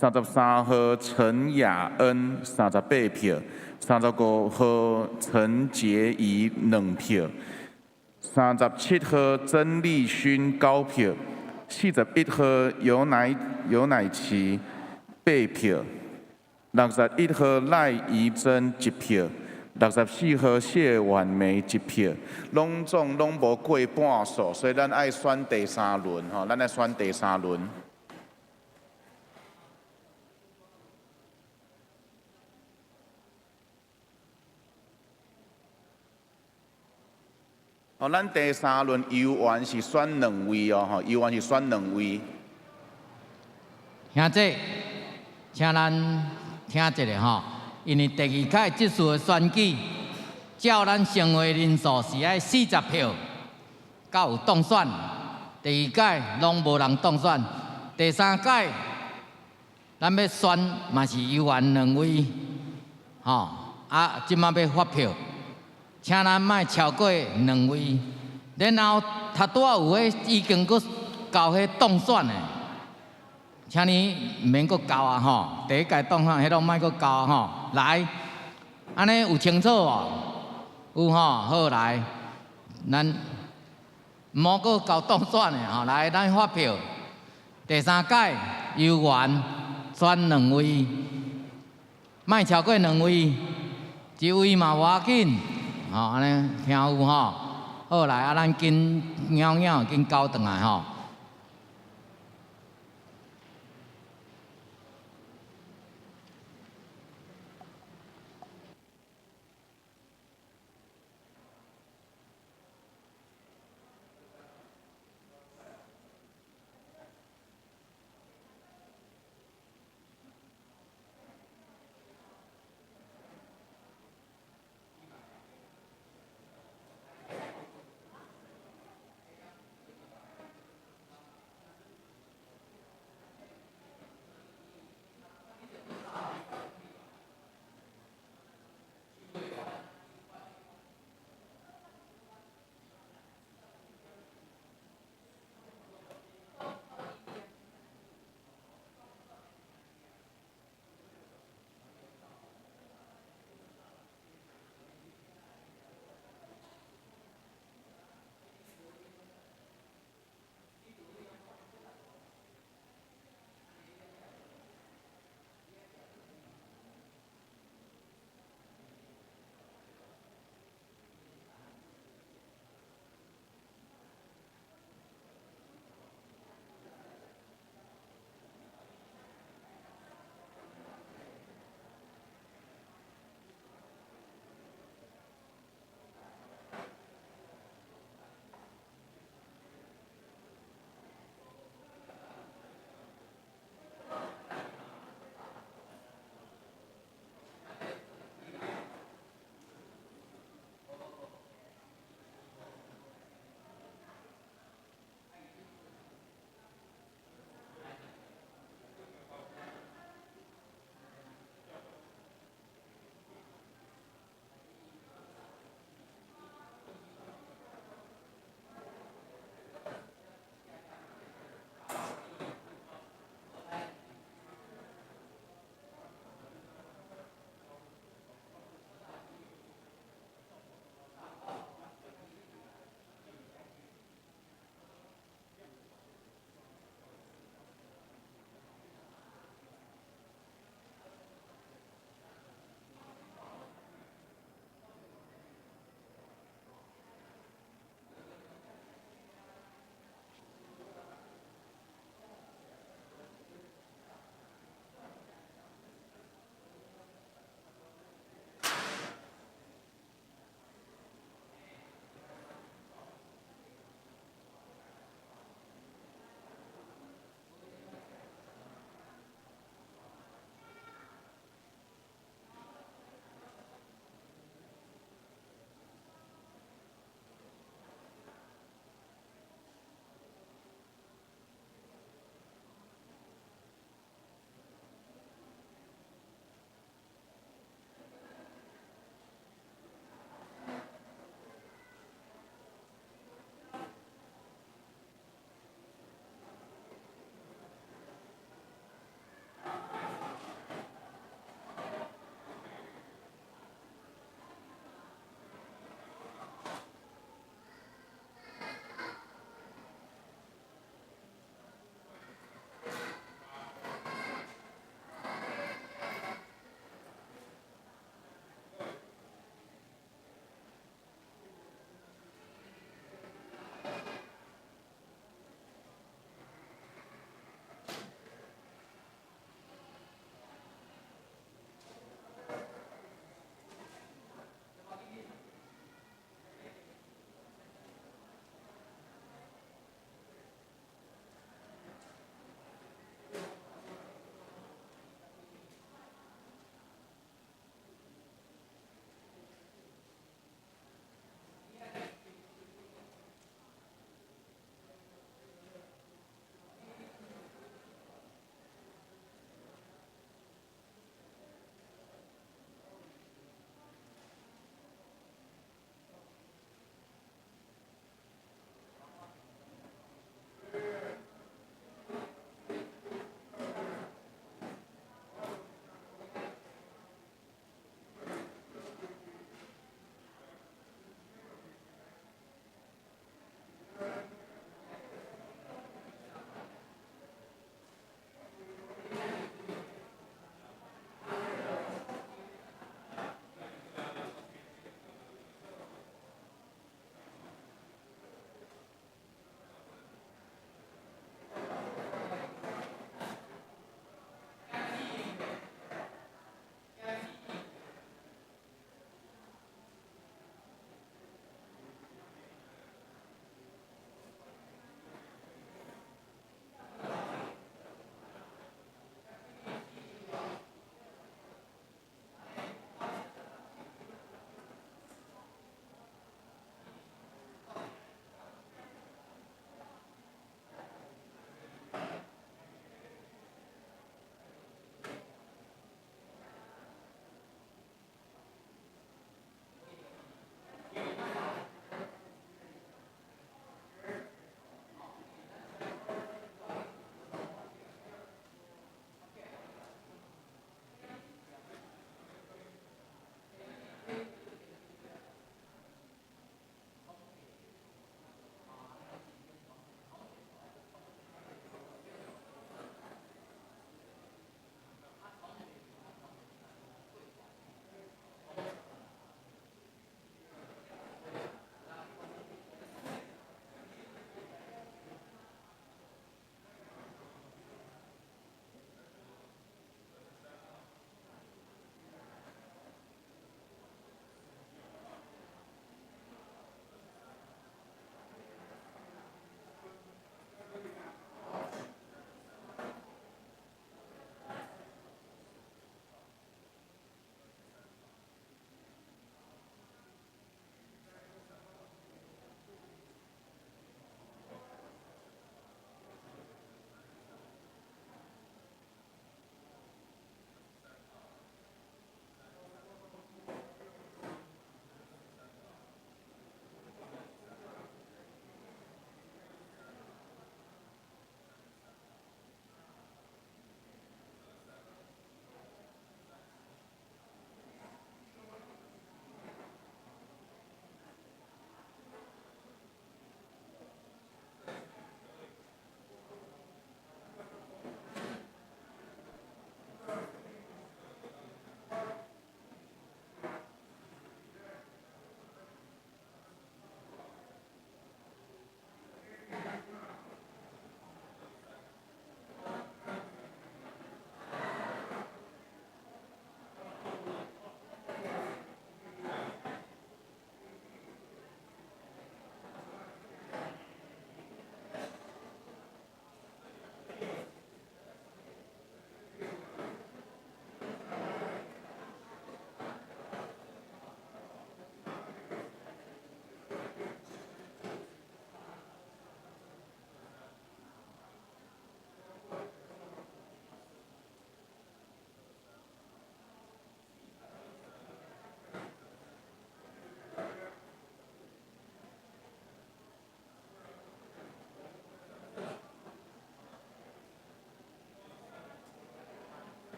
33号陈雅恩38票，35号陈洁仪2票，37号曾立勋9票，41号尤乃琪8票，61号赖怡珍1票，64号谢婉梅1票，总无过半数，所以咱爱选第3轮吼，咱爱选第3轮。哦，咱第3轮游员是选2位哦，吼，游员是选2位。兄弟，请咱听一下吼，因为第2届这次的选举，照咱成为人数是爱40票，才有当选。第2届拢无人当选，第3届咱要选嘛是游员2位，吼，即摆要发票。请咱莫超过2位，然后他拄仔有迄已经佫交迄当选的，请你毋免佫交啊吼！第1届当选迄拢莫佫交啊吼！来，安尼有清楚无？有吼，好来，咱毋好佫交当选的吼！来，咱发票，第3届游员选2位，莫超过2位，1位嘛无要紧。吼，安尼听有吼，好来，咱紧袅紧交转来吼。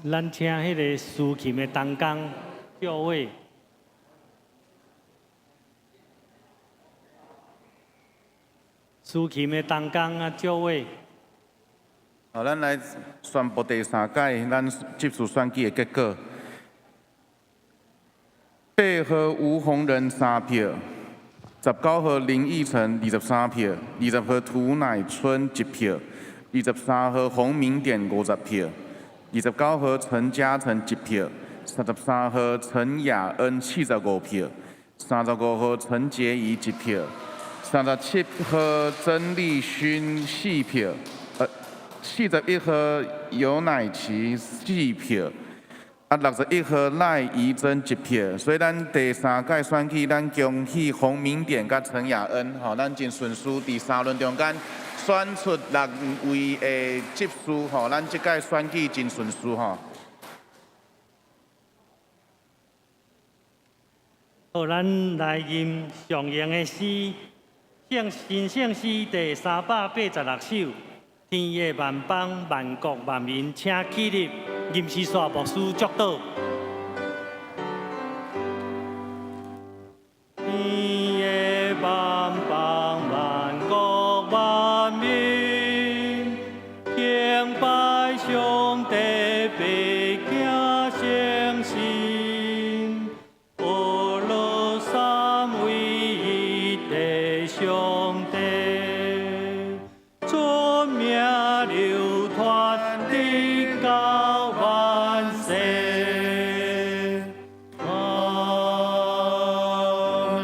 咱请迄个苏琴的同工就位。苏琴的同工啊，就位。好，咱来宣布第三届咱集数选举的结果。8号吴鸿仁3票，19号林义成23票，20号涂乃春1票，23号洪明典50票，29号陈嘉诚1票，33号陈雅恩75票，35号陈洁仪1票，37号曾立勋4票，41号尤乃琪4票。61号赖怡珍1票，所以咱第三届选举，咱恭喜洪明典甲陈雅恩，吼，咱真顺遂伫3轮中间选出6位的执事，吼，咱即届选举真顺遂，吼。好，咱来吟上言的诗，新圣诗第386首。天野万邦，万国万民，请起立，吟诗煞牧师祝祷。天野万邦，万国万民，敬拜上帝，白敬诚心，阿罗三位一体上帝。命流传直到万世。阿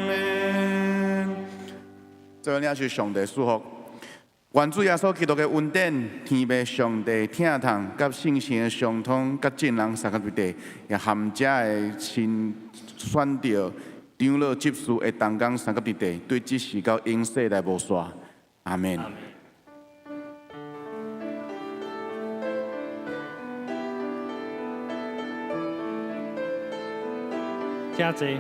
门。最后领受上帝祝福，愿主耶稣基督的恩典、天父上帝疼痛、甲圣神的相通、甲众人三个一地，也含遮的亲选到长老执事的同工三个一地，对即时到永世来无煞。阿门。真济。